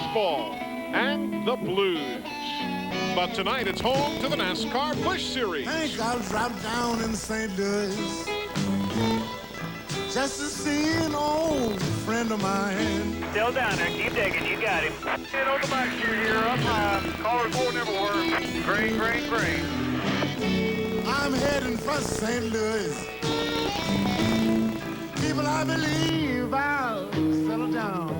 baseball, and the Blues. But tonight it's home to the NASCAR Busch Series. I think I'll drop down in St. Louis just to see an old friend of mine. Still down there. Keep digging. You got him. Get on the back street here. Up high. Caller 4 never works. Great. I'm heading for St. Louis. People, I believe I'll settle down.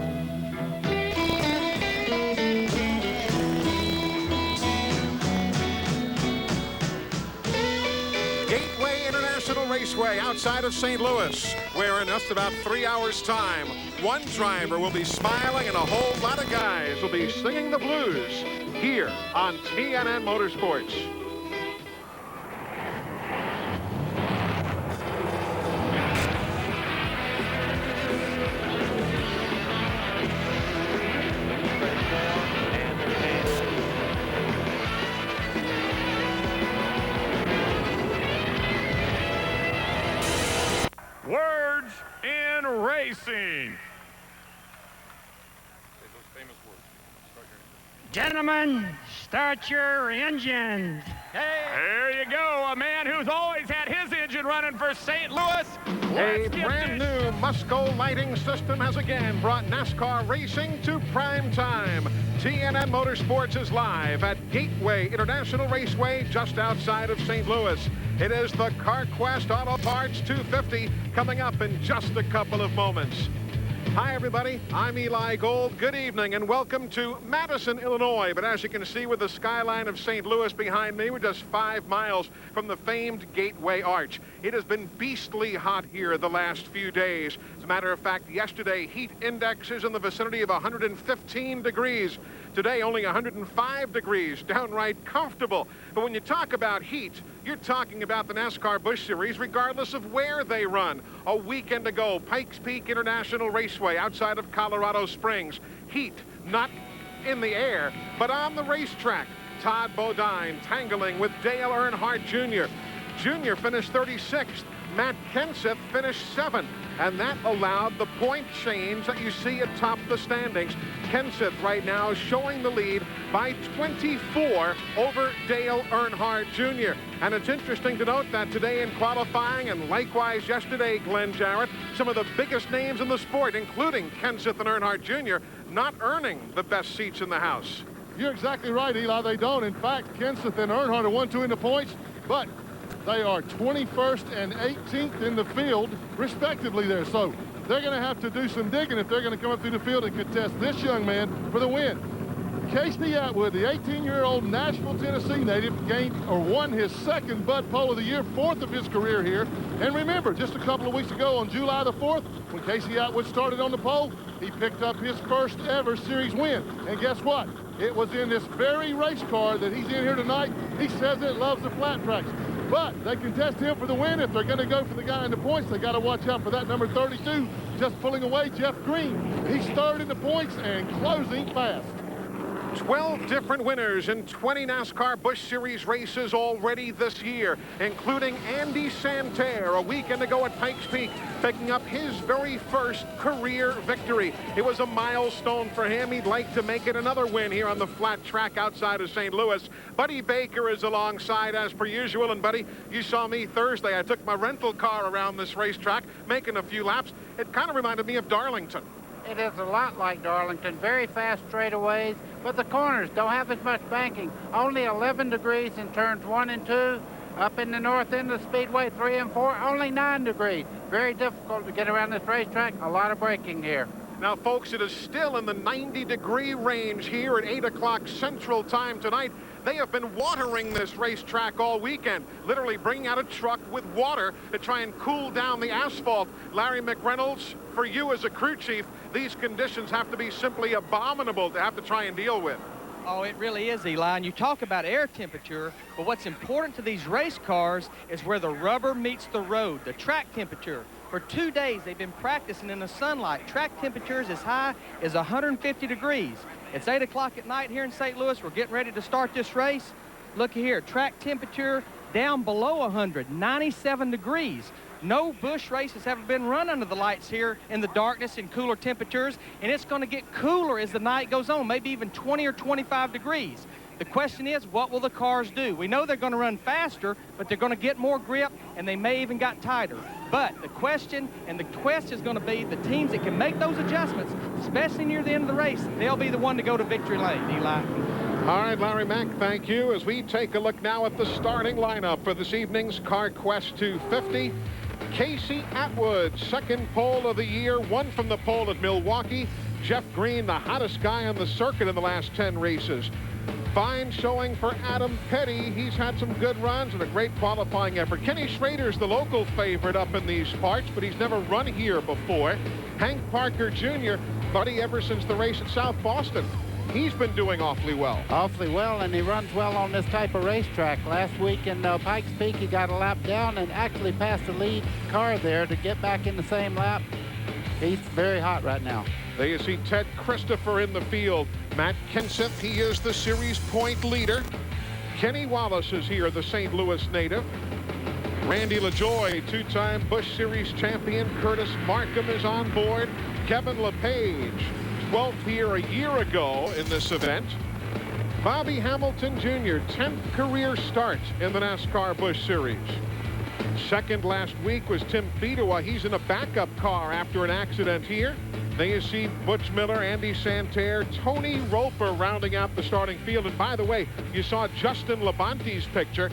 Gateway International Raceway outside of St. Louis, where in just about 3 hours' time, one driver will be smiling and a whole lot of guys will be singing the blues here on TNN Motorsports. Words in racing. Gentlemen, start your engines. There you go. A man who's always had his engine running for St. Louis. A brand new Musco lighting system has again brought NASCAR racing to prime time. TNN Motorsports is live at Gateway International Raceway just outside of St. Louis. It is the CarQuest Auto Parts 250 coming up in just a couple of moments. Hi, everybody. I'm Eli Gold. Good evening and welcome to Madison, Illinois. But as you can see with the skyline of St. Louis behind me, we're just 5 miles from the famed Gateway Arch. It has been beastly hot here the last few days. As a matter of fact, yesterday, heat index is in the vicinity of 115 degrees. Today, only 105 degrees, downright comfortable. But when you talk about heat, you're talking about the NASCAR Busch Series regardless of where they run. A weekend ago, Pikes Peak International Raceway outside of Colorado Springs. Heat, not in the air, but on the racetrack. Todd Bodine tangling with Dale Earnhardt Jr. Jr. finished 36th. Matt Kenseth finished 7th. And that allowed the point change that you see atop the standings. Kenseth right now showing the lead by 24 over Dale Earnhardt Jr. And it's interesting to note that today in qualifying and likewise yesterday, Glenn Jarrett, some of the biggest names in the sport, including Kenseth and Earnhardt Jr., not earning the best seats in the house. You're exactly right, Eli. They don't. In fact, Kenseth and Earnhardt are 1-2 in the points, but they are 21st and 18th in the field, respectively there. So they're going to have to do some digging if they're going to come up through the field and contest this young man for the win. Casey Atwood, the 18-year-old Nashville, Tennessee native, won his second Bud Pole of the year, 4th of his career here. And remember, just a couple of weeks ago on July the 4th, when Casey Atwood started on the pole, he picked up his first ever series win. And guess what? It was in this very race car that he's in here tonight. He says it loves the flat tracks. But they can test him for the win. If they're going to go for the guy in the points, they got to watch out for that number 32, just pulling away Jeff Green. He's third in the points and closing fast. 12 different winners in 20 NASCAR Busch Series races already this year, including Andy Santerre a weekend ago at Pikes Peak, picking up his very first career victory. It was a milestone for him. He'd like to make it another win here on the flat track outside of St. Louis. Buddy Baker is alongside as per usual. And Buddy, you saw me Thursday. I took my rental car around this racetrack, making a few laps. It kind of reminded me of Darlington. It is a lot like Darlington, very fast straightaways, but the corners don't have as much banking. Only 11 degrees in turns 1 and 2. Up in the north end of the speedway, 3 and 4, only 9 degrees. Very difficult to get around this racetrack. A lot of braking here. Now, folks, it is still in the 90-degree range here at 8 o'clock Central Time tonight. They have been watering this racetrack all weekend, literally bringing out a truck with water to try and cool down the asphalt. Larry McReynolds, for you as a crew chief, these conditions have to be simply abominable to have to try and deal with. Oh, it really is, Eli. And you talk about air temperature, but what's important to these race cars is where the rubber meets the road, the track temperature. For 2 days, they've been practicing in the sunlight. Track temperatures as high as 150 degrees. It's 8 o'clock at night here in St. Louis. We're getting ready to start this race. Look here, track temperature down below 100, 97 degrees. No bush race has ever been run under the lights here in the darkness and cooler temperatures, and it's going to get cooler as the night goes on, maybe even 20 or 25 degrees. The question is, what will the cars do? We know they're going to run faster, but they're going to get more grip, and they may even get tighter. But the question and the quest is going to be the teams that can make those adjustments, especially near the end of the race. They'll be the one to go to victory lane, Eli. All right, Larry Mack, thank you. As we take a look now at the starting lineup for this evening's CarQuest 250. Casey Atwood, second pole of the year, won from the pole at Milwaukee. Jeff Green, the hottest guy on the circuit in the last 10 races. Fine showing for Adam Petty. He's had some good runs and a great qualifying effort. Kenny Schrader's the local favorite up in these parts, but he's never run here before. Hank Parker Jr., buddy ever since the race at South Boston. He's been doing awfully well. Awfully well, and he runs well on this type of racetrack. Last week in Pikes Peak, he got a lap down and actually passed the lead car there to get back in the same lap. He's very hot right now. There you see Ted Christopher in the field. Matt Kenseth, he is the series point leader. Kenny Wallace is here, the St. Louis native. Randy LaJoie, two-time Busch Series champion. Curtis Markham is on board. Kevin LePage, 12th here a year ago in this event. Bobby Hamilton Jr., 10th career start in the NASCAR Busch Series. Second last week was Tim Fedewa. He's in a backup car after an accident here. There you see Butch Miller, Andy Santerre, Tony Roper rounding out the starting field. And by the way, you saw Justin Labonte's picture.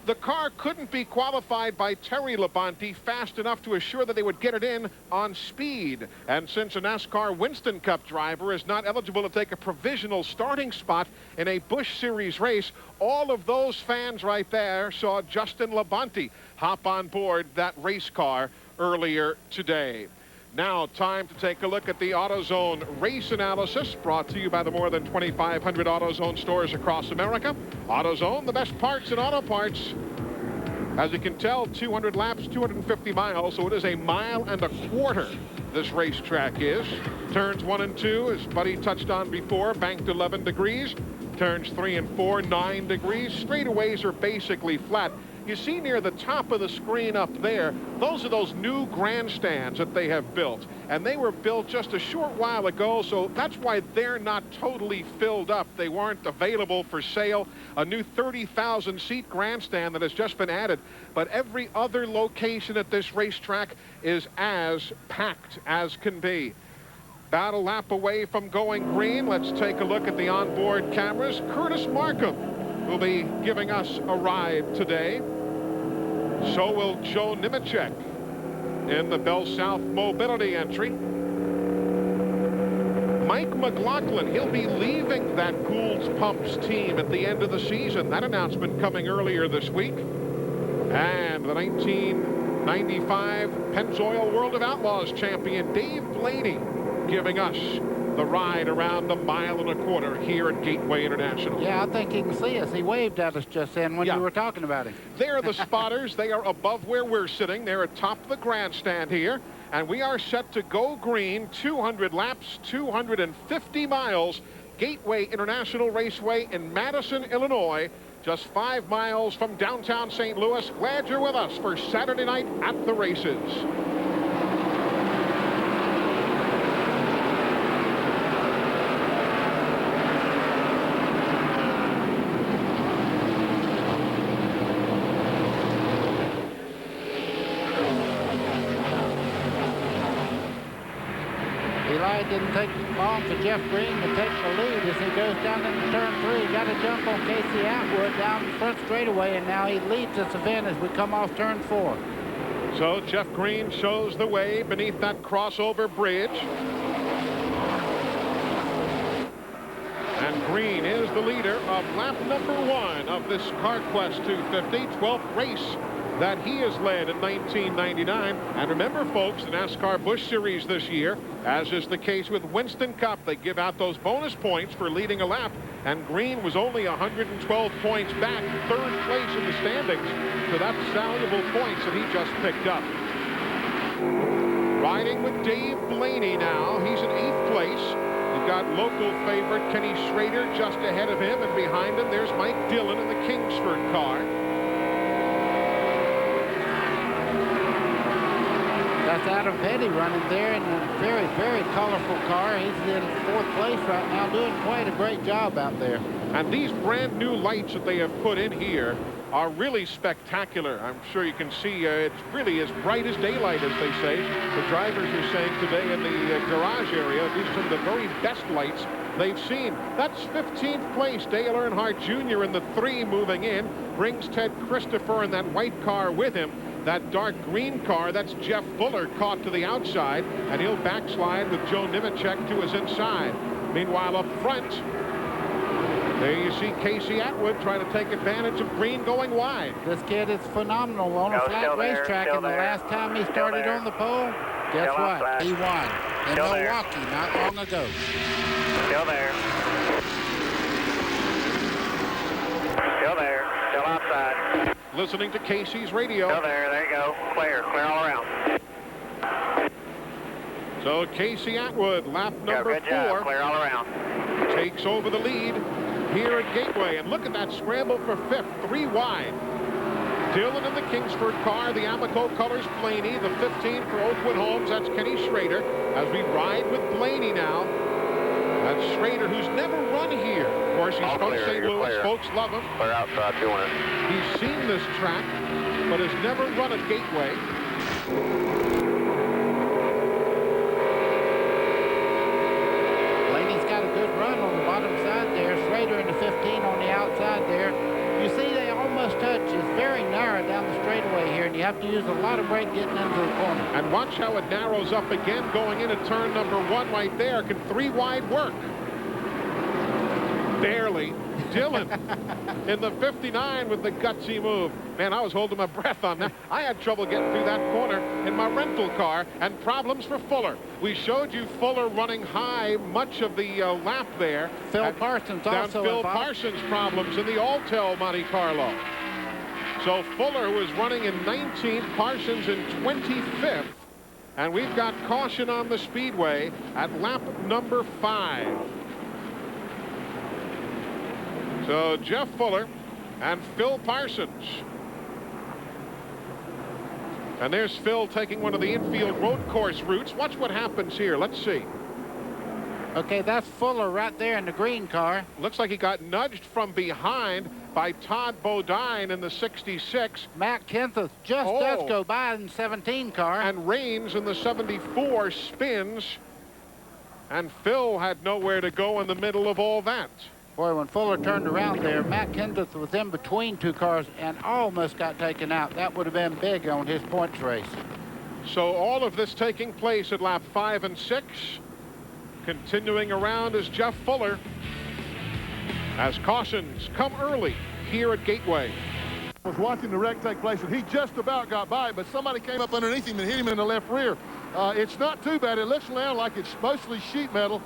The car couldn't be qualified by Terry Labonte fast enough to assure that they would get it in on speed. And since a NASCAR Winston Cup driver is not eligible to take a provisional starting spot in a Busch Series race, all of those fans right there saw Justin Labonte hop on board that race car earlier today. Now, time to take a look at the AutoZone race analysis brought to you by the more than 2,500 AutoZone stores across America. AutoZone, the best parts in auto parts. As you can tell, 200 laps, 250 miles, so it is a mile and a quarter this racetrack is. Turns 1 and 2, as Buddy touched on before, banked 11 degrees. Turns 3 and 4, 9 degrees. Straightaways are basically flat. You see near the top of the screen up there, those are those new grandstands that they have built. And they were built just a short while ago, so that's why they're not totally filled up. They weren't available for sale. A new 30,000 seat grandstand that has just been added. But every other location at this racetrack is as packed as can be. About a lap away from going green. Let's take a look at the onboard cameras. Curtis Markham will be giving us a ride today. So will Joe Nemechek in the Bell South Mobility entry. Mike McLaughlin, he'll be leaving that Gould's Pumps team at the end of the season. That announcement coming earlier this week. And the 1995 Pennzoil World of Outlaws champion Dave Blaney giving us the ride around the mile and a quarter here at Gateway International. Yeah, I think he can see us. He waved at us just then when you were talking about him. They're the spotters. They are above where we're sitting. They're atop the grandstand here. And we are set to go green, 200 laps, 250 miles. Gateway International Raceway in Madison, Illinois. Just 5 miles from downtown St. Louis. Glad you're with us for Saturday night at the races. Didn't take long for Jeff Green to take the lead as he goes down into turn 3. Got a jump on Casey Atwood down the front straightaway, and now he leads this event as we come off turn 4. So Jeff Green shows the way beneath that crossover bridge. And Green is the leader of lap number 1 of this CarQuest 250, 12th race that he has led in 1999. And remember, folks, the NASCAR Busch Series this year, as is the case with Winston Cup, they give out those bonus points for leading a lap. And Green was only 112 points back, 3rd place in the standings. So that's valuable points that he just picked up. Riding with Dave Blaney now. He's in 8th place. You've got local favorite Kenny Schrader just ahead of him. And behind him, there's Mike Dillon in the Kingsford car. That's Adam Petty running there in a very, very colorful car. He's in 4th place right now, doing quite a great job out there. And these brand new lights that they have put in here are really spectacular. I'm sure you can see it's really as bright as daylight, as they say. The drivers are saying today in the garage area, these are some of the very best lights they've seen. That's 15th place. Dale Earnhardt Jr. in the 3 moving in. Brings Ted Christopher in that white car with him. That dark green car, that's Jeff Fuller caught to the outside, and he'll backslide with Joe Nemechek to his inside. Meanwhile, up front, there you see Casey Atwood trying to take advantage of green going wide. This kid is phenomenal on a flat racetrack, and the last time he started on the pole, guess what? He won in Milwaukee not long ago. Still there. Still there. Still outside. Listening to Casey's radio. Still there. There you go. Clear. Clear all around. So Casey Atwood, lap number 4. Good job. Clear all around. Takes over the lead here at Gateway. And look at that scramble for 5th, 3 wide. Dillon in the Kingsford car, the Amoco colors Blaney, the 15 for Oakwood Homes, that's Kenny Schrader. As we ride with Blaney now, that's Schrader, who's never run here. Of course, he's from St. Louis. Folks love him. Clear outside, doing it. He's seen this track, but has never run at Gateway. Blaney's got a good run on the bottom side there. Schrader in the 15 on the outside there. You see they almost touch. It's very narrow down the straightaway here, and you have to use a lot of brake getting into the corner. And watch how it narrows up again going into turn number 1 right there. Can 3 wide work? Barely. Dillon in the 59 with the gutsy move. Man, I was holding my breath on that. I had trouble getting through that corner in my rental car, and problems for Fuller. We showed you Fuller running high much of the lap there. Phil Parsons also Phil involved. Parsons problems in the Alltel Monte Carlo. So Fuller was running in 19th, Parsons in 25th. And we've got caution on the speedway at lap number 5. So Jeff Fuller and Phil Parsons. And there's Phil taking one of the infield road course routes. Watch what happens here. Let's see. Okay, that's Fuller right there in the green car. Looks like he got nudged from behind by Todd Bodine in the 66. Matt Kenseth just does go by in the 17 car. And Raines in the 74 spins. And Phil had nowhere to go in the middle of all that. Boy, when Fuller turned around there, Matt Kenseth was in between 2 cars and almost got taken out. That would have been big on his points race. So all of this taking place at lap 5 and 6. Continuing around is Jeff Fuller as cautions come early here at Gateway. I was watching the wreck take place, and he just about got by, but somebody came up underneath him and hit him in the left rear. It's not too bad. It looks now like it's mostly sheet metal.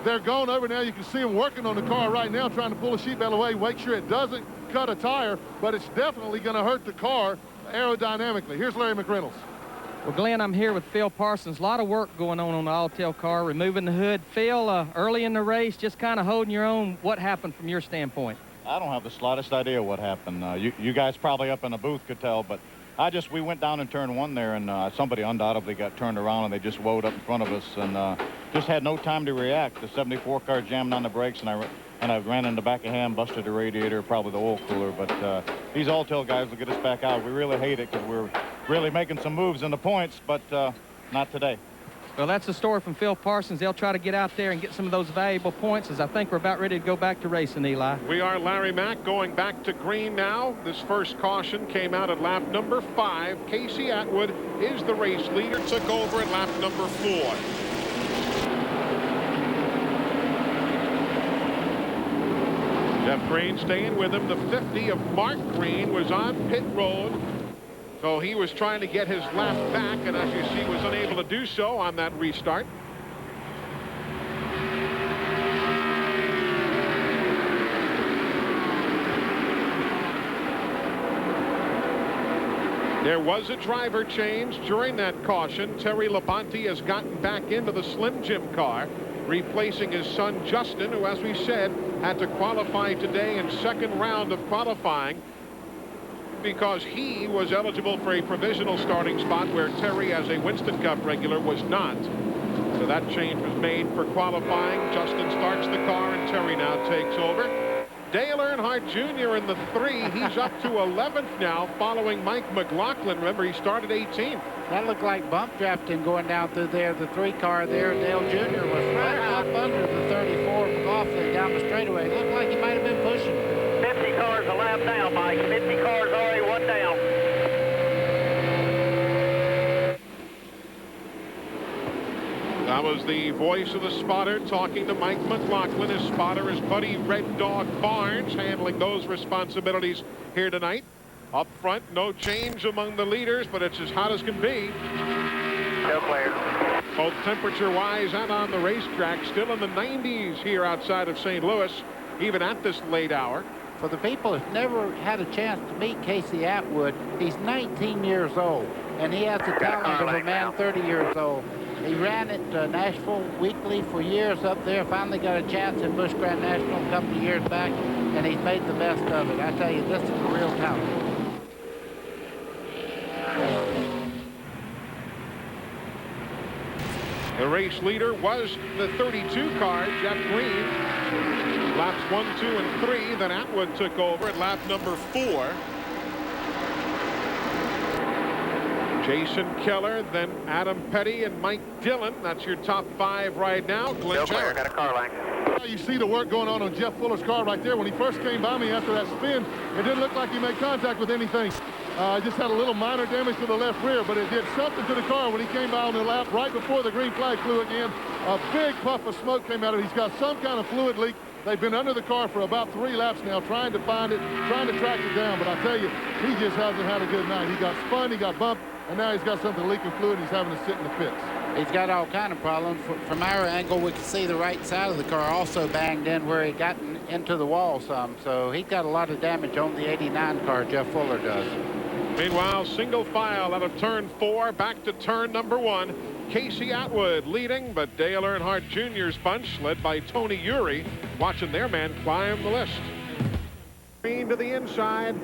They're going over now. You can see them working on the car right now, trying to pull the sheet metal away, make sure it doesn't cut a tire, but it's definitely going to hurt the car aerodynamically. Here's Larry McReynolds. Well, Glenn, I'm here with Phil Parsons. A lot of work going on the Alltel car, removing the hood. Phil, early in the race, just kind of holding your own. What happened from your standpoint? I don't have the slightest idea what happened. You guys probably up in the booth could tell, but we went down in turn 1 there, and somebody undoubtedly got turned around, and they just woed up in front of us, and just had no time to react. The 74 car jammed on the brakes, and I ran in the back of him, busted the radiator, probably the oil cooler. But these Alltel guys will get us back out. We really hate it because we're really making some moves in the points, but not today. Well, that's the story from Phil Parsons. They'll try to get out there and get some of those valuable points, as I think we're about ready to go back to racing, Eli. We are Larry Mack going back to green now. This first caution came out at lap number 5. Casey Atwood is the race leader, took over at lap number 4. Jeff Green staying with him. The 50 of Mark Green was on pit road. So he was trying to get his lap back, and as you see, was unable to do so on that restart. There was a driver change during that caution. Terry Labonte has gotten back into the Slim Jim car, replacing his son Justin, who, as we said, had to qualify today in second round of qualifying. because he was eligible for a provisional starting spot where Terry, as a Winston Cup regular, was not. So that change was made for qualifying. Justin starts the car, and Terry now takes over. Dale Earnhardt Jr. in the 3. He's up to 11th now, following Mike McLaughlin. Remember, he started 18th. That looked like bump drafting going down through there. The 3 car there, Dale Jr. was right up under the 34 McLaughlin down the straightaway. Looked like he might have been pushing. 50 cars a lap down, Mike. 50 cars already one down. That was the voice of the spotter talking to Mike McLaughlin. His spotter is Buddy Red Dog Barnes, handling those responsibilities here tonight. Up front, no change among the leaders, but it's as hot as can be. Still clear. Both temperature-wise and on the racetrack, still in the 90s here outside of St. Louis, even at this late hour. For the people who've never had a chance to meet Casey Atwood, he's 19 years old, and he has the talent of a man 30 years old. He ran at Nashville Weekly for years up there, finally got a chance in Busch Grand National a couple of years back, and he's made the best of it. I tell you, this is a real talent. The race leader was the 32 car, Jeff Green. Laps 1, 2, and 3. Then Atwood took over at lap number 4. Jason Keller, then Adam Petty and Mike Dillon. That's your top 5 right now. Glenn Still clear. Got a car line. You see the work going on Jeff Fuller's car right there. When he first came by me after that spin, it didn't look like he made contact with anything. Just had a little minor damage to the left rear, but it did something to the car when he came by on the lap right before the green flag flew again. A big puff of smoke came out of it. He's got some kind of fluid leak. They've been under the car for about 3 laps now, trying to find it, trying to track it down. But I tell you, he just hasn't had a good night. He got spun, he got bumped, and now he's got something leaking fluid. He's having to sit in the pits. He's got all kind of problems. From our angle, we can see the right side of the car also banged in where he got into the wall some. So he's got a lot of damage on the 89 car, Jeff Fuller does. Meanwhile, single file out of turn 4, back to turn number 1. Casey Atwood leading, but Dale Earnhardt Jr.'s bunch, led by Tony Eury, watching their man climb the list. Green to the inside.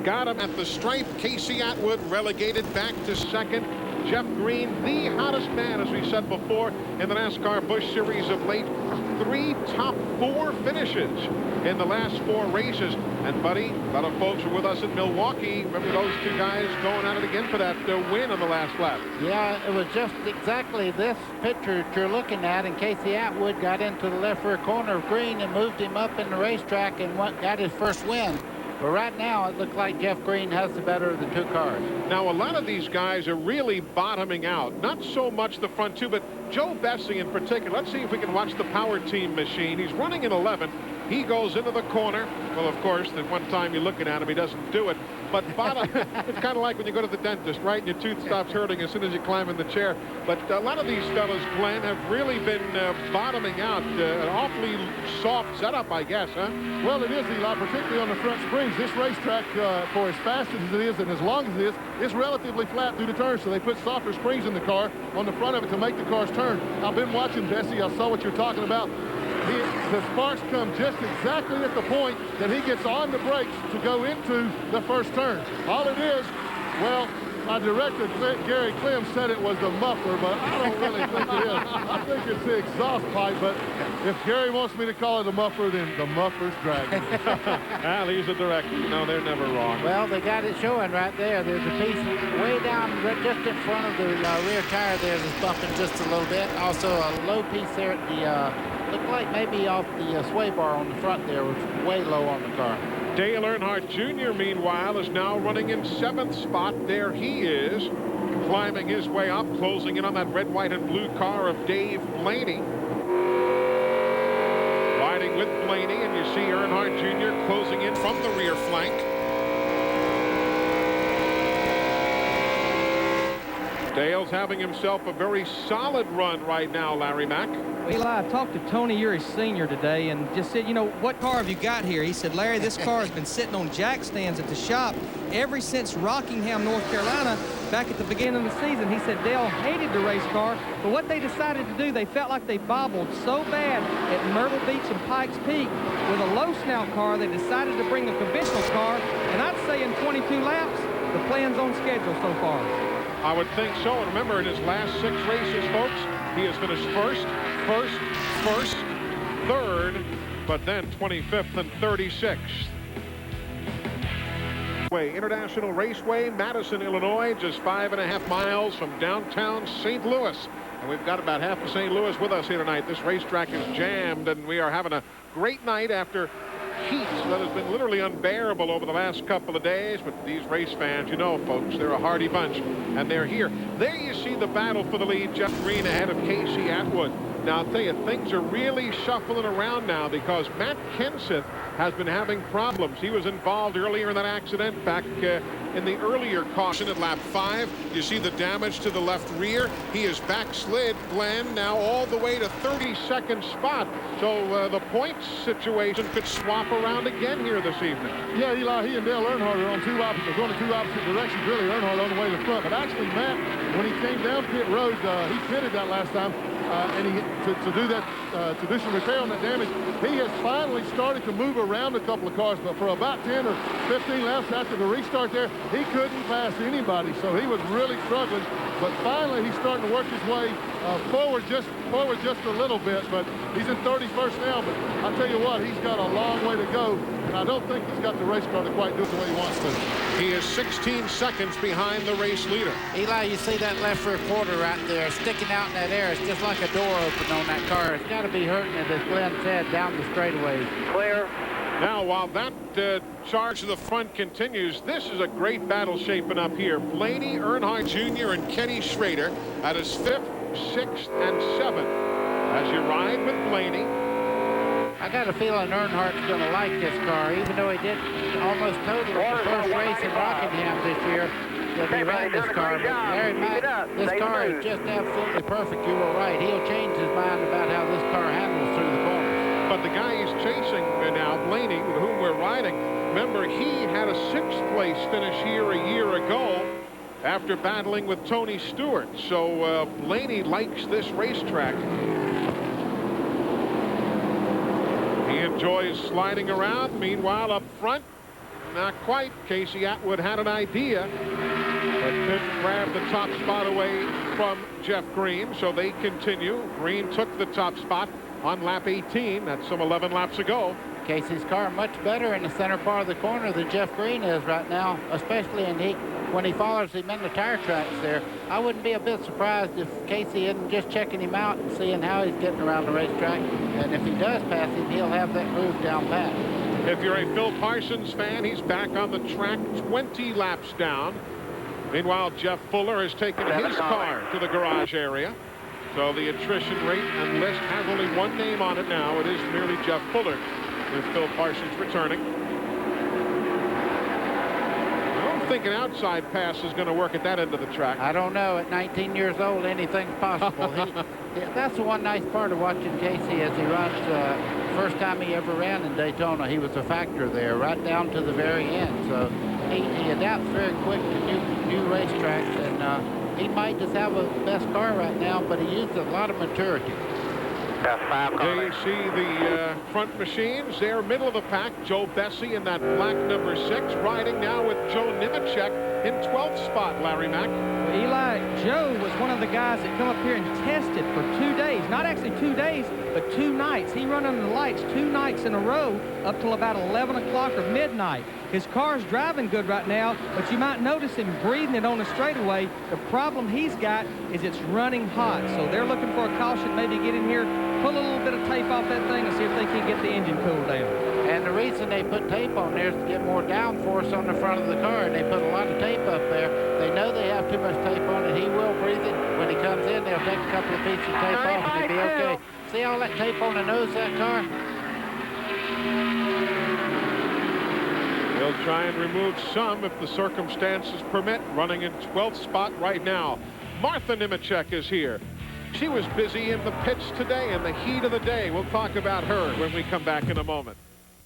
Got him at the stripe. Casey Atwood relegated back to second. Jeff Green, the hottest man, as we said before, in the NASCAR Busch Series of late. 3 top 4 finishes in the last 4 races. And, buddy, a lot of folks were with us in Milwaukee. Remember those 2 guys going at it again for that win on the last lap? Yeah, it was just exactly this picture that you're looking at, and Casey Atwood got into the left rear corner of Green and moved him up in the racetrack and got his first win. But right now, it looked like Jeff Green has the better of the 2 cars. Now, a lot of these guys are really bottoming out. Not so much the front 2, but Joe Bessie in particular. Let's see if we can watch the power team machine. He's running in 11. He goes into the corner. Well, of course, the one time you're looking at him, he doesn't do it. But bottom, it's kind of like when you go to the dentist, right? And your tooth stops hurting as soon as you climb in the chair. But a lot of these fellas, Glenn, have really been bottoming out. An awfully soft setup, I guess, huh? Well, it is, Eli, particularly on the front springs. This racetrack, for as fast as it is and as long as it is relatively flat through the turns. So they put softer springs in the car on the front of it to make the cars turn. I've been watching Bessie. I saw what you're talking about. The sparks come just exactly at the point that he gets on the brakes to go into the first turn. All it is, well, my director, Gary Clem, said it was the muffler, but I don't really think it is. I think it's the exhaust pipe, but if Gary wants me to call it a muffler, then the muffler's dragging. Well, he's a director. No, they're never wrong. Well, they got it showing right there. There's a piece way down just in front of the rear tire there that's bumping just a little bit. Also, a low piece there at the looked like maybe off the sway bar on the front there was way low on the car. Dale Earnhardt Jr., meanwhile, is now running in 7th spot. There he is, climbing his way up, closing in on that red, white, and blue car of Dave Blaney. Riding with Blaney, and you see Earnhardt Jr. closing in from the rear flank. Dale's having himself a very solid run right now, Larry Mack. Eli, I talked to Tony Eury Sr. today and just said, you know, what car have you got here? He said, Larry, this car has been sitting on jack stands at the shop ever since Rockingham, North Carolina, back at the beginning of the season. He said Dale hated the race car, but what they decided to do, they felt like they bobbled so bad at Myrtle Beach and Pikes Peak with a low snout car, they decided to bring a conventional car, and I'd say in 22 laps, the plan's on schedule so far. I would think so. And remember, in his last 6 races, folks, he has finished first, third, but then 25th and 36th. International Raceway, Madison, Illinois, just 5.5 miles from downtown St. Louis. And we've got about half of St. Louis with us here tonight. This racetrack is jammed, and we are having a great night after heat that has been literally unbearable over the last couple of days. But these race fans, you know, folks, they're a hardy bunch, and they're here. There you see the battle for the lead. Jeff Green ahead of Casey Atwood. Now, I'll tell you, things are really shuffling around now because Matt Kenseth has been having problems. He was involved earlier in that accident back in the earlier caution at lap 5. You see the damage to the left rear. He is backslid, Glenn, now all the way to 32nd spot. So the points situation could swap around again here this evening. Yeah, Eli, he and Dale Earnhardt are on going in 2 opposite directions. Really, Earnhardt on the way to the front. But actually, Matt, when he came down pit road, he pitted that last time. And to do some repair on that damage, he has finally started to move around a couple of cars, but for about 10 or 15 laps after the restart there, he couldn't pass anybody, so he was really struggling. But finally, he's starting to work his way forward just a little bit, but he's in 31st now. But I tell you what, he's got a long way to go, and I don't think he's got the race car to quite do it the way he wants to. He is 16 seconds behind the race leader. Eli, you see that left rear quarter right there sticking out in that air. It's just like a door open on that car. It's got to be hurting it, as Glenn said, down the straightaways. Clear. Now, while that charge to the front continues, this is a great battle shaping up here. Blaney Earnhardt Jr. and Kenny Schrader at his 5th, 6th, and 7th. As you ride with Blaney. I got a feeling Earnhardt's going to like this car, even though he did almost totally the first race in Rockingham this year. He'll be riding this car, but Larry Mack, this car is just absolutely perfect. You were right. He'll change his mind about how this car handles through the corners. But the guy he's chasing now, Blaney, with whom we're riding, remember, he had a 6th place finish here a year ago after battling with Tony Stewart. So Blaney likes this racetrack. He enjoys sliding around. Meanwhile, up front, not quite. Casey Atwood had an idea, but couldn't grab the top spot away from Jeff Green, so they continue. Green took the top spot on lap 18. That's some 11 laps ago. Casey's car much better in the center part of the corner than Jeff Green is right now, especially when he follows him in the tire tracks there. I wouldn't be a bit surprised if Casey isn't just checking him out and seeing how he's getting around the racetrack. And if he does pass him, he'll have that move down pat. If you're a Phil Parsons fan, he's back on the track 20 laps down. Meanwhile, Jeff Fuller has taken his car to the garage area. So the attrition rate and list has only one name on it now. It is merely Jeff Fuller, with Phil Parsons returning. I don't think an outside pass is going to work at that end of the track. I don't know. At 19 years old, anything's possible. That's the one nice part of watching Casey as he runs. First time he ever ran in Daytona, he was a factor there, right down to the very end. So he adapts very quick to new racetracks, and he might just have a best car right now, but he uses a lot of maturity. There you see the front machines. They're middle of the pack. Joe Bessie in that black number 6, riding now with Joe Nemechek in 12th spot, Larry Mack. Well, Eli, Joe was one of the guys that come up here and tested for 2 days. Not actually 2 days, but 2 nights. He run under the lights 2 nights in a row up till about 11 o'clock or midnight. His car's driving good right now, but you might notice him breathing it on the straightaway. The problem he's got is it's running hot, so they're looking for a caution, maybe get in here, pull a little bit of tape off that thing and see if they can get the engine cooled down. And the reason they put tape on there is to get more downforce on the front of the car, and they put a lot of tape up there. They know they have too much tape on it. He will breathe it. When he comes in, they'll take a couple of pieces of tape off and he'll be okay. See all that tape on the nose of that car? They'll try and remove some if the circumstances permit. Running in 12th spot right now. Martha Nemechek is here. She was busy in the pits today in the heat of the day. We'll talk about her when we come back in a moment.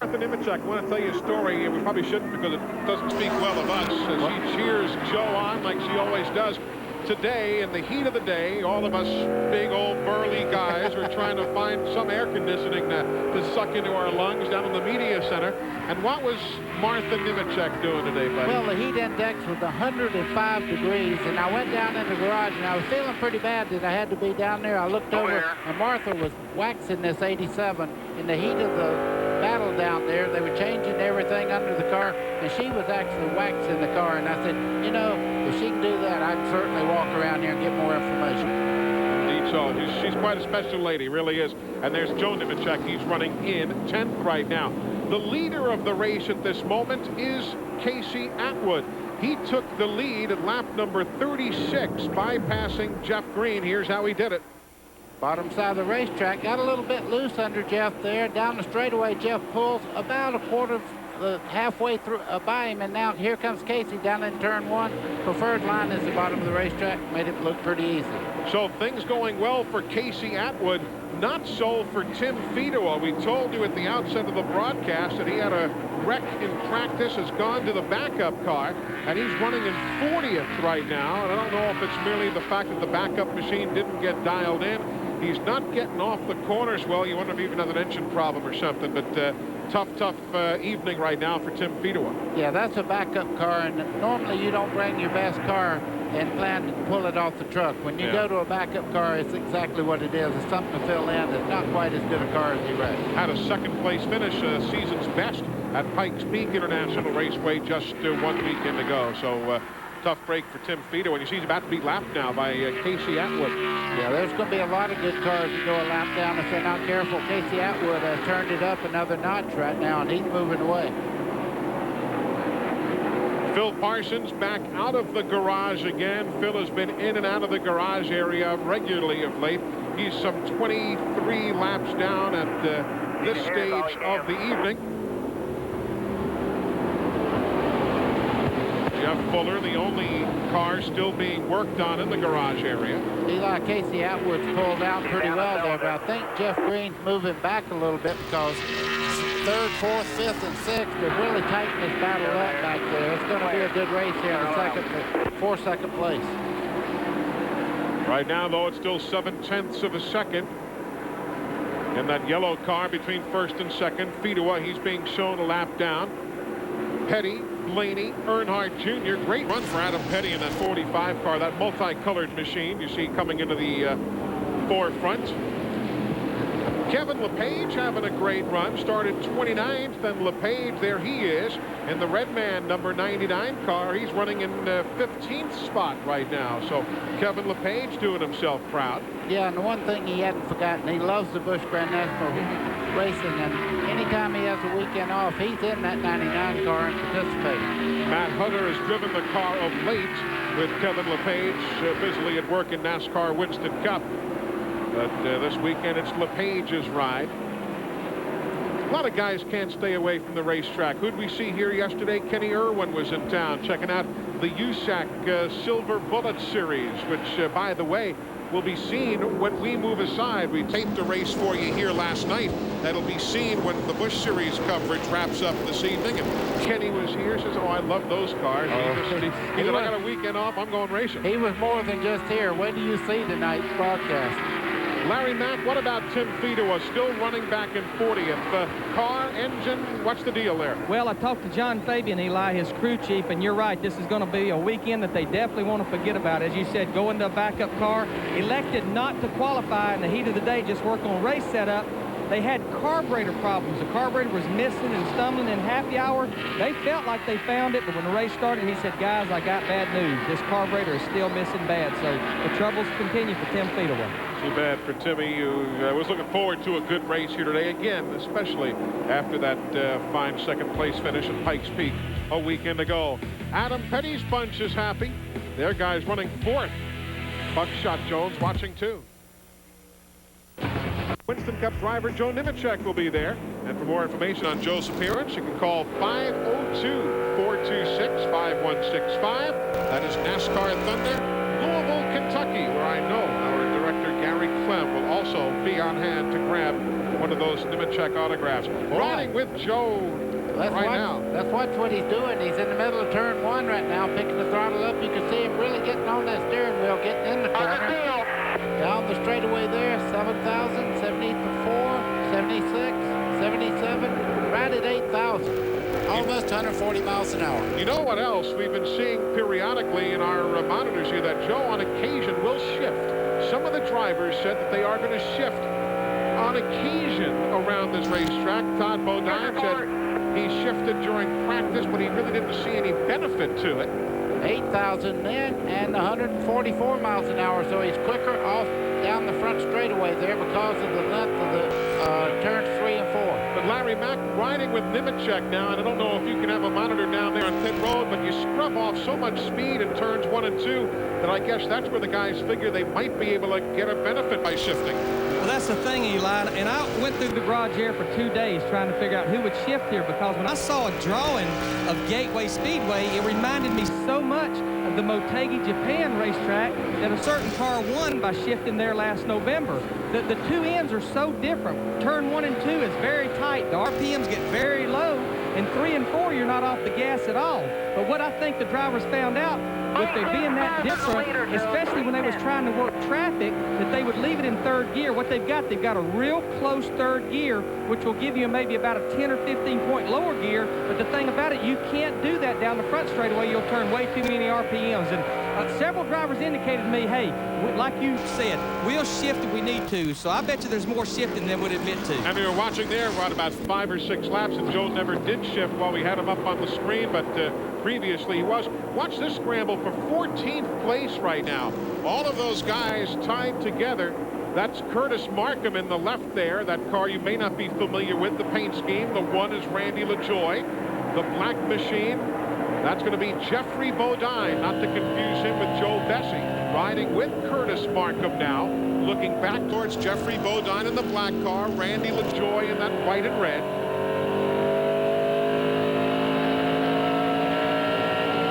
Martha Nemechek, I want to tell you a story. We probably shouldn't because it doesn't speak well of us. She cheers Joe on like she always does. Today, in the heat of the day, all of us big old burly guys are trying to find some air conditioning to suck into our lungs down in the media center. And what was Martha Nemechek doing today, buddy? Well, the heat index was 105 degrees, and I went down in the garage, and I was feeling pretty bad that I had to be down there. I looked over, and Martha was waxing this 87 in the heat of the battle down there. They were changing everything under the car, and she was actually waxing the car. And I said, you know, if she can do that, I can certainly walk around here and get more information. Indeed so. She's quite a special lady, really is. And there's Joe Nemechek. He's running in 10th right now. The leader of the race at this moment is Casey Atwood. He took the lead at lap number 36, bypassing Jeff Green. Here's how he did it. Bottom side of the racetrack, got a little bit loose under Jeff there. Down the straightaway, Jeff pulls about a quarter of halfway through by him, and now here comes Casey down in turn 1. Preferred line is the bottom of the racetrack. Made it look pretty easy. So things going well for Casey Atwood, not so for Tim Fedowa. We told you at the outset of the broadcast that he had a wreck in practice, has gone to the backup car, and he's running in 40th right now. And I don't know if it's merely the fact that the backup machine didn't get dialed in. He's not getting off the corners well. You wonder if he even has an engine problem or something. But tough evening right now for Tim Fedowa. Yeah, that's a backup car, and normally you don't bring your best car and plan to pull it off the truck. When you go to a backup car, it's exactly what it is. It's something to fill in. It's not quite as good a car as he wrecked. Had a second place finish, season's best at Pikes Peak International Raceway just 1 weekend ago. So tough break for Tim Fedowa, and you see he's about to be lapped now by Casey Atwood. Yeah, there's going to be a lot of good cars that go a lap down if they're not careful. Casey Atwood has turned it up another notch right now, and he's moving away. Phil Parsons back out of the garage again. Phil has been in and out of the garage area regularly of late. He's some 23 laps down at this stage of the evening. Jeff Fuller, the only car still being worked on in the garage area. Eli, Casey Atwood's pulled out pretty well there, but I think Jeff Green's moving back a little bit because 3rd, 4th, 5th, and 6th have really tightened this battle up back there. It's going to be a good race here for second place. Right now, though, it's still 7/10 of a second. In that yellow car between 1st and 2nd, Fedowa, he's being shown a lap down. Petty, Blaney, Earnhardt Jr. Great run for Adam Petty in that 45 car, that multicolored machine you see coming into the forefront. Kevin LePage having a great run, started 29th, and LePage, there he is in the Redman number 99 car. He's running in 15th spot right now. So Kevin LePage doing himself proud. Yeah, and the one thing he hadn't forgotten, he loves the Busch Grand National racing, and anytime he has a weekend off, he's in that 99 car and participating. Matt Hutter has driven the car of late with Kevin LePage busily at work in NASCAR Winston Cup. But this weekend, it's LePage's ride. A lot of guys can't stay away from the racetrack. Who'd we see here yesterday? Kenny Irwin was in town checking out the USAC Silver Bullet Series, which, by the way, will be seen when we move aside. We taped the race for you here last night. That'll be seen when the Busch Series coverage wraps up this evening. And Kenny was here, says, oh, I love those cars. He said, I got a weekend off, I'm going racing. He was more than just here. What do you see tonight's broadcast? Larry Mack, what about Tim Fedowa still running back in 40th? Car, engine, what's the deal there? Well, I talked to John Fabian, Eli, his crew chief, and you're right. This is going to be a weekend that they definitely want to forget about. As you said, go into a backup car. Elected not to qualify in the heat of the day, just work on race setup. They had carburetor problems. The carburetor was missing and stumbling in happy hour. They felt like they found it, but when the race started, he said, guys, I got bad news. This carburetor is still missing bad. So the troubles continue for Tim Fedowa. Too bad for Timmy, who was looking forward to a good race here today, again, especially after that fine second-place finish at Pikes Peak a weekend ago. Adam Petty's bunch is happy. Their guy's running 4th. Buckshot Jones watching, too. Winston Cup driver Joe Nemechek will be there. And for more information on Joe's appearance, you can call 502-426-5165. That is NASCAR Thunder, Louisville, Kentucky, where I know our director Gary Clem will also be on hand to grab one of those Nemechek autographs. Riding with Joe now. Let's watch what he's doing. He's in the middle of turn 1 right now, picking the throttle up. You can see him really getting on that steering wheel, getting in the corner. Down the straightaway there, 7,000, 74, 76, 77, right at 8,000. Almost 140 miles an hour. You know what else we've been seeing periodically in our monitors here, that Joe on occasion will shift. Some of the drivers said that they are going to shift on occasion around this racetrack. Todd Bodine said he shifted during practice, but he really didn't see any benefit to it. 8,000 then and 144 miles an hour, so he's quicker off down the front straightaway there because of the length of the turns 3 and 4. But Larry Mack riding with Nemechek now, and I don't know if you can have a monitor down there on pit road, but you scrub off so much speed in turns 1 and 2 that I guess that's where the guys figure they might be able to get a benefit by shifting. Well, that's the thing, Eli, and I went through the garage here for 2 days trying to figure out who would shift here, because when I saw a drawing of Gateway Speedway, it reminded me so much of the Motegi Japan racetrack that a certain car won by shifting there last November. The two ends are so different. Turn 1 and 2 is very tight. The RPMs get very low. In 3 and 4, you're not off the gas at all. But what I think the drivers found out, with they being that different, especially when they was trying to work traffic, that they would leave it in third gear. What they've got a real close third gear, which will give you maybe about a 10 or 15 point lower gear. But the thing about it, you can't do that down the front straightaway. You'll turn way too many RPMs. And several drivers indicated to me, hey, like you said, we'll shift if we need to. So I bet you there's more shifting than we'd admit to. And we were watching there, we're at about 5 or 6 laps, and Joe never did shift while we had him up on the screen, but previously he was. Watch this scramble for 14th place right now. All of those guys tied together. That's Curtis Markham in the left there. That car you may not be familiar with, the paint scheme. The 1 is Randy LaJoie. The black machine, that's going to be Jeffrey Bodine, not to confuse him with Joe Bessie. Riding with Curtis Markham now, looking back towards Jeffrey Bodine in the black car, Randy LaJoie in that white and red.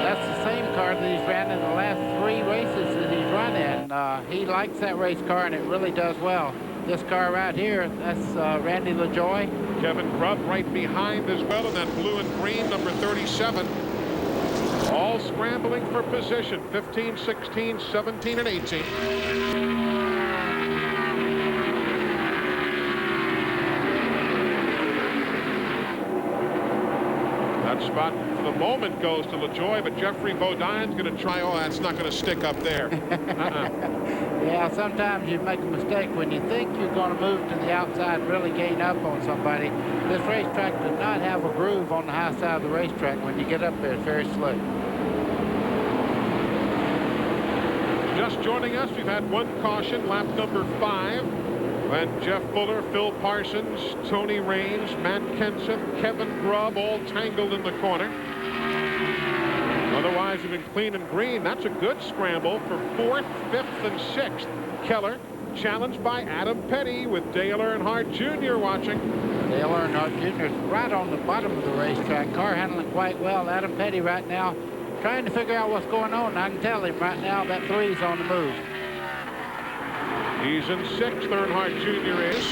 That's the same car that he's ran in the last 3 races that he's run in. He likes that race car, and it really does well. This car right here, that's Randy LaJoie. Kevin Grubb right behind as well in that blue and green, number 37. All scrambling for position, 15, 16, 17, and 18. That spot for the moment goes to LaJoie, but Jeffrey Bodine's going to try. Oh, that's not going to stick up there. Yeah, sometimes you make a mistake when you think you're going to move to the outside and really gain up on somebody. This racetrack does not have a groove on the high side of the racetrack. When you get up there, it's very slick. Just joining us, we've had 1 caution, lap number 5. When Jeff Fuller, Phil Parsons, Tony Raines, Matt Kenseth, Kevin Grubb all tangled in the corner. Otherwise, we've been clean and green. That's a good scramble for 4th, 5th, and 6th. Keller challenged by Adam Petty with Dale Earnhardt Jr. watching. Dale Earnhardt Jr. is right on the bottom of the racetrack. Car handling quite well. Adam Petty right now trying to figure out what's going on. I can tell him right now that 3's on the move. He's in 6th, Earnhardt Jr. is.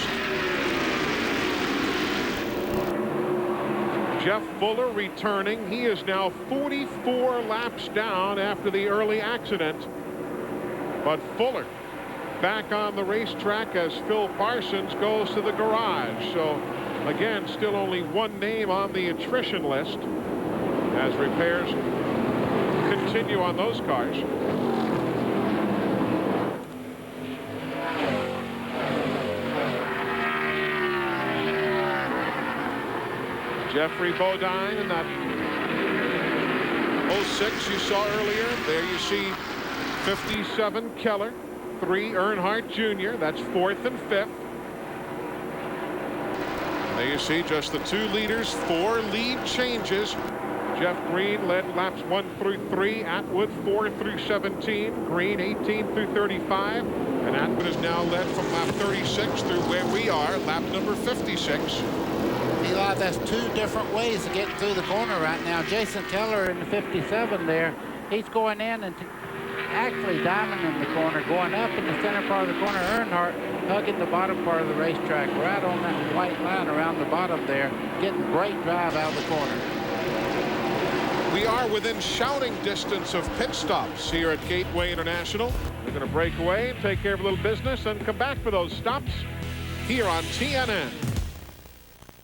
Jeff Fuller returning. He is now 44 laps down after the early accident. But Fuller back on the racetrack as Phil Parsons goes to the garage. So, again, still only 1 name on the attrition list as repairs continue on those cars. Jeffrey Bodine in that 06 you saw earlier. There you see 57 Keller, 3 Earnhardt Jr. That's 4th and 5th. There you see just the 2 leaders, 4 lead changes. Jeff Green led laps 1 through 3. Atwood 4 through 17. Green 18 through 35. And Atwood is now led from lap 36 through where we are, lap number 56. Eli, that's 2 different ways of getting through the corner right now. Jason Keller in the 57 there, he's going in and actually diamond in the corner, going up in the center part of the corner. Earnhardt hugging the bottom part of the racetrack, right on that white line around the bottom there, getting great drive out of the corner. We are within shouting distance of pit stops here at Gateway International. We're going to break away, take care of a little business, and come back for those stops here on TNN.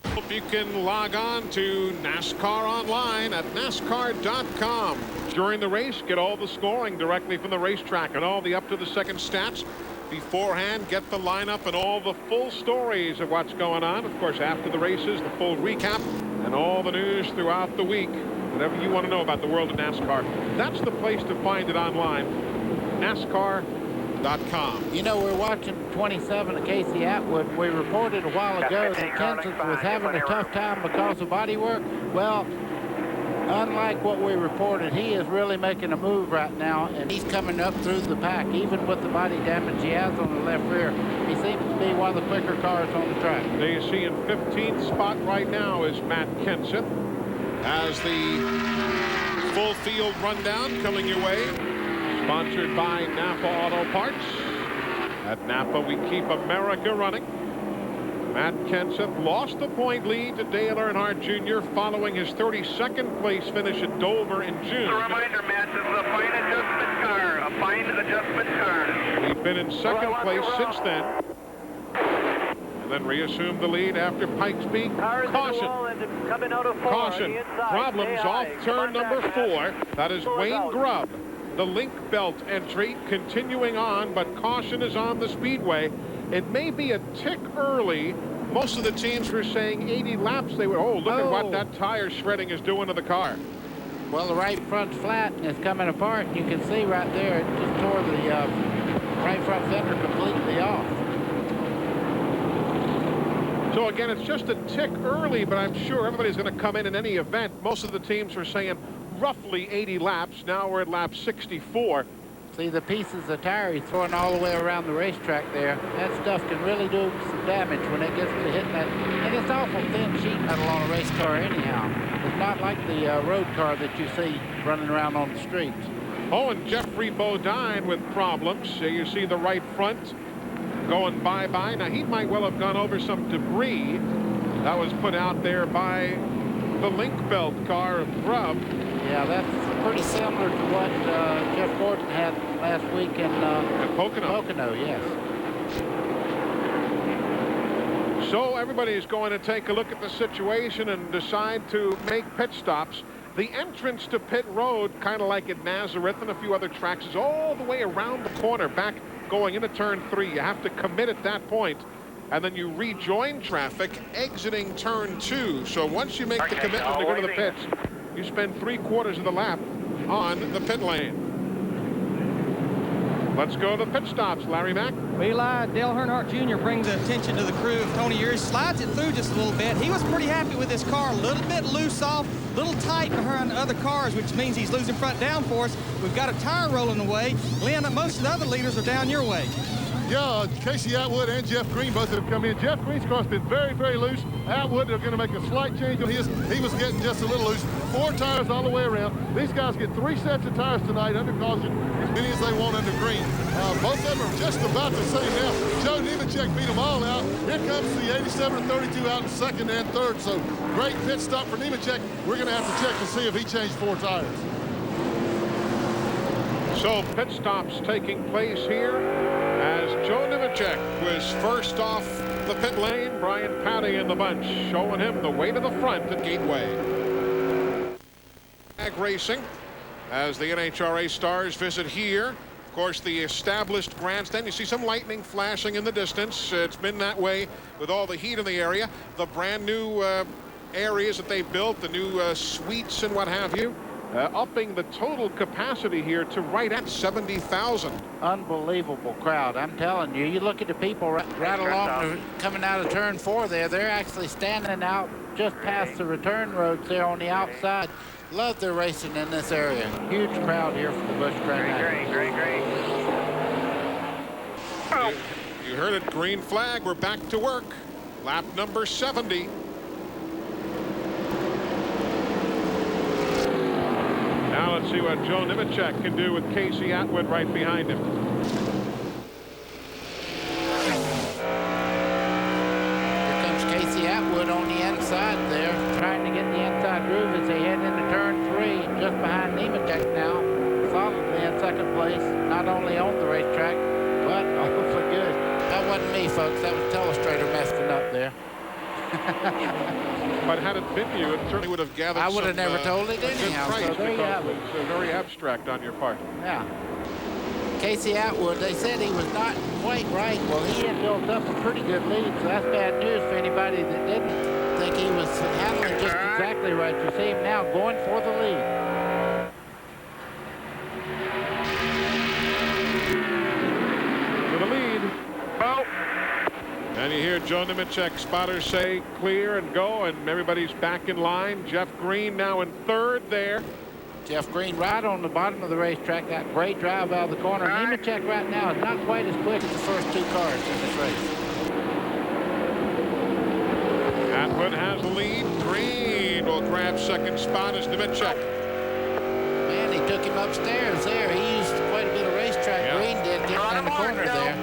Hope you can log on to NASCAR online at NASCAR.com. During the race, get all the scoring directly from the racetrack and all the up-to-the-second stats. Beforehand, get the lineup and all the full stories of what's going on. Of course, after the races, the full recap and all the news throughout the week. Whatever you want to know about the world of NASCAR, that's the place to find it online. NASCAR.com. You know, we're watching 27 of Casey Atwood. We reported a while ago that Kenseth was having a tough time because of body work. Well, unlike what we reported, he is really making a move right now, and he's coming up through the pack, even with the body damage he has on the left rear. He seems to be one of the quicker cars on the track. There you see in 15th spot right now is Matt Kenseth. As the full field rundown coming your way, sponsored by Napa Auto Parts. At Napa, we keep America running. Matt Kenseth lost the point lead to Dale Earnhardt Jr. following his 32nd place finish at Dover in June. A reminder, Matt, this is a fine adjustment car. A fine adjustment car. He'd been in second place since then. And then reassumed the lead after Pikes Peak. Caution. Caution. Problems off turn number 4. That is Wayne Grubb. The link belt entry continuing on, but caution is on the speedway. It may be a tick early. Most of the teams were saying 80 laps. They were, look at what that tire shredding is doing to the car. Well, the right front's flat and it's coming apart. You can see right there, it just tore the right front fender completely off. So again, it's just a tick early, but I'm sure everybody's going to come in any event. Most of the teams were saying roughly 80 laps. Now we're at lap 64. See the pieces of tire he's throwing all the way around the racetrack there. That stuff can really do some damage when it gets to hitting that. And it's awful thin sheet metal on a race car anyhow. It's not like the road car that you see running around on the streets. Oh, and Jeffrey Bodine with problems. So you see the right front going bye-bye. Now, he might well have gone over some debris that was put out there by the link belt car of Grubb. Yeah, that's pretty similar to what Jeff Gordon had last week in Pocono. Pocono, yes. So everybody's going to take a look at the situation and decide to make pit stops. The entrance to pit road, kind of like at Nazareth and a few other tracks, is all the way around the corner, back going into turn 3. You have to commit at that point, and then you rejoin traffic exiting turn 2. So once you make the commitment to go to the pits, you spend 3/4 of the lap on the pit lane. Let's go to the pit stops, Larry Mack. We lied. Dale Earnhardt Jr. brings attention to the crew of Tony Eury, slides it through just a little bit. He was pretty happy with this car. A little bit loose off, a little tight behind other cars, which means he's losing front downforce. We've got a tire rolling away. Lynn, most of the other leaders are down your way. Yeah, Casey Atwood and Jeff Green both have come in. Jeff Green's car's been very, very loose. Atwood, they're going to make a slight change on his. He was getting just a little loose. 4 tires all the way around. These guys get 3 sets of tires tonight under caution, as many as they want under green. Both of them are just about the same now. Joe Nemechek beat them all out. Here comes the 87 and 32 out in second and third. So great pit stop for Nemechek. We're going to have to check to see if he changed 4 tires. So pit stops taking place here as Joe Nemechek was first off the pit lane. Brian Patty in the bunch, showing him the way to the front at Gateway. Ag Racing as the NHRA stars visit here. Of course, the established grandstand. You see some lightning flashing in the distance. It's been that way with all the heat in the area. The brand new areas that they built, the new suites and what have you. Upping the total capacity here to right at 70,000. Unbelievable crowd. I'm telling you, you look at the people right along coming out of turn 4 there. They're actually standing out just past the return roads there on the outside. Love their racing in this area. Huge crowd here for the Busch Grand. Great. You heard it, green flag. We're back to work. Lap number 70. Now let's see what Joe Nemechek can do with Casey Atwood right behind him. Here comes Casey Atwood on the inside there, trying to get the inside groove as they head into turn 3, just behind Nemechek now, solidly in second place, not only on the racetrack, but also good. That wasn't me, folks. That was Telestrator messing up there. But had it been you, it certainly would have gathered. I would have never told it anyhow. So there you have it. It was very abstract on your part. Yeah. Casey Atwood, they said he was not quite right. Well, he had built up a pretty good lead, so that's bad news for anybody that didn't think he was handling just exactly right. You see him now going for the lead. To the lead. Oh. And you hear Joe Nemechek spotters say clear and go, and everybody's back in line. Jeff Green now in third there. Jeff Green right on the bottom of the racetrack. Got great drive out of the corner. Nemechek right now is not quite as quick as the first 2 cars in this race. Atwood has the lead. Green will grab second spot as Nemechek. Man, he took him upstairs there. He used quite a bit of racetrack. Yeah. Green did, getting in the corner there.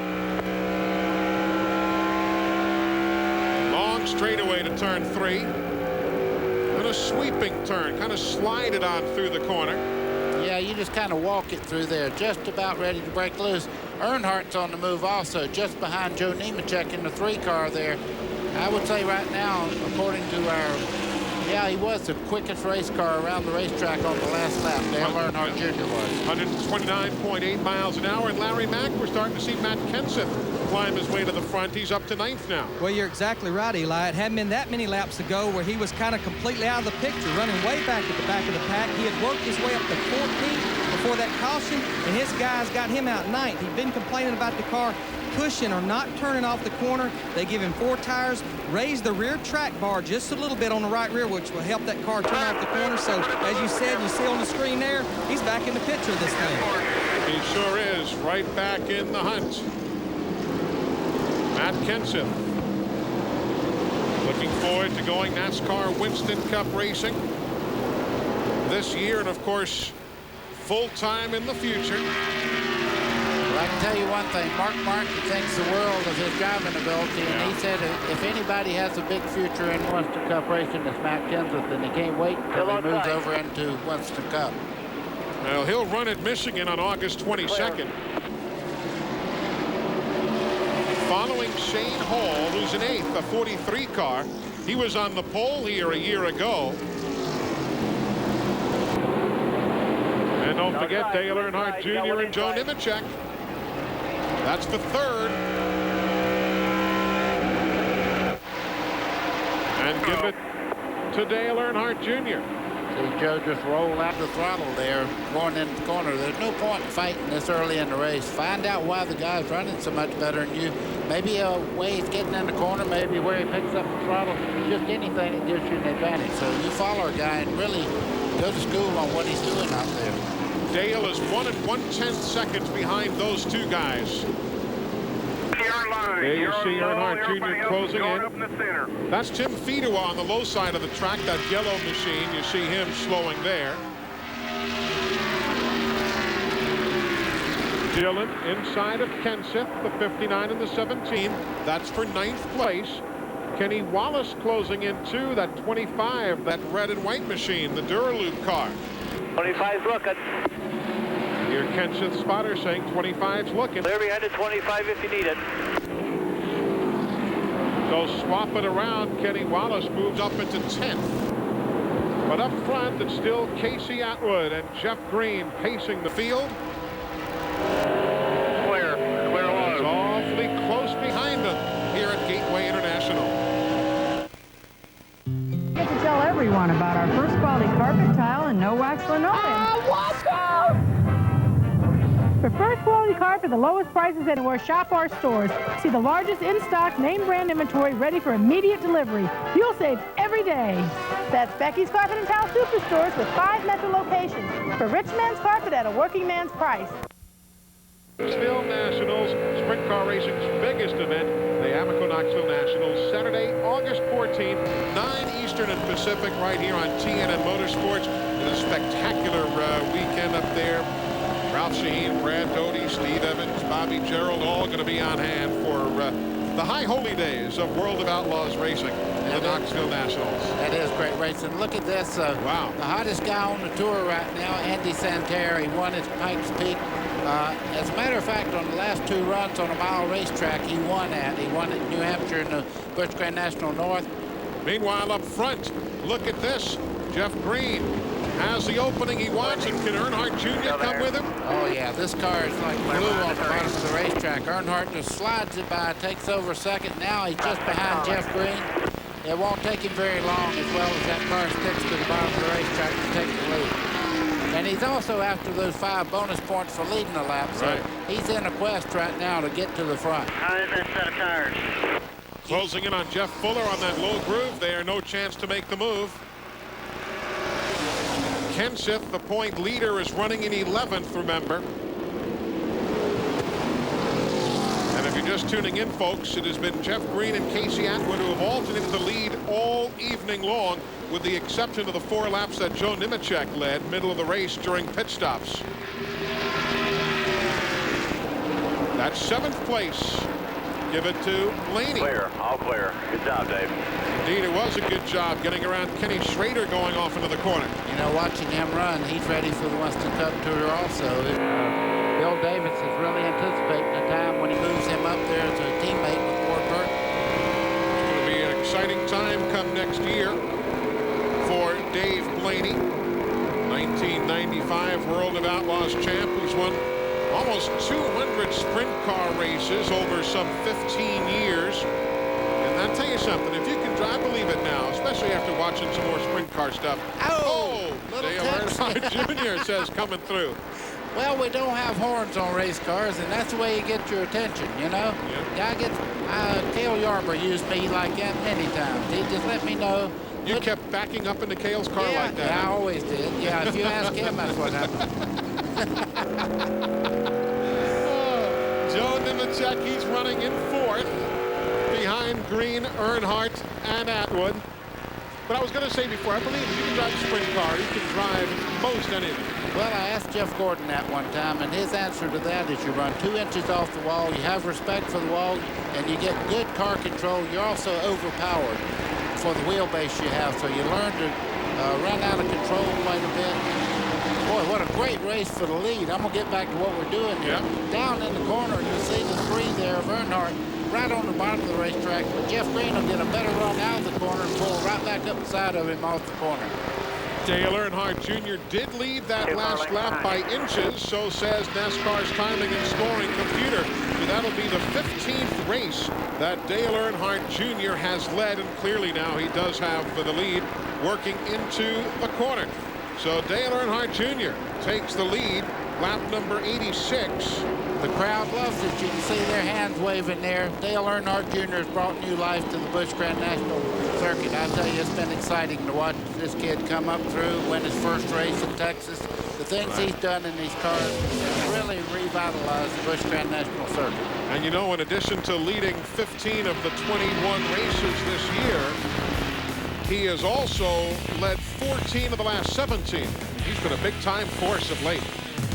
Long straightaway to turn 3. And a sweeping turn, kind of slide it on through the corner. Yeah, you just kind of walk it through there, just about ready to break loose. Earnhardt's on the move also, just behind Joe Nemechek in the 3 car there. I would say right now, according to our, yeah, he was the quickest race car around the racetrack on the last lap. Dale Earnhardt Jr. was. 129.8 miles an hour. And Larry Mack, we're starting to see Matt Kenseth climb his way to the front. He's up to 9th now. Well, you're exactly right, Eli. It hadn't been that many laps ago where he was kind of completely out of the picture, running way back at the back of the pack. He had worked his way up to 14th before that caution, and his guys got him out 9th. He'd been complaining about the car pushing or not turning off the corner. They give him 4 tires, raise the rear track bar just a little bit on the right rear, which will help that car turn off the corner. So, as you said, you see on the screen there, he's back in the picture of this thing. He sure is, right back in the hunt. Matt Kenseth looking forward to going NASCAR Winston Cup racing this year, and of course full-time in the future. Well, I can tell you one thing. Mark Martin thinks the world of his driving ability, and he said if anybody has a big future in Winston Cup racing, it's Matt Kenseth, and he can't wait until he moves over into Winston Cup. Well, he'll run at Michigan on August 22nd. Following Shane Hall, who's in 8th, a 43 car. He was on the pole here a year ago. And don't forget Dale Earnhardt Jr. and Joe Nemechek. That's the 3rd. And give it to Dale Earnhardt Jr. See Joe just roll out the throttle there, going into the corner. There's no point in fighting this early in the race. Find out why the guy's running so much better than you. Maybe a way he's getting in the corner, maybe where he picks up the throttle, just anything that gives you an advantage. So you follow a guy and really go to school on what he's doing out there. Dale is 1 1/10 seconds behind those 2 guys. There you see Earnhardt Jr. closing in. That's Tim Fedewa on the low side of the track, that yellow machine. You see him slowing there. Dillon inside of Kenseth, the 59 and the 17. That's for 9th place. Kenny Wallace closing in too, that 25, that red and white machine, the Duraloop car. 25's looking. Here Kenseth spotter saying 25's looking. Clear behind the 25 if you need it. So swap it around. Kenny Wallace moves up into 10th. But up front, it's still Casey Atwood and Jeff Green pacing the field. Clear low. It's awfully close behind them here at Gateway International. Get to tell everyone about our first quality carpet tile and no wax linoleum. Watch out! For first quality carpet, the lowest prices anywhere, shop our stores. See the largest in-stock name brand inventory ready for immediate delivery. You'll save every day. That's Becky's Carpet and Tile Superstores with 5 metro locations for rich man's carpet at a working man's price. Knoxville Nationals, sprint car racing's biggest event, the Amoco Knoxville Nationals, Saturday, August 14th, 9 Eastern. Eastern and Pacific right here on TNN Motorsports. It is a spectacular weekend up there. Ralph Shaheen, Brad Doty, Steve Evans, Bobby Gerald, all going to be on hand for the high holy days of World of Outlaws racing, the Knoxville Nationals. That is great racing. Look at this. Wow. The hottest guy on the tour right now, Andy Santerre. He won at Pikes Peak. As a matter of fact, on the last 2 runs on a mile racetrack, he won at. He won at New Hampshire in the Busch Grand National North. Meanwhile, up front, look at this. Jeff Green has the opening he wants, and can Earnhardt Jr. come with him? Oh, yeah. This car is like glue on the bottom of the racetrack. Earnhardt just slides it by, takes over second. Now he's just behind Jeff Green. It won't take him very long as well as that car sticks to the bottom of the racetrack to take the lead. And he's also after those 5 bonus points for leading the lap. So he's in a quest right now to get to the front. How is that set of tires? Closing in on Jeff Fuller on that low groove there. No chance to make the move. Kenseth, the point leader, is running in 11th, remember. And if you're just tuning in, folks, it has been Jeff Green and Casey Atwood who have alternated the lead all evening long, with the exception of the 4 laps that Joe Nemechek led middle of the race during pit stops. That's 7th place. Give it to Blaney. Clear, all clear. Good job, Dave. Indeed, it was a good job getting around Kenny Schrader going off into the corner. You know, watching him run, he's ready for the Winston Cup Tour also. Bill Davis is really anticipating the time when he moves him up there as a teammate with Ward Burton. It's going to be an exciting time come next year for Dave Blaney, 1995 World of Outlaws champ, who's won almost 200 sprint car races over some 15 years. And I'll tell you something, if you can drive, believe it now, especially after watching some more sprint car stuff. Oh, Dale Earnhardt Jr. says coming through. Well, we don't have horns on race cars, and that's the way you get your attention, you know? Yeah. Cale Yarber used me like that many times. He just let me know. You kept backing up into Cale's car like that. Yeah, I always did. Yeah, if you ask him, that's what happened. Joe Nemechek, he's running in 4th behind Green, Earnhardt, and Atwood. But I was going to say before, I believe if you can drive a sprint car, you can drive most anything. Well, I asked Jeff Gordon that one time, and his answer to that is you run 2 inches off the wall, you have respect for the wall, and you get good car control. You're also overpowered for the wheelbase you have, so you learn to run out of control quite a bit. Boy, what a great race for the lead. I'm going to get back to what we're doing here. Down in the corner, you see the 3 there of Earnhardt right on the bottom of the racetrack, but Jeff Green will get a better run out of the corner and pull right back up the side of him off the corner. Dale Earnhardt Jr. did lead that last lap by inches, so says NASCAR's timing and scoring computer. So that'll be the 15th race that Dale Earnhardt Jr. has led, and clearly now he does have the lead working into the corner. So Dale Earnhardt Jr. takes the lead, lap number 86. The crowd loves it. You can see their hands waving there. Dale Earnhardt Jr. has brought new life to the Busch Grand National Circuit. I tell you, it's been exciting to watch this kid come up through, win his first race in Texas. The things he's done in these cars have really revitalized the Busch Grand National Circuit. And you know, in addition to leading 15 of the 21 races this year, he has also led 14 of the last 17. He's been a big-time force of late.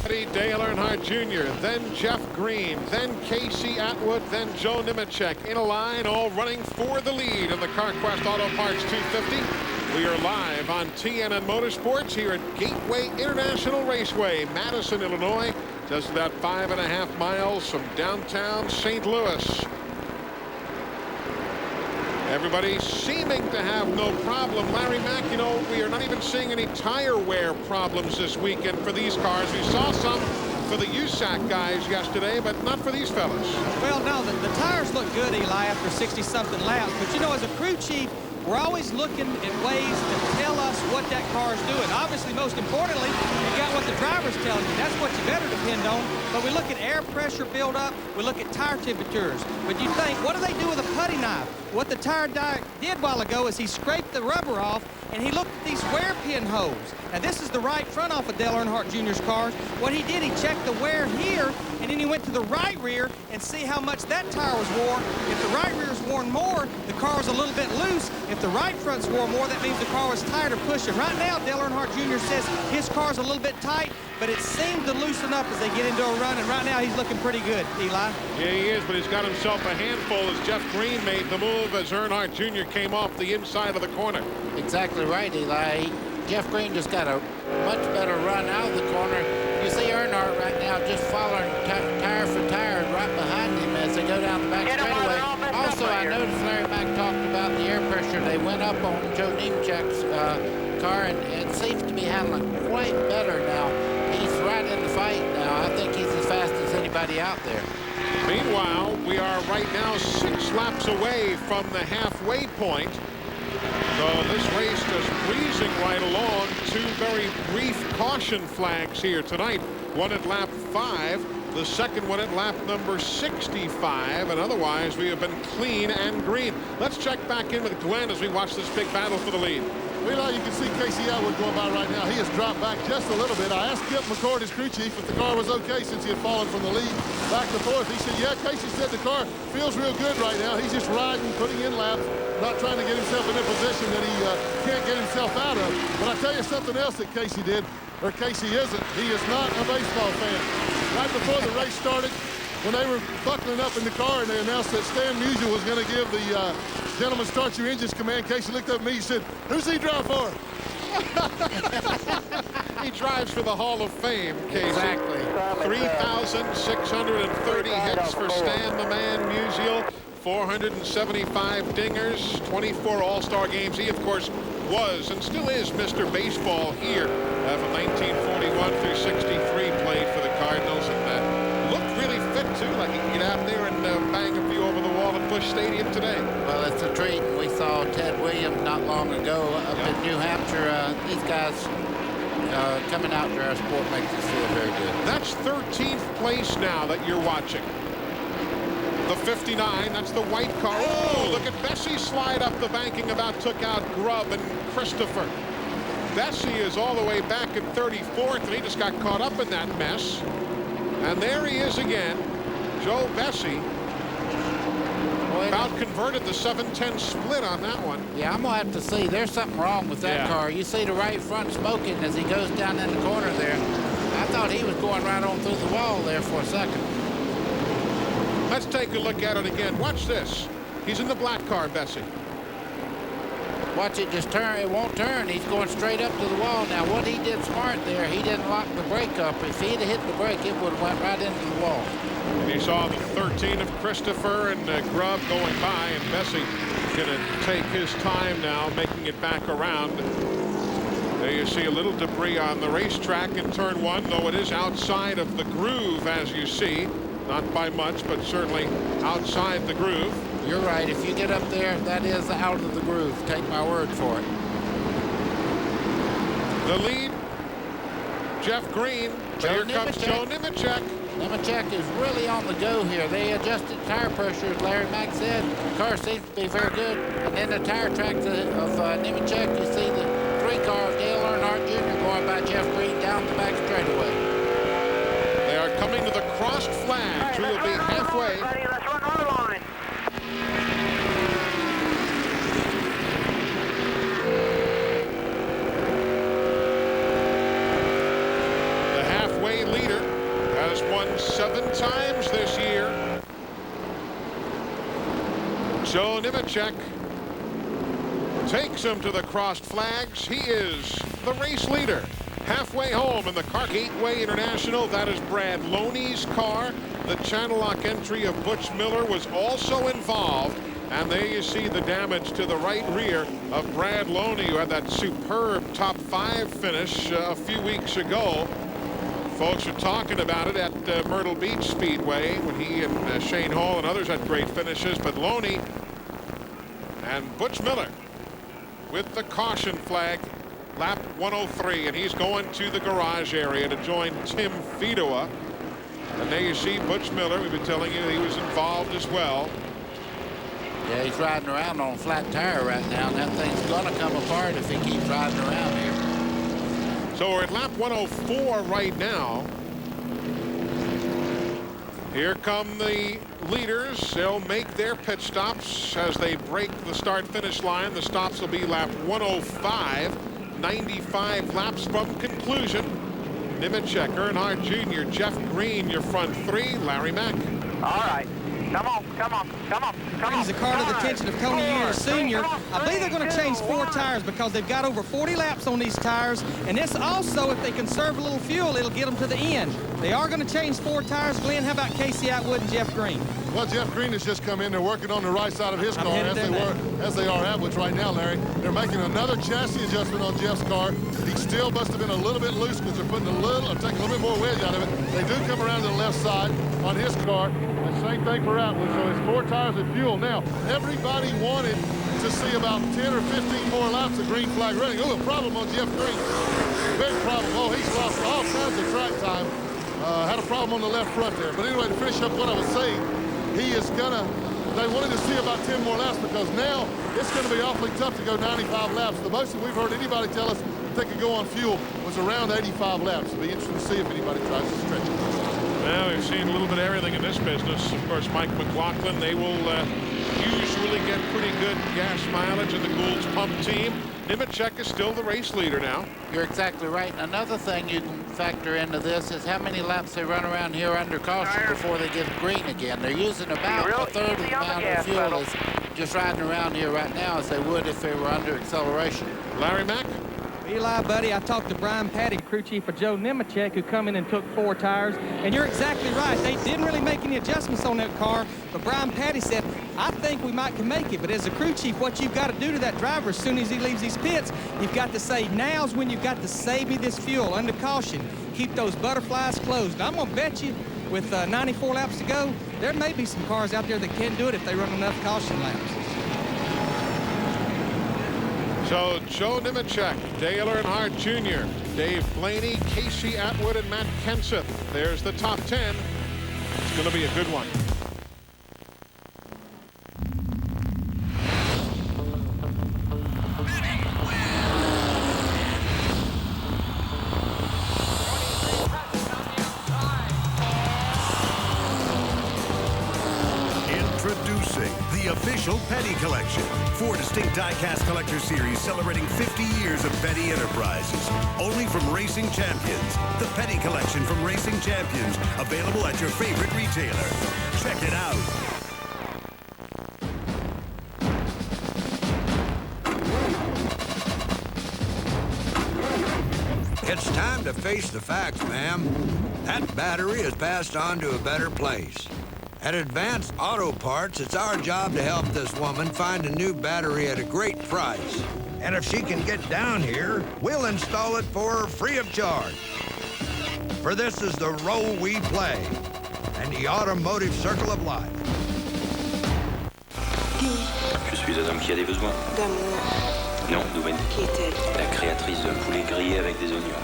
Dale Earnhardt Jr., then Jeff Green, then Casey Atwood, then Joe Nemechek in a line, all running for the lead in the CarQuest Auto Parts 250. We are live on TNN Motorsports here at Gateway International Raceway, Madison, Illinois, just about 5.5 miles from downtown St. Louis. Everybody seeming to have no problem. Larry Mack, you know, we are not even seeing any tire wear problems this weekend for these cars. We saw some for the USAC guys yesterday, but not for these fellas. Well, no, the tires look good, Eli, after 60-something laps. But, you know, as a crew chief, we're always looking at ways to tell us what that car is doing. Obviously, most importantly, you got what the driver's telling you. That's what you better depend on. But we look at air pressure buildup. We look at tire temperatures. But you think, what do they do with a putty knife? What the tire guy did a while ago is he scraped the rubber off and he looked at these wear pin holes. Now this is the right front off of Dale Earnhardt Jr.'s cars. What he did, he checked the wear here, and then he went to the right rear and see how much that tire was worn. If the right rear is worn more, the car was a little bit loose. If the right front's worn more, that means the car was tired of pushing. Right now, Dale Earnhardt Jr. says his car's a little bit tight, but it seemed to loosen up as they get into a run, and right now he's looking pretty good, Eli. Yeah, he is, but he's got himself a handful as Jeff Green made the move as Earnhardt Jr. came off the inside of the corner. Exactly right, Eli. Jeff Green just got a much better run out of the corner. You see Earnhardt right now just following tire for tire right behind him as they go down the back straightaway. Also, I noticed Larry Mack talked about the air pressure. They went up on Joe Nemechek's car, and it seems to be handling quite better now. He's right in the fight now. I think he's as fast as anybody out there. Meanwhile, we are right now 6 laps away from the halfway point. So this race just breezing right along. 2 very brief caution flags here tonight. One at lap 5, the second one at lap number 65, and otherwise we have been clean and green. Let's check back in with Glenn as we watch this big battle for the lead. Well, you can see Casey Atwood going by right now. He has dropped back just a little bit. I asked Skip McCord, his crew chief, if the car was okay since he had fallen from the lead back to fourth. He said, yeah, Casey said the car feels real good right now. He's just riding, putting in laps, not trying to get himself in a position that he can't get himself out of. But I tell you something else that Casey did, or Casey isn't. He is not a baseball fan. Right before the race started, when they were buckling up in the car and they announced that Stan Musial was going to give the gentleman start your engines command, Casey looked up at me and said, who's he drive for? He drives for the Hall of Fame, Casey. Exactly. 3,630 hits for Stan the Man Musial, 475 dingers, 24 All-Star games. He, of course, was and still is Mr. Baseball here from 1941 through 63, played for the Cardinals, and looked really fit, too, like he could get out there and bang a few over the wall at Busch Stadium today. Well, it's a treat. We saw Ted Williams not long ago up in New Hampshire. These guys coming out to our sport makes us feel very good. That's 13th place now that you're watching. The 59, that's the white car. Oh, look at Bessie slide up the banking, about took out Grubb and Christopher. Bessie is all the way back at 34th, and he just got caught up in that mess. And there he is again, Joe Bessie. About converted the 7-10 split on that one. Yeah, I'm going to have to see. There's something wrong with that car. You see the right front smoking as he goes down in the corner there. I thought he was going right on through the wall there for a second. Let's take a look at it again. Watch this. He's in the black car, Bessie. Watch it just turn. It won't turn. He's going straight up to the wall. Now, what he did smart there, he didn't lock the brake up. If he'd have hit the brake, it would have went right into the wall. And you saw the 13 of Christopher and Grubb going by, and Bessie going to take his time now, making it back around. There you see a little debris on the racetrack in turn 1, though it is outside of the groove, as you see. Not by much, but certainly outside the groove. You're right. If you get up there, that is out of the groove. Take my word for it. The lead, Jeff Green. Here comes Joe Nemechek. Nemechek is really on the go here. They adjusted tire pressure, as Larry Mack said. The car seems to be very good. And then the tire tracks of Nemechek, you see the 3-car of Dale Earnhardt Jr. going by Jeff Green down the back straightaway. They are coming to the crossed flags. We will be halfway. Let's run our line. The halfway leader has won 7 times this year. Joe Nemechek takes him to the crossed flags. He is the race leader. Halfway home in the Gateway International, that is Brad Loney's car. The channel lock entry of Butch Miller was also involved. And there you see the damage to the right rear of Brad Loney, who had that superb top 5 finish a few weeks ago. Folks are talking about it at Myrtle Beach Speedway when he and Shane Hall and others had great finishes. But Loney and Butch Miller with the caution flag, lap 103, and he's going to the garage area to join Tim Fedowa And there you see Butch Miller. We've been telling you he was involved as well. Yeah, he's riding around on a flat tire right now, and that thing's going to come apart if he keeps riding around here. So we're at lap 104 right now. Here come the leaders. They'll make their pit stops as they break the start-finish line. The stops will be lap 105, 95 laps from conclusion. Nemechek, Earnhardt Jr., Jeff Green, your front three, Larry Mack. All right. Come on, come on, come on, come on. Brings the car to the attention of Tony Jr. Sr. I believe they're going to change 4 tires because they've got over 40 laps on these tires. And this also, if they conserve a little fuel, it'll get them to the end. They are going to change 4 tires. Glenn, how about Casey Atwood and Jeff Green? Well, Jeff Green has just come in. They're working on the right side of his car as they are Atwood's right now, Larry. They're making another chassis adjustment on Jeff's car. He still must have been a little bit loose because they're putting taking a little bit more wedge out of it. They do come around to the left side on his car. The same thing for Atwood. So it's 4 tires of fuel. Now, everybody wanted to see about 10 or 15 more laps of green flag running. Oh, a problem on Jeff Green. Big problem. Oh, he's lost all kinds of track time. Had a problem on the left front there. But anyway, to finish up what I was saying, they wanted to see about 10 more laps because now it's going to be awfully tough to go 95 laps. The most that we've heard anybody tell us that they could go on fuel was around 85 laps. It'll be interesting to see if anybody tries to stretch it. Well, we've seen a little bit of everything in this business. Of course, Mike McLaughlin, they will usually get pretty good gas mileage in the Gould's pump team. Nemechek is still the race leader now. You're exactly right. And another thing you can factor into this is how many laps they run around here under caution before they get green again. They're using about a third of the amount of fuel as just riding around here right now as they would if they were under acceleration. Larry Mack? Eli, buddy, I talked to Brian Patty, crew chief of Joe Nemechek, who come in and took 4 tires. And you're exactly right. They didn't really make any adjustments on that car. But Brian Patty said, I think we might can make it. But as a crew chief, what you've got to do to that driver as soon as he leaves these pits, you've got to say, now's when you've got to save me this fuel under caution. Keep those butterflies closed. Now, I'm going to bet you with 94 laps to go, there may be some cars out there that can do it if they run enough caution laps. So Joe Nemechek, Dale Earnhardt Jr., Dave Blaney, Casey Atwood, and Matt Kenseth. There's the top 10. It's going to be a good one. Introducing the official Petty Collection. 4 distinct die-cast collector series celebrating 50 years of Petty enterprises. Only from Racing Champions. The Petty Collection from Racing Champions. Available at your favorite retailer. Check it out. It's time to face the facts, ma'am. That battery has passed on to a better place. At Advanced Auto Parts, it's our job to help this woman find a new battery at a great price. And if she can get down here, we'll install it for her free of charge. For this is the role we play in the automotive circle of life. Je suis un homme qui a des besoins. D'amour. Non, Douane. Qui est-elle? La créatrice d'un poulet grillé avec des oignons.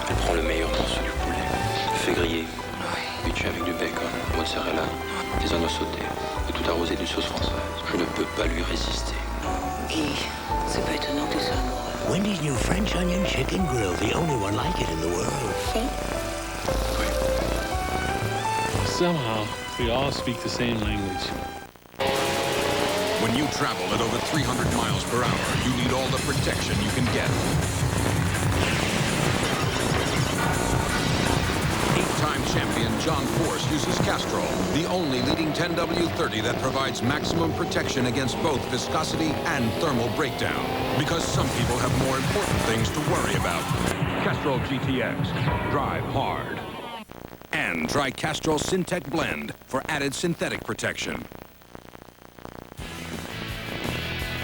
Elle prend le meilleur morceau du poulet, le fait griller, puis tu avec du bacon, mozzarella, des oignons sautés, et tout arrosé d'une sauce française. Je ne peux pas lui résister. Guy, c'est pas étonnant que tu sois amoureux. Wendy's new French onion chicken grill, the only one like it in the world. Somehow, we all speak the same language. When you travel at over 300 miles per hour, you need all the protection you can get. 8-time champion John Force uses Castrol, the only leading 10W30 that provides maximum protection against both viscosity and thermal breakdown. Because some people have more important things to worry about. Castrol GTX. Drive hard. And try Castrol Syntec Blend for added synthetic protection.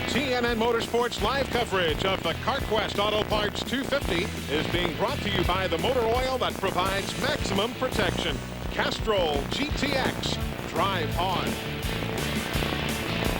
TNN Motorsports live coverage of the CarQuest Auto Parts 250 is being brought to you by the motor oil that provides maximum protection. Castrol GTX. Drive hard.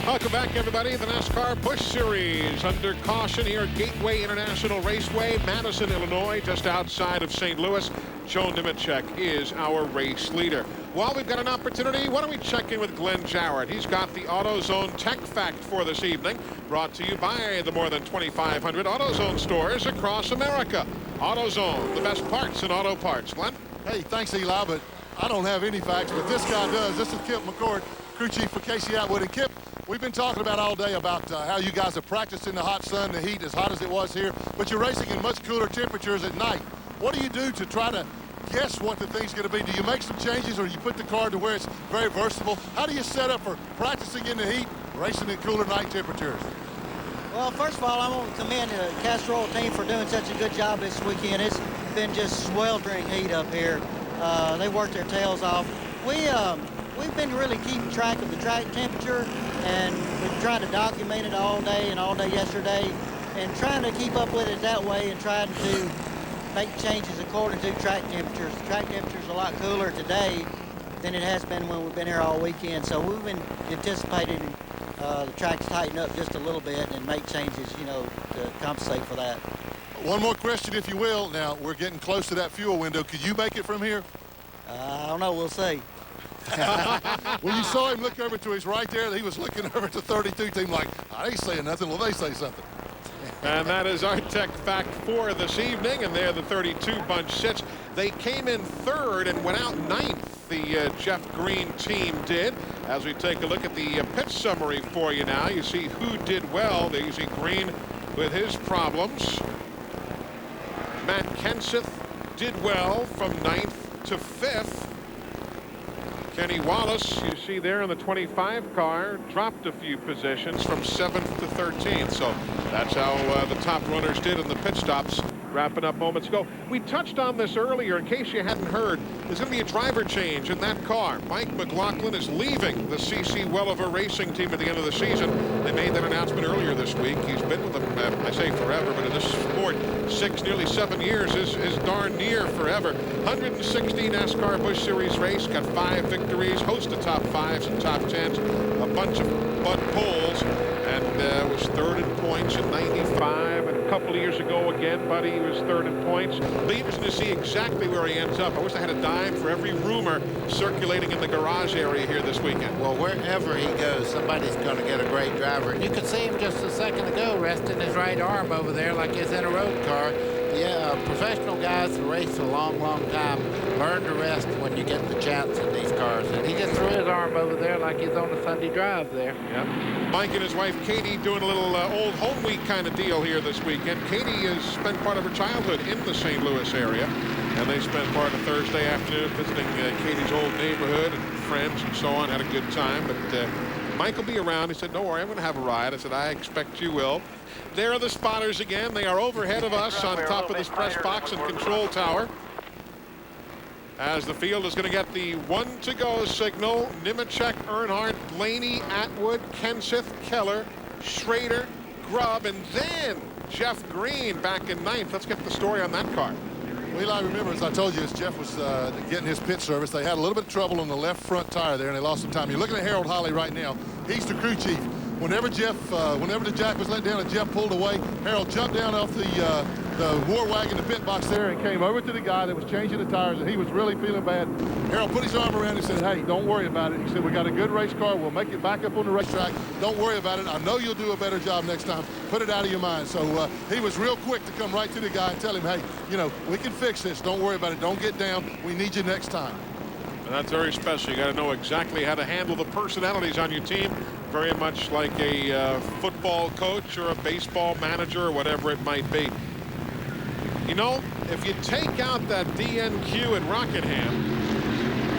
Welcome back, everybody. The NASCAR Busch Series under caution here at Gateway International Raceway, Madison, Illinois, just outside of St. Louis. Joe Nemechek is our race leader. While we've got an opportunity, why don't we check in with Glenn Jarrett? He's got the AutoZone Tech Fact for this evening, brought to you by the more than 2,500 AutoZone stores across America. AutoZone, the best parts in auto parts. Glenn? Hey, thanks, Eli, but I don't have any facts, but this guy does. This is Kip McCord, crew chief for Casey Atwood. And Kip, we've been talking about all day about how you guys have practiced in the hot sun, the heat, as hot as it was here, but you're racing in much cooler temperatures at night. What do you do to try to guess what the thing's going to be? Do you make some changes, or do you put the car to where it's very versatile? How do you set up for practicing in the heat, racing in cooler night temperatures? Well, first of all, I want to commend the Castrol team for doing such a good job this weekend. It's been just sweltering heat up here. They worked their tails off. We've been really keeping track of the track temperature, and we've tried to document it all day and all day yesterday, and trying to keep up with it that way and trying to make changes according to track temperatures. The track temperature's a lot cooler today than it has been when we've been here all weekend, so we've been anticipating the tracks tighten up just a little bit and make changes, you know, to compensate for that. One more question, if you will. Now, we're getting close to that fuel window. Could you make it from here? I don't know. We'll see. When you saw him look over to his right there, he was looking over at the 32 team like, I ain't saying nothing. Well, they say something. And that is our Tech Fact for this evening, and there the 32 bunch sits. They came in third and went out ninth, the Jeff Green team did. As we take a look at the pit summary for you now, you see who did well. There you see Green with his problems. Matt Kenseth did well from 9th to 5th. Kenny Wallace, you see there in the 25 car, dropped a few positions from 7th to 13th. So that's how the top runners did in the pit stops. Wrapping up moments ago. We touched on this earlier. In case you hadn't heard, there's going to be a driver change in that car. Mike McLaughlin is leaving the CC Welliver Racing team at the end of the season. They made that announcement earlier this week. He's been with them, I say forever, but in this sport, 6, nearly 7 years is darn near forever. 160 NASCAR Busch Series race, got 5 victories, host of top 5s and top 10s, a bunch of Bud poles, and was third in points in 95. And a couple of years ago again, Buddy was third in points. Be interesting to see exactly where he ends up. I wish I had a dime for every rumor circulating in the garage area here this weekend. Well, wherever he goes, somebody's going to get a great driver. And you could see him just a second ago resting his right arm over there like he's in a road car. Yeah, professional guys who race a long, long time learn to rest when you get the chance in these cars. And he just threw his arm over there like he's on a Sunday drive there. Yep. Mike and his wife Katie doing a little old home week kind of deal here this weekend. Katie has spent part of her childhood in the St. Louis area, and they spent part of Thursday afternoon visiting Katie's old neighborhood and friends and so on. Had a good time, but Mike will be around. He said, "Don't worry, I'm going to have a ride." I said, "I expect you will." There are the spotters again. They are overhead of us on top of this press box and control tower. As the field is going to get the 1 to go signal. Nemechek, Earnhardt, Blaney, Atwood, Kenseth, Keller, Schrader, Grubb, and then Jeff Green back in 9th. Let's get the story on that car. Well, Eli, remember, as I told you, as Jeff was getting his pit service, they had a little bit of trouble on the left front tire there, and they lost some time. You're looking at Harold Holly right now. He's the crew chief. Whenever the jack was let down and Jeff pulled away, Harold jumped down off the war wagon, the pit box there, and came over to the guy that was changing the tires, and he was really feeling bad. Harold put his arm around him and said, "Hey, don't worry about it." He said, "We got a good race car. We'll make it back up on the racetrack. Don't worry about it. I know you'll do a better job next time. Put it out of your mind." So he was real quick to come right to the guy and tell him, "Hey, you know, we can fix this. Don't worry about it. Don't get down. We need you next time." And that's very special. You got to know exactly how to handle the personalities on your team. Very much like a football coach or a baseball manager or whatever it might be. You know, if you take out that DNQ in Rockingham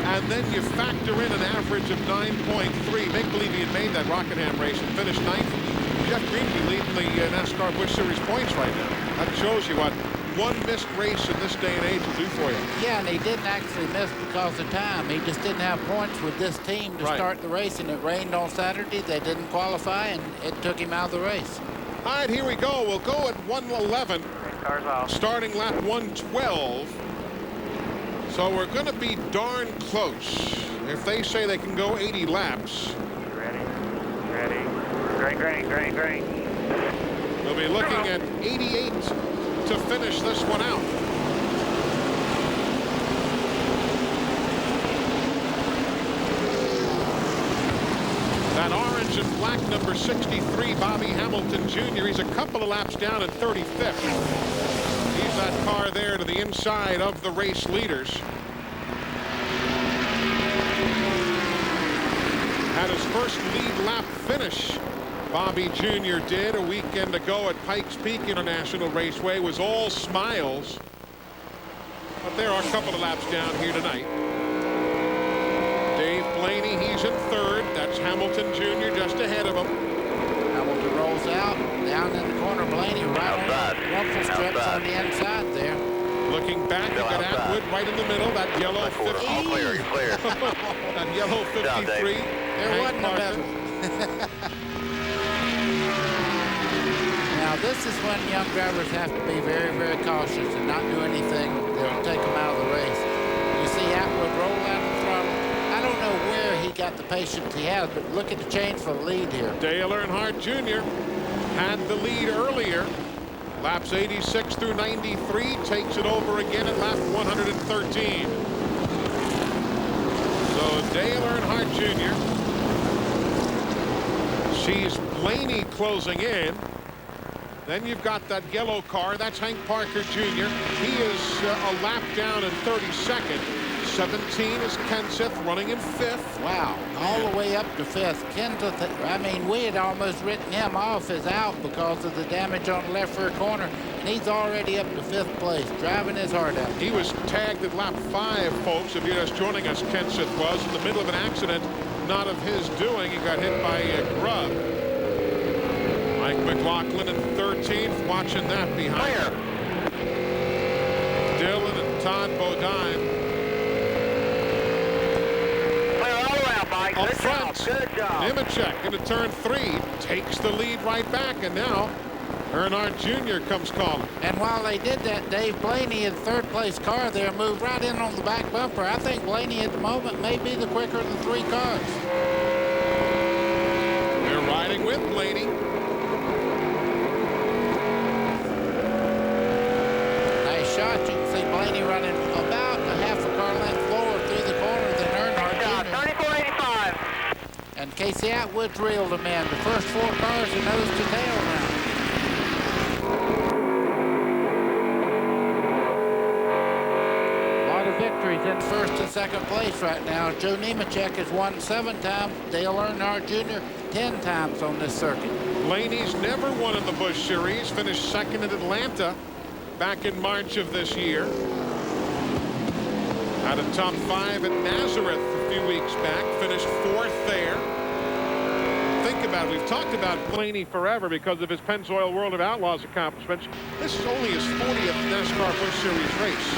and then you factor in an average of 9.3, make believe he had made that Rockingham race and finished 9th, Jeff Green be leading the NASCAR Busch Series points right now. That shows you what one missed race in this day and age will do for you. Yeah, and he didn't actually miss because of time. He just didn't have points with this team to start the race, and it rained on Saturday. They didn't qualify, and it took him out of the race. All right, here we go. We'll go at 1:11. Cars off. Starting lap 112. So we're going to be darn close. If they say they can go 80 laps. Ready. Green. We'll be looking at 88 to finish this one out. That orange and black number 63, Bobby Hamilton Jr. He's a couple of laps down at 35th. He's that car there to the inside of the race leaders. Had his first lead lap finish. Bobby Jr. did a weekend ago at Pikes Peak International Raceway. Was all smiles. But there are a couple of laps down here tonight. Dave Blaney, he's in third. That's Hamilton Jr. just ahead of him. Hamilton rolls out, down in the corner. Blaney right on the ruffle strips on the inside there. Looking back, you got Atwood right in the middle. That yellow 50. All clear, you're clear. That yellow 53. There wasn't a medal. Now this is when young drivers have to be very, very cautious and not do anything that will take them out of the race. You see Atwood roll out the throttle. I don't know where he got the patience he has, but look at the change for the lead here. Dale Earnhardt Jr. had the lead earlier. Laps 86 through 93, takes it over again at lap 113. So Dale Earnhardt Jr. sees Blaney closing in. Then you've got that yellow car. That's Hank Parker Jr. He is a lap down in 32nd. 17 is Kenseth running in 5th. Wow, all the way up to 5th. Kenseth, I mean, we had almost written him off as out because of the damage on the left rear corner, and he's already up to 5th place, driving his heart out. He was tagged at lap 5, folks. If you're just joining us, Kenseth was in the middle of an accident, not of his doing. He got hit by a grub. Mike McLaughlin in 13th, watching that behind him. Dillon and Todd Bodine. Up front, good job. Nemechek into turn 3, takes the lead right back, and now Earnhardt Jr. comes calling. And while they did that, Dave Blaney in third place car there moved right in on the back bumper. I think Blaney at the moment may be the quicker of the 3 cars. They're riding with Blaney. Nice shot. You can see Blaney running about a half a car length lower through the corner than Earnhardt Jr. 34.85. And Casey Atwood's reeled him in. The first 4 cars are nose to tail now. A lot of victories in first and second place right now. Joe Nemechek has won 7 times. Dale Earnhardt Jr. 10 times on this circuit. Blaney's never won in the Busch Series. Finished second in Atlanta back in March of this year. Had a top 5 at Nazareth a few weeks back. Finished 4th there. Think about it. We've talked about Blaney forever because of his Pennzoil World of Outlaws accomplishments. This is only his 40th NASCAR Busch Series race.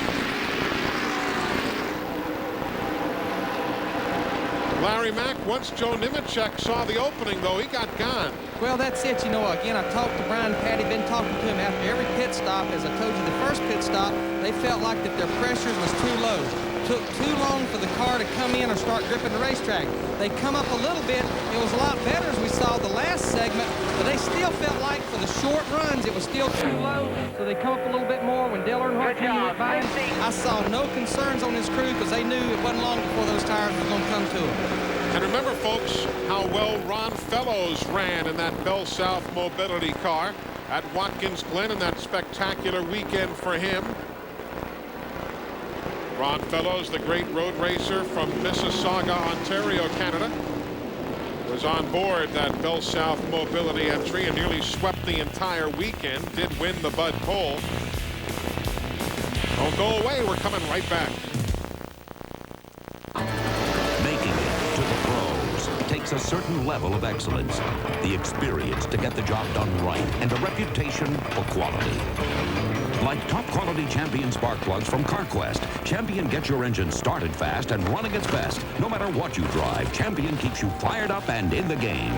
Larry Mack, once Joe Nemechek saw the opening, though, he got gone. Well, that's it. You know, again, I talked to Brian Patty, been talking to him after every pit stop. As I told you, the first pit stop, they felt like that their pressure was too low. Took too long for the car to come in or start gripping the racetrack. They come up a little bit. It was a lot better as we saw the last segment, but they still felt like for the short runs, it was still too low. So they come up a little bit more. When Dale Earnhardt Jr. went by him, I saw no concerns on his crew because they knew it wasn't long before those tires were going to come to them. And remember, folks, how well Ron Fellows ran in that Bell South Mobility car at Watkins Glen in that spectacular weekend for him. Ron Fellows, the great road racer from Mississauga, Ontario, Canada, was on board that Bell South Mobility entry and nearly swept the entire weekend. Did win the Bud Pole. Don't go away. We're coming right back. Making it to the pros takes a certain level of excellence, the experience to get the job done right, and a reputation for quality. Like top-quality Champion spark plugs from CarQuest, Champion gets your engine started fast and running its best. No matter what you drive, Champion keeps you fired up and in the game.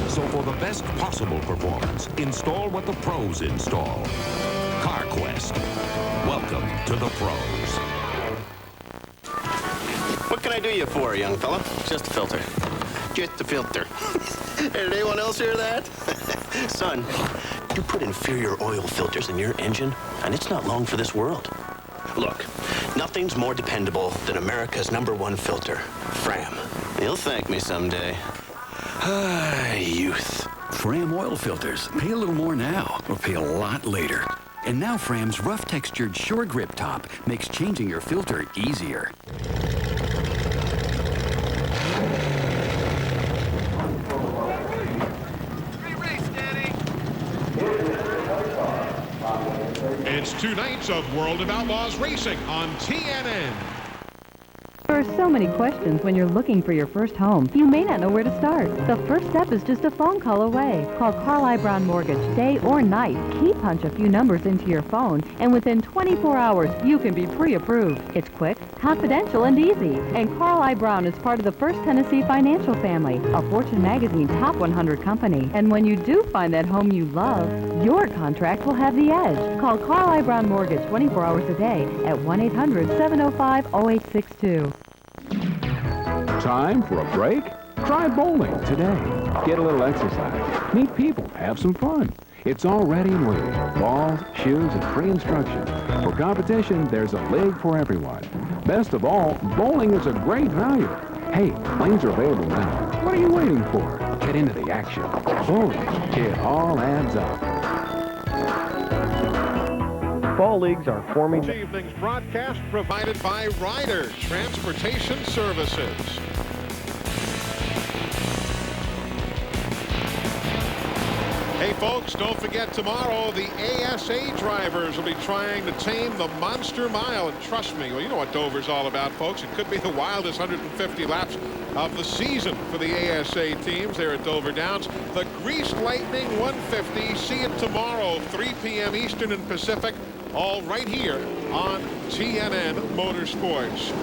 So for the best possible performance, install what the pros install. CarQuest. Welcome to the pros. What can I do you for, young fella? Just a filter. Just the filter. Did anyone else hear that? Son, you put inferior oil filters in your engine, and it's not long for this world. Look, nothing's more dependable than America's #1 filter, Fram. You'll thank me someday. Ah, youth. Fram oil filters. Pay a little more now, or pay a lot later. And now Fram's rough-textured Shore Grip top makes changing your filter easier. It's 2 nights of World of Outlaws Racing on TNN. There are so many questions when you're looking for your first home. You may not know where to start. The first step is just a phone call away. Call Carl Brown Mortgage day or night. Key punch a few numbers into your phone, and within 24 hours, you can be pre-approved. It's quick, confidential, and easy. And Carl Brown is part of the First Tennessee Financial family, a Fortune magazine top 100 company. And when you do find that home you love, your contract will have the edge. Call Carl Brown Mortgage 24 hours a day at 1-800-705-0862. Time for a break? Try bowling today. Get a little exercise. Meet people. Have some fun. It's all ready and waiting. Balls, shoes, and free instruction. For competition, there's a league for everyone. Best of all, bowling is a great value. Hey, lanes are available now. What are you waiting for? Get into the action. Bowling, it all adds up. Fall leagues are forming. This evening's broadcast provided by Ryder Transportation Services. Hey folks, don't forget tomorrow the ASA drivers will be trying to tame the Monster Mile. And trust me, well, you know what Dover's all about, folks. It could be the wildest 150 laps of the season for the ASA teams there at Dover Downs. The Grease Lightning 150. See it tomorrow, 3 p.m. Eastern and Pacific. All right here on TNN Motorsports.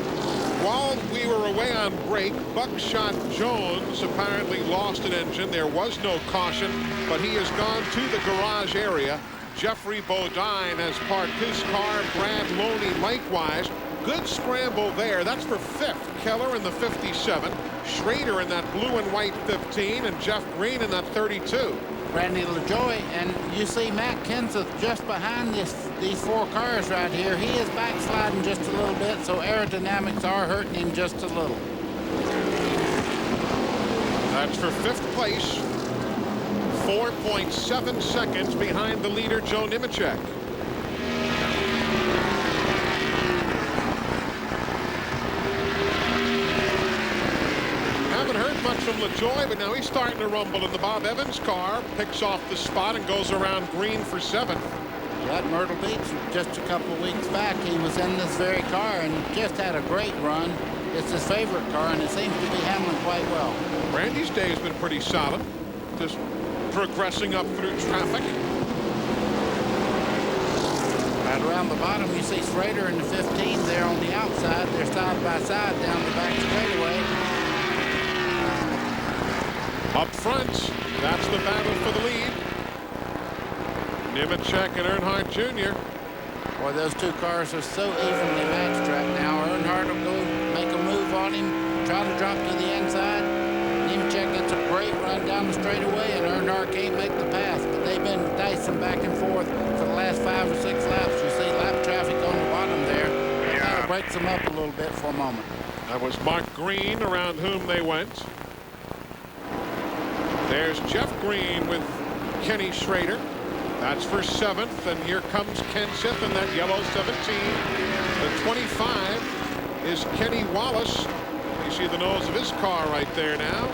While we were away on break, Buckshot Jones apparently lost an engine. There was no caution, but he has gone to the garage area. Jeffrey Bodine has parked his car. Brad Loney likewise. Good scramble there. That's for 5th. Keller in the 57. Schrader in that blue and white 15, and Jeff Green in that 32. Randy LaJoy, and you see Matt Kenseth just behind these 4 cars right here. He is backsliding just a little bit, so aerodynamics are hurting him just a little. That's for 5th place. 4.7 seconds behind the leader, Joe Nemechek. Haven't heard much from LaJoy, but now he's starting to rumble in the Bob Evans car. Picks off the spot and goes around green for 7th. At Myrtle Beach, just a couple of weeks back, he was in this very car and just had a great run. It's his favorite car, and it seems to be handling quite well. Randy's day has been pretty solid, just progressing up through traffic. Right around the bottom, you see Schrader in the 15 there on the outside. They're side by side down the back straightaway. Up front, that's the battle for the lead. Nemechek and Earnhardt Jr. Boy, those 2 cars are so evenly matched right now. Earnhardt will go make a move on him, try to drop to the inside. Nemechek gets a great run down the straightaway, and Earnhardt can't make the pass. But they've been dicing back and forth for the last 5 or 6 laps. You see lap traffic on the bottom there. That kind of breaks them up a little bit for a moment. That was Mark Green, around whom they went. There's Jeff Green with Kenny Schrader. That's for 7th, and here comes Kenseth in that yellow 17. The 25 is Kenny Wallace. You see the nose of his car right there now.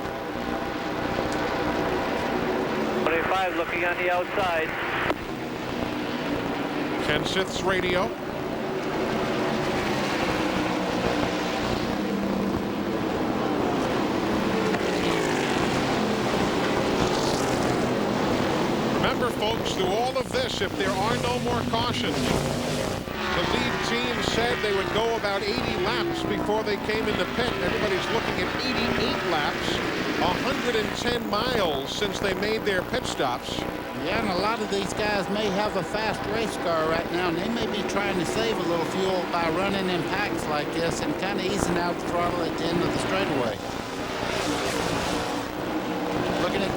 25 looking on the outside. Kenseth's radio. Remember, folks, through all of this, if there are no more cautions, the lead team said they would go about 80 laps before they came into pit. Everybody's looking at 88 laps, 110 miles since they made their pit stops. Yeah, and a lot of these guys may have a fast race car right now, and they may be trying to save a little fuel by running in packs like this and kind of easing out the throttle at the end of the straightaway.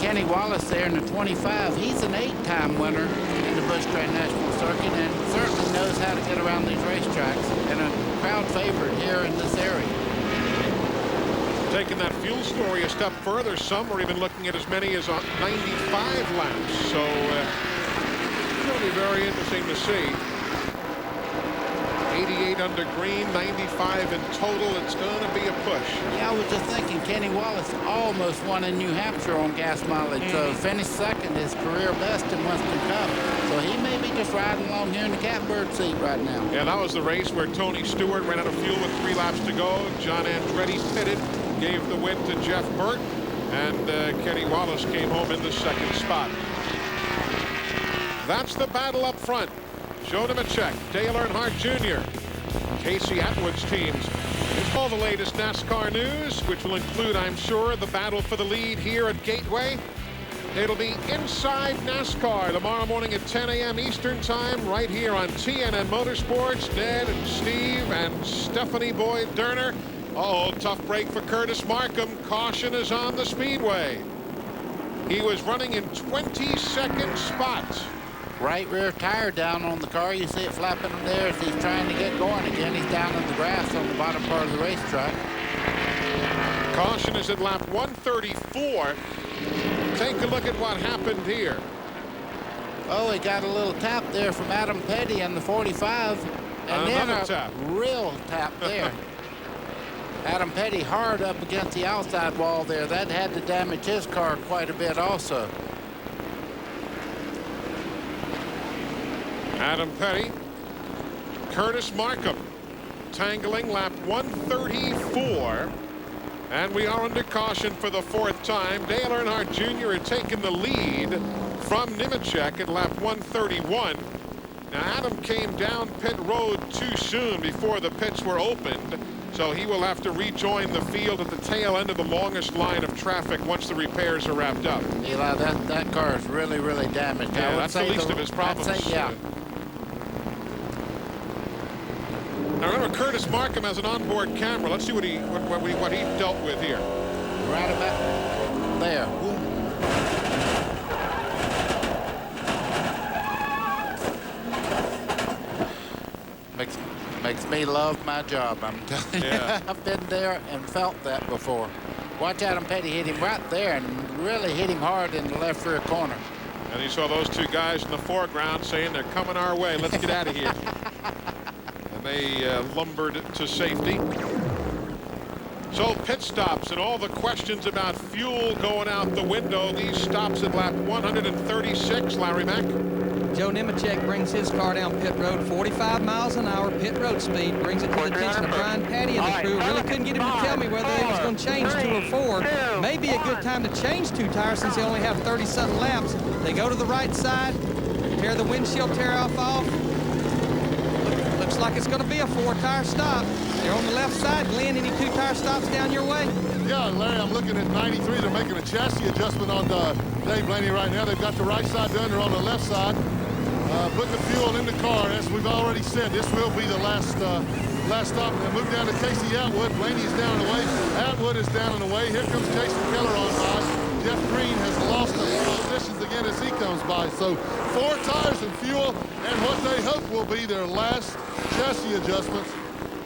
Kenny Wallace there in the 25. He's an 8-time winner in the Busch Grand National Circuit and certainly knows how to get around these racetracks and a crowd favorite here in this area. Taking that fuel story a step further, some are even looking at as many as 95 laps. So it'll be very interesting to see. 88 under green, 95 in total. It's going to be a push. Yeah, I was just thinking Kenny Wallace almost won in New Hampshire on gas mileage. So finished second, his career best in Western Cup. So he may be just riding along here in the catbird seat right now. Yeah, that was the race where Tony Stewart ran out of fuel with 3 laps to go. John Andretti pitted, gave the win to Jeff Burt, and Kenny Wallace came home in the 2nd spot. That's the battle up front. Joe Nemechek, Dale Earnhardt Jr., Casey Atwood's teams. Here's all the latest NASCAR news, which will include, I'm sure, the battle for the lead here at Gateway. It'll be Inside NASCAR tomorrow morning at 10 a.m. Eastern Time, right here on TNN Motorsports. Ned and Steve and Stephanie Boyd-Durner. Uh-oh, tough break for Curtis Markham. Caution is on the speedway. He was running in 22nd spot. Right rear tire down on the car. You see it flapping there as he's trying to get going again. He's down in the grass on the bottom part of the racetrack. Caution is at lap 134. Take a look at what happened here. Oh, he got a little tap there from Adam Petty in the 45. And then a real tap there. Adam Petty hard up against the outside wall there. That had to damage his car quite a bit also. Adam Petty, Curtis Markham, tangling lap 134. And we are under caution for the 4th time. Dale Earnhardt Jr. had taken the lead from Nemechek at lap 131. Now, Adam came down pit road too soon before the pits were opened. So he will have to rejoin the field at the tail end of the longest line of traffic once the repairs are wrapped up. Eli, that car is really, really damaged. Yeah, that's the least of his problems. Yeah. Now remember, Curtis Markham has an onboard camera. Let's see what he dealt with here. Right about there. Makes me love my job, I'm telling you. I've been there and felt that before. Watch Adam Petty hit him right there and really hit him hard in the left rear corner. And you saw those 2 guys in the foreground saying they're coming our way. Let's get out of here. And they lumbered to safety. So pit stops and all the questions about fuel going out the window. These stops at lap 136, Larry Mack. Joe Nemechek brings his car down pit road, 45 miles an hour pit road speed, brings it to the attention of Brian Patty and the crew. Really couldn't get him to tell me whether he was going to change 2 or 4. Maybe a good time to change 2 tires since they only have 30-something laps. They go to the right side, tear the windshield tear-off off. Looks like it's going to be a 4-tire stop. They're on the left side. Glenn, any 2-tire stops down your way? Yeah, Larry, I'm looking at 93. They're making a chassis adjustment on Dave Blaney right now. They've got the right side done. They're on the left side. Putting the fuel in the car. As we've already said, this will be the last stop. Now move down to Casey Atwood. Blaney is down and away. Atwood is down and away. Here comes Jason Keller on by. Jeff Green has lost the positions again as he comes by. So 4 tires and fuel, and what they hope will be their last chassis adjustments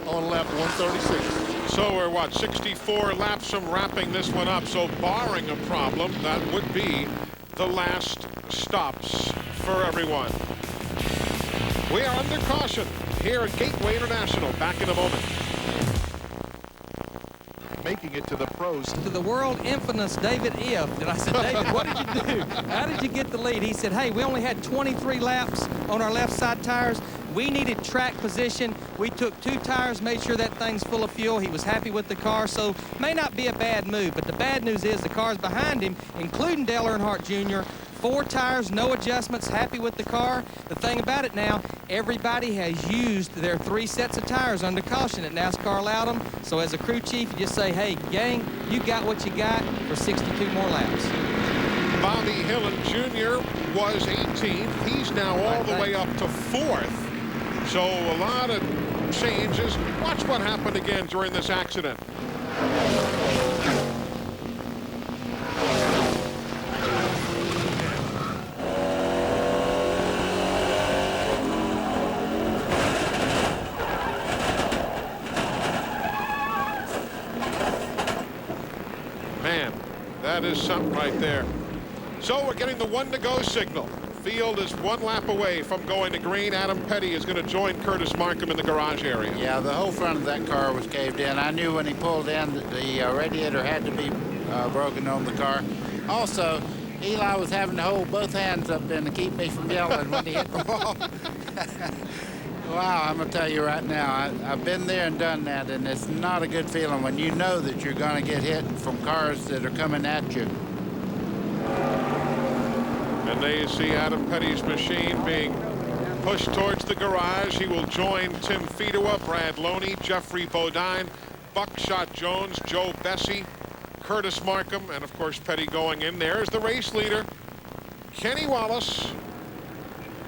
on lap 136. So we're, what, 64 laps from wrapping this one up. So barring a problem, that would be the last stops for everyone. We are under caution here at Gateway International. Back in a moment. Making it to the pros. To the world infamous David If. And I said, David, what did you do? How did you get the lead? He said, hey, we only had 23 laps on our left side tires. We needed track position. We took 2 tires, made sure that thing's full of fuel. He was happy with the car, so may not be a bad move. But the bad news is the cars behind him, including Dale Earnhardt Jr., 4 tires, no adjustments, happy with the car. The thing about it now, everybody has used their 3 sets of tires under caution that NASCAR allowed them. So as a crew chief, you just say, hey, gang, you got what you got for 62 more laps. Bobby Hillin Jr. was 18th. He's now all the way up to 4th. So a lot of changes. Watch what happened again during this accident. is something right there. So we're getting the 1 to go signal. Field is 1 lap away from going to green. Adam Petty is going to join Curtis Markham in the garage area. Yeah, the whole front of that car was caved in. I knew when he pulled in that the radiator had to be broken on the car. Also, Eli was having to hold both hands up in to keep me from yelling when he hit the wall. Wow, I'm going to tell you right now, I've been there and done that, and it's not a good feeling when you know that you're going to get hit from cars that are coming at you. And there you see Adam Petty's machine being pushed towards the garage. He will join Tim Fedewa, Brad Loney, Jeffrey Bodine, Buckshot Jones, Joe Bessie, Curtis Markham, and of course Petty going in. There's the race leader, Kenny Wallace.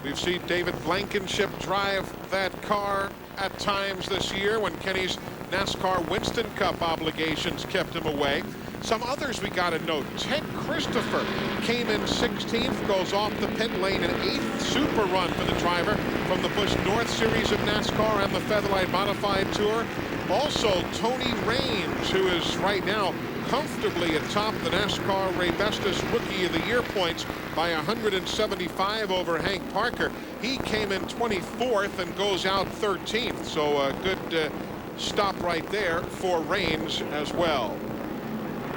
We've seen David Blankenship drive that car at times this year when Kenny's NASCAR Winston Cup obligations kept him away. Some others we got to note. Ted Christopher came in 16th, goes off the pit lane, an 8th super run for the driver from the Busch North Series of NASCAR and the Featherlight Modified Tour. Also, Tony Raines, who is right now comfortably atop the NASCAR Ray Bestis Rookie of the Year points by 175 over Hank Parker. He came in 24th and goes out 13th. So a good stop right there for Raines as well.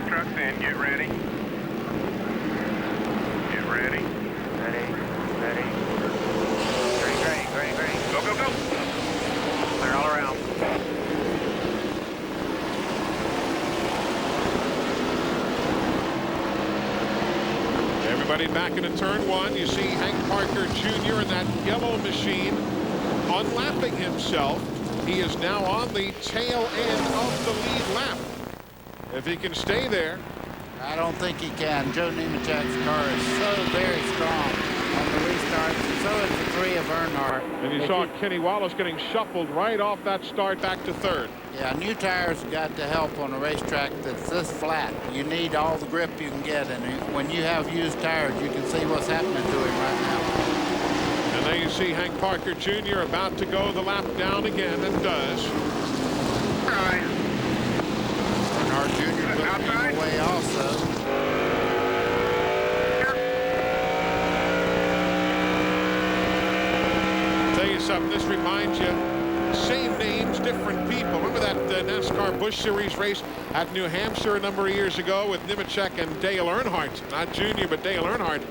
Trucks in, get ready. Get ready. Ready, ready. Green, green, green, green. Go, go, go. Clear all around. Everybody back into turn 1. You see Hank Parker Jr. in that yellow machine unlapping himself. He is now on the tail end of the lead lap. If he can stay there. I don't think he can. Joe Nemechek's car is so very strong on the restarts, and so is the 3 of Earnhardt. And you saw Kenny Wallace getting shuffled right off that start back to 3rd. Yeah, new tires got to help on a racetrack that's this flat. You need all the grip you can get, and when you have used tires, you can see what's happening to him right now. And there you see Hank Parker Jr. about to go the lap down again, and does. Our junior put him away also. Tell you something, this reminds you, same names, different people. Remember that NASCAR Busch Series race at New Hampshire a number of years ago with Nemechek and Dale Earnhardt, not Junior, but Dale Earnhardt,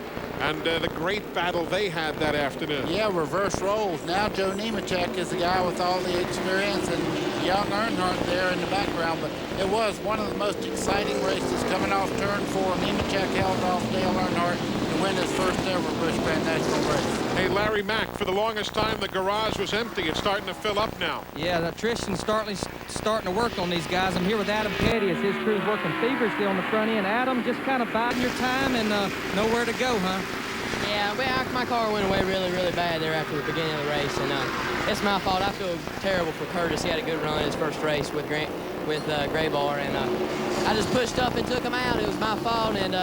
and the great battle they had that afternoon. Yeah, reverse roles. Now Joe Nemechek is the guy with all the experience, and young Earnhardt there in the background, but it was one of the most exciting races coming off turn 4. Nemechek held off Dale Earnhardt to win his first ever Busch Grand National race. Hey, Larry Mack, for the longest time the garage was empty. It's starting to fill up now. Yeah, the attrition's starting to work on these guys. I'm here with Adam Petty as his crew's working feverishly on the front end. Adam, just kind of biding your time and nowhere to go, huh? Yeah, my car went away really, really bad there after the beginning of the race, and it's my fault. I feel terrible for Curtis. He had a good run in his first race with Graybar, and I just pushed up and took him out. It was my fault, and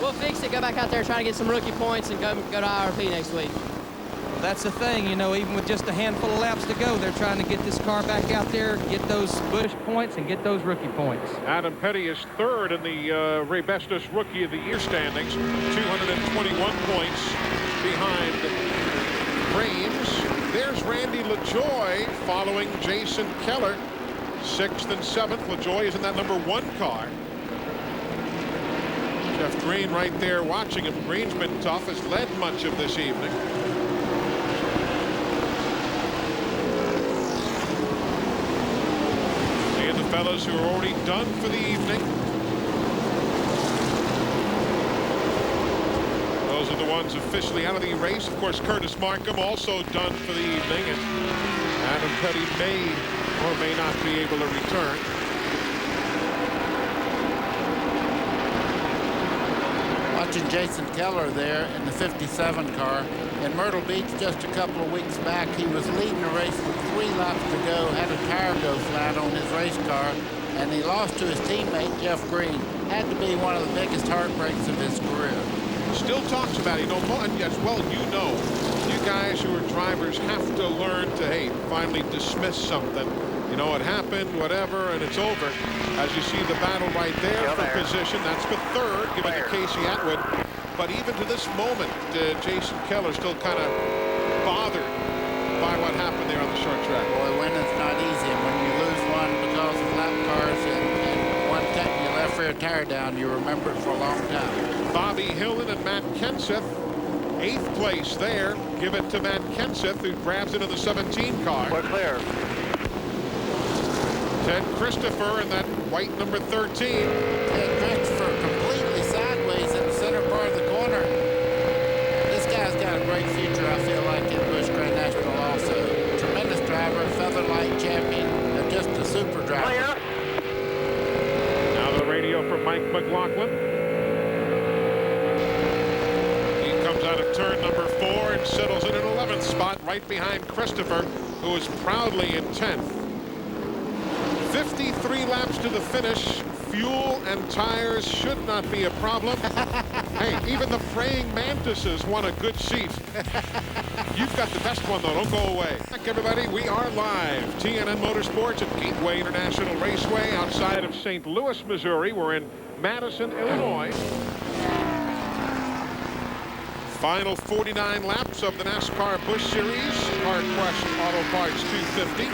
we'll fix it. Go back out there, try to get some rookie points, and go to IRP next week. Well, that's the thing, you know, even with just a handful of laps to go, they're trying to get this car back out there, get those Busch points, and get those rookie points. Adam Petty is 3rd in the Ray Bestis Rookie of the Year standings, 221 points behind Raines. There's Randy LaJoy following Jason Keller, 6th and 7th. LaJoy is in that number 1 car. Jeff Green right there watching him. Green's been tough, has led much of this evening. Seeing the fellows who are already done for the evening. Those are the ones officially out of the race. Of course, Curtis Markham also done for the evening, and Adam Petty may or may not be able to return. Watching Jason Keller there in the 57 car. In Myrtle Beach just a couple of weeks back, he was leading the race with 3 laps to go, had a tire go flat on his race car, and he lost to his teammate, Jeff Green. Had to be one of the biggest heartbreaks of his career. Still talks about it, you know, and as well you know, you guys guys who are drivers have to learn to, hey, finally dismiss something. You know, it happened, whatever, and it's over. As you see the battle right there for position, that's the third, given to Casey Atwood. But even to this moment, Jason Keller still kind of bothered by what happened there on the short track. Boy, winning's not easy, and when you lose one because of lap cars and one taking your left rear tire down, you remember it for a long time. Bobby Hillen and Matt Kenseth, 8th place there. Give it to Matt Kenseth, who grabs it in the 17 car. We're clear. Ted Christopher in that white number 13. Ted Christopher completely sideways in the center part of the corner. This guy's got a great future, I feel like, in Busch Grand National also. Tremendous driver, Featherlight champion, and just a super driver. Now the radio for Mike McLaughlin. He comes out of turn number 4 and settles in an 11th spot right behind Christopher, who is proudly in 10th. 53 laps to the finish. Fuel and tires should not be a problem. Hey, even the praying mantises want a good seat. You've got the best one, though. Don't go away. Back, everybody. We are live. TNN Motorsports at Gateway International Raceway outside of St. Louis, Missouri. We're in Madison, Illinois. Final 49 laps of the NASCAR Busch Series. CarQuest Auto Parts 250.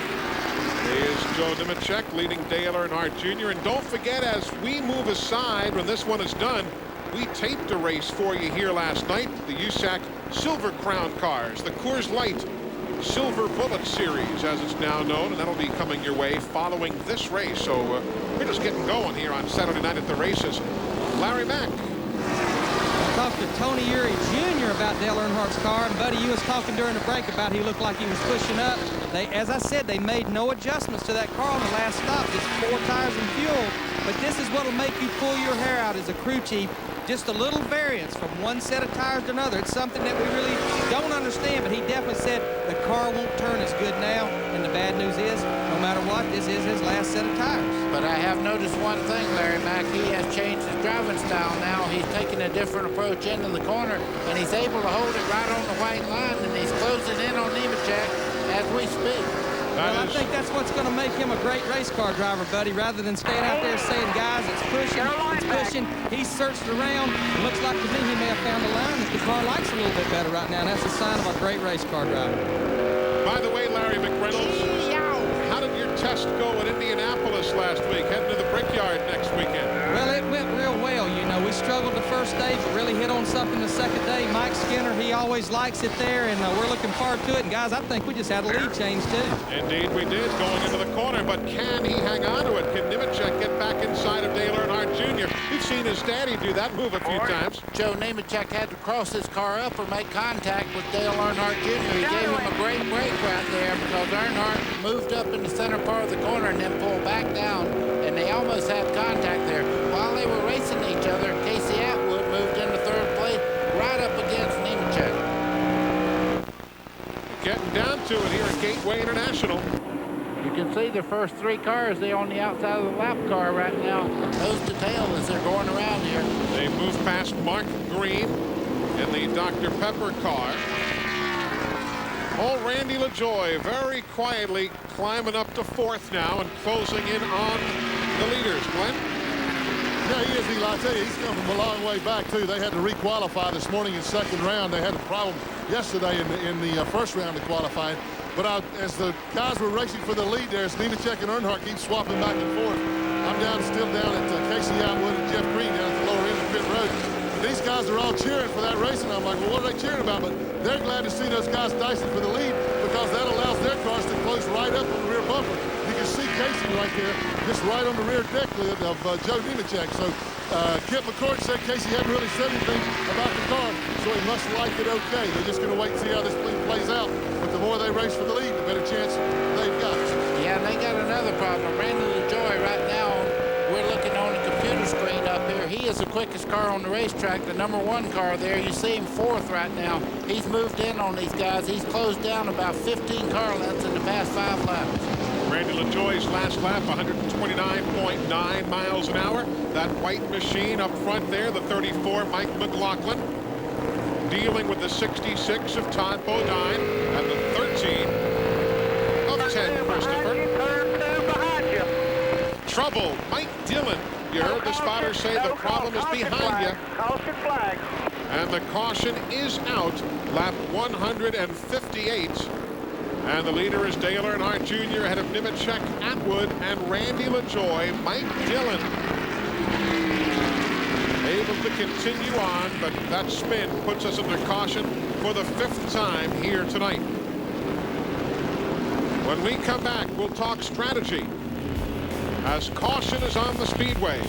Is Joe Nemechek leading Dale Earnhardt Jr. And don't forget, as we move aside when this one is done, we taped a race for you here last night. The USAC Silver Crown cars, the Coors Light Silver Bullet Series, as it's now known, and that'll be coming your way following this race. So we're just getting going here on Saturday night at the races. Larry Mack. I talked to Tony Eury Jr. about Dale Earnhardt's car, and Buddy, you was talking during the break about he looked like he was pushing up. As I said, they made no adjustments to that car on the last stop, just 4 tires and fuel. But this is what will make you pull your hair out as a crew chief. Just a little variance from one set of tires to another. It's something that we really don't understand, but he definitely said the car won't turn as good now. And the bad news is, no matter what, this is his last set of tires. But I have noticed one thing, Larry Mack. He has changed his driving style now. He's taking a different approach into the corner, and he's able to hold it right on the white line, and he's closing in on Nemechek as we speak. Well, I think that's what's going to make him a great race car driver, Buddy. Rather than staying out there saying, guys, it's pushing, it's pushing. He's searched around. It looks like to me he may have found a line that the car likes a little bit better right now, and that's a sign of a great race car driver. By the way, Larry McReynolds, how did your test go at Indianapolis last week, heading to the Brickyard next weekend? Well, it went real well, you know. We struggled the first day, but really hit on something the second day. Mike Skinner, he always likes it there, and we're looking forward to it. And, guys, I think we just had a lead change, too. Indeed we did, going into the corner, but can he hang on to it? Can Nemechek get back inside of Dale Earnhardt Jr.? We've seen his daddy do that move a few times. Joe Nemechek had to cross his car up or make contact with Dale Earnhardt Jr. He gave him a great break right there because Earnhardt moved up in the center part of the corner and then pulled back down, and they almost had contact there. While they were racing each other, Casey Atwood moved into 3rd place right up against Nemechek. Getting down to it here at Gateway International. You can see the first 3 cars. They're on the outside of the lap car right now. Nose to tail as they're going around here. They move past Mark Green in the Dr. Pepper car. Old Randy LaJoie very quietly climbing up to 4th now and closing in on the leaders. Glenn? Yeah, he is, Eli. I tell you, he's come from a long way back, too. They had to requalify this morning in 2nd round. They had a problem yesterday in the first round of qualifying. But as the guys were racing for the lead there, as Nemechek and Earnhardt keep swapping back and forth, I'm still down at Casey Atwood and Jeff Green down at the lower end of pit road. These guys are all cheering for that race, and I'm like, well, what are they cheering about? But they're glad to see those guys dicing for the lead because that allows their cars to close right up on the rear bumper. You can see Casey right there, just right on the rear deck lid of Joe Nemechek. So Kip McCord said Casey hadn't really said anything about the car, so he must like it okay. They're just going to wait and see how this thing plays out. But the more they race for the lead, the better chance they've got. Yeah, and they got another problem. Randy LaJoie right now, we're looking on the computer screen up here. He is the quickest car on the racetrack, the #1 car there. You see him 4th right now. He's moved in on these guys. He's closed down about 15 car lengths in the past 5 laps. Randy LaJoie's last lap, 129.9 miles an hour. That white machine up front there, the 34, Mike McLaughlin. dealing with the 66 of Todd Bodine and the 13 of Ted Christopher. Trouble, Mike Dillon. You heard the spotter say the problem is behind you. Caution flag. And the caution is out. Lap 158. And the leader is Dale Earnhardt Jr. ahead of Nemechek, Atwood, and Randy LaJoie. Mike Dillon able to continue on, but that spin puts us under caution for the 5th time here tonight. When we come back, we'll talk strategy as caution is on the speedway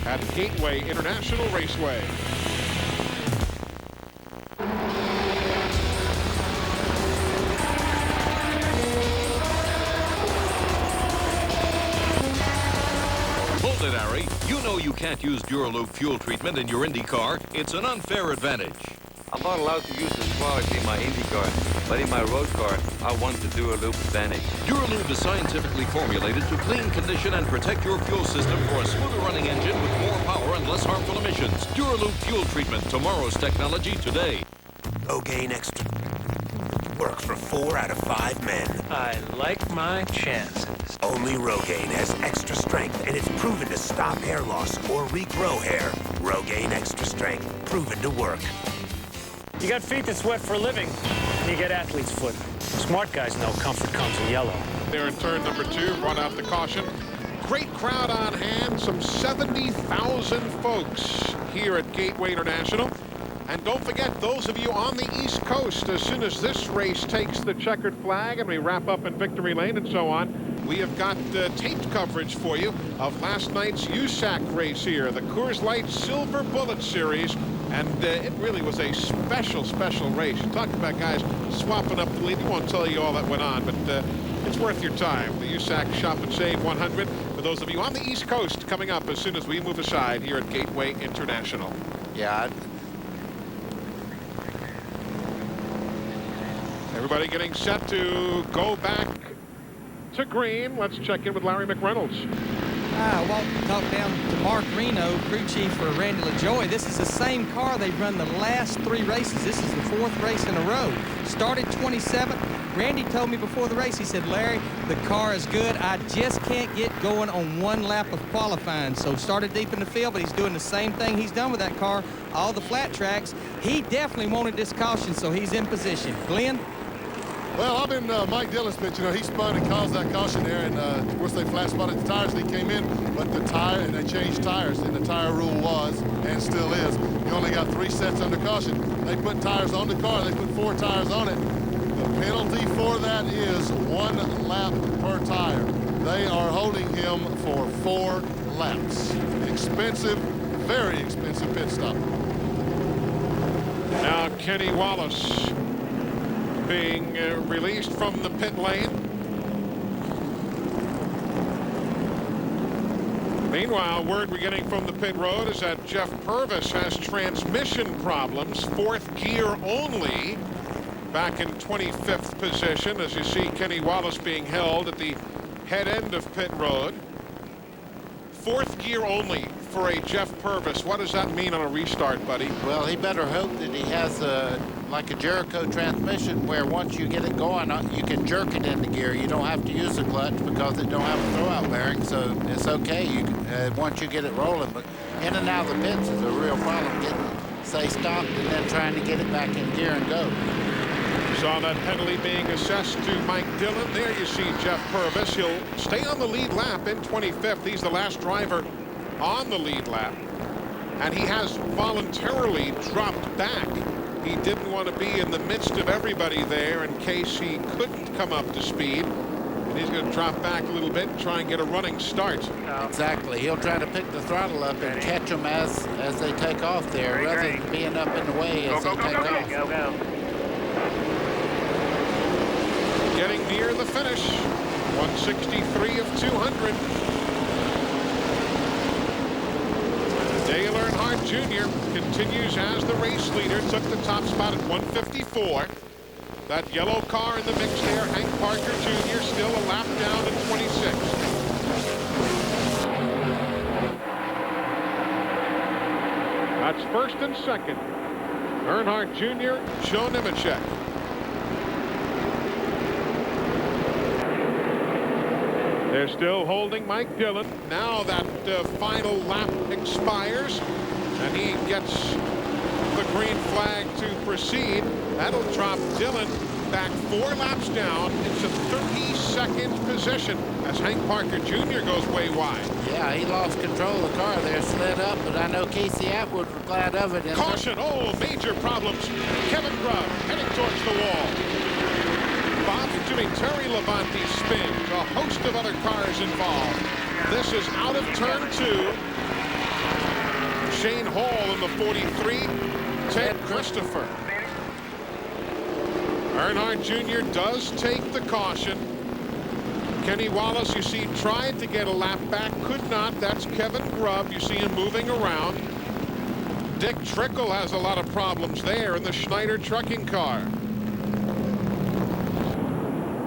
at Gateway International Raceway. Hold it, Harry. You know you can't use Duraloop fuel treatment in your Indy car. It's an unfair advantage. I'm not allowed to use the sparks in my Indy car, but in my road car, I want the Duraloop advantage. Duraloop is scientifically formulated to clean, condition, and protect your fuel system for a smoother running engine with more power and less harmful emissions. Duraloop fuel treatment, tomorrow's technology today. Rogaine Extra works for 4 out of 5 men. I like my chances. Only Rogaine has extra strength, and it's proven to stop hair loss or regrow hair. Rogaine Extra Strength, proven to work. You got feet that sweat for a living, and you get athlete's foot. Smart guys know comfort comes in yellow. There in turn number 2, brought out the caution. Great crowd on hand, some 70,000 folks here at Gateway International. And don't forget, those of you on the East Coast, as soon as this race takes the checkered flag and we wrap up in Victory Lane and so on, we have got taped coverage for you of last night's USAC race here, the Coors Light Silver Bullet Series. And it really was a special race. You talked about guys swapping up the lead. We won't tell you all that went on, but it's worth your time. The USAC Shop and Save 100 for those of you on the East Coast coming up as soon as we move aside here at Gateway International. Yeah. Everybody getting set to go back to green. Let's check in with Larry McReynolds. I walked and talked down to Mark Reno, crew chief for Randy LaJoie. This is the same car they've run the last 3 races. This is the 4th race in a row. Started 27th. Randy told me before the race, he said, Larry, the car is good. I just can't get going on 1 lap of qualifying. So started deep in the field, but he's doing the same thing he's done with that car, all the flat tracks. He definitely wanted this caution, so he's in position. Glenn? Well, I'm in Mike Dillon's pit. You know, he spun and caused that caution there, and of course they flat spotted the tires and he came in, but the tire, and they changed tires, and the tire rule was, and still is, you only got 3 sets under caution. They put tires on the car, they put 4 tires on it. The penalty for that is 1 lap per tire. They are holding him for 4 laps. Expensive, very expensive pit stop. Now Kenny Wallace being released from the pit lane. Meanwhile, word we're getting from the pit road is that Jeff Purvis has transmission problems, 4th gear only, back in 25th position, as you see Kenny Wallace being held at the head end of pit road. 4th gear only for a Jeff Purvis. What does that mean on a restart, buddy? Well, he better hope that he has like a Jericho transmission where once you get it going, you can jerk it into gear. You don't have to use the clutch because it don't have a throwout bearing, so it's okay once you get it rolling. But in and out of the pits is a real problem, getting, say, stopped and then trying to get it back in gear and go. Saw that penalty being assessed to Mike Dillon. There you see Jeff Purvis. He'll stay on the lead lap in 25th. He's the last driver on the lead lap. And he has voluntarily dropped back. He didn't want to be in the midst of everybody there in case he couldn't come up to speed. And he's going to drop back a little bit and try and get a running start. Exactly. He'll try to pick the throttle up and catch them as they take off there, rather than being up in the way as they take off. Go. Getting near the finish. 163 of 200. Dale Earnhardt Jr. continues as the race leader. Took the top spot at 154. That yellow car in the mix there, Hank Parker Jr., still a lap down at 26. That's first and second Earnhardt Jr., Joe Nemechek. They're still holding Mike Dillon. Now that final lap expires, and he gets the green flag to proceed. That'll drop Dillon back 4 laps down into 32nd position as Hank Parker Jr. goes way wide. Yeah, he lost control of the car there, slid up, but I know Casey Atwood was glad of it. Caution! Oh, major problems. Kevin Grubb heading towards the wall. Bob's doing Terry Labonte's spin. A host of other cars involved. This is out of turn 2. Shane Hall in the 43. Ted Christopher. Earnhardt Jr. does take the caution. Kenny Wallace, you see, tried to get a lap back, could not. That's Kevin Grubb. You see him moving around. Dick Trickle has a lot of problems there in the Schneider trucking car.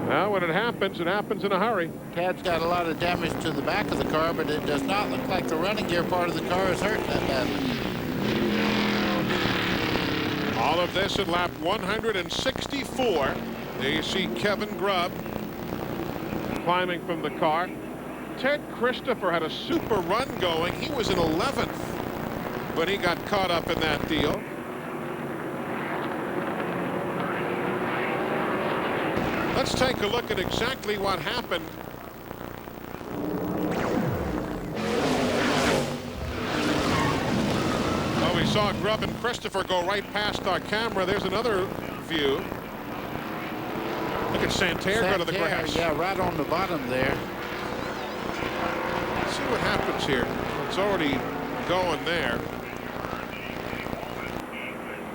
Well, when it happens in a hurry. Ted's got a lot of damage to the back of the car, but it does not look like the running gear part of the car is hurt that badly. All of this at lap 164. There you see Kevin Grubb climbing from the car. Ted Christopher had a super run going. He was in 11th, but he got caught up in that deal. Let's take a look at exactly what happened. Oh, we saw Grubb and Christopher go right past our camera. There's another view. Look at Santerre go to the grass. Yeah, right on the bottom there. Let's see what happens here. It's already going there.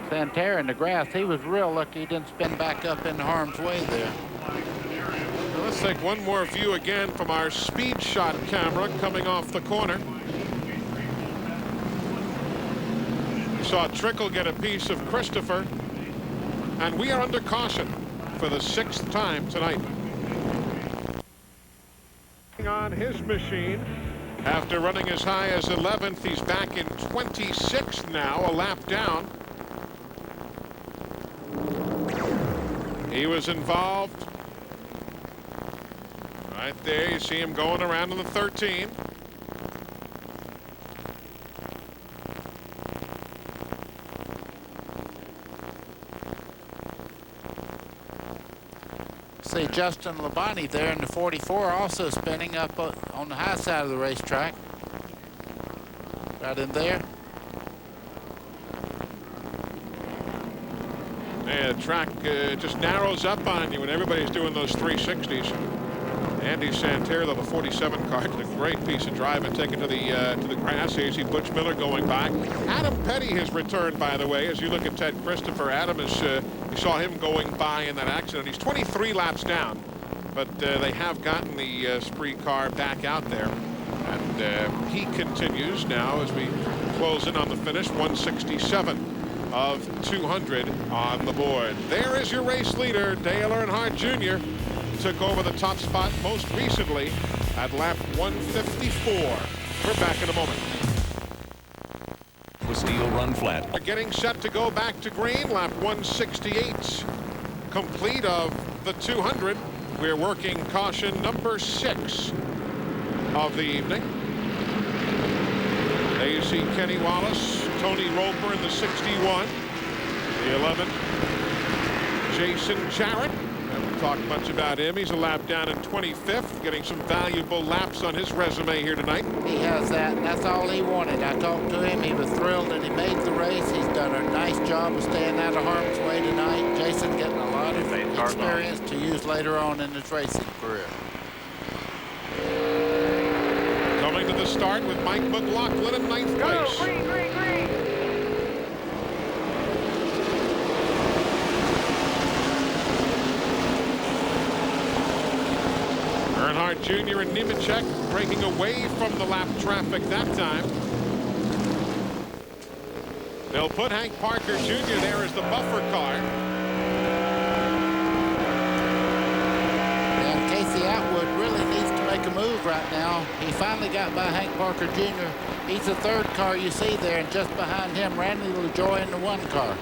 Santerre in the grass. He was real lucky he didn't spin back up in harm's way there. Well, let's take one more view again from our speed shot camera coming off the corner. We saw Trickle get a piece of Christopher, and we are under caution for the 6th time tonight. On his machine, after running as high as 11th, he's back in 26th now, a lap down. He was involved right there. You see him going around in the 13. See Justin Labonte there in the 44 also spinning up on the high side of the racetrack. Right in there. Yeah, the track just narrows up on you when everybody's doing those 360s. Andy Santerre, though, the 47 car, did a great piece of driving, taken to the grass. Here you see Butch Miller going by. Adam Petty has returned, by the way. As you look at Ted Christopher, Adam is, you saw him going by in that accident. He's 23 laps down, but they have gotten the Spree car back out there. And he continues now as we close in on the finish, 167 of 200 on the board. There is your race leader, Dale Earnhardt Jr. Took over the top spot most recently at lap 154. We're back in a moment. The steel run flat. We're getting set to go back to green. Lap 168 complete of the 200. We're working caution number 6 of the evening. There you see Kenny Wallace, Tony Roper in the 61. The 11, Jason Jarrett. Haven't talked much about him. He's a lap down in 25th, getting some valuable laps on his resume here tonight. He has that, and that's all he wanted. I talked to him. He was thrilled that he made the race. He's done a nice job of staying out of harm's way tonight. Jason getting a lot of experience to use later on in his racing career. Coming to the start with Mike McLaughlin in 9th place. Go, green, green, green. Earnhardt Jr. and Nemechek breaking away from the lap traffic that time. They'll put Hank Parker Jr. there as the buffer car. And Casey Atwood really needs to make a move right now. He finally got by Hank Parker Jr. He's the 3rd car you see there, and just behind him, Randy LaJoie in the 1 car.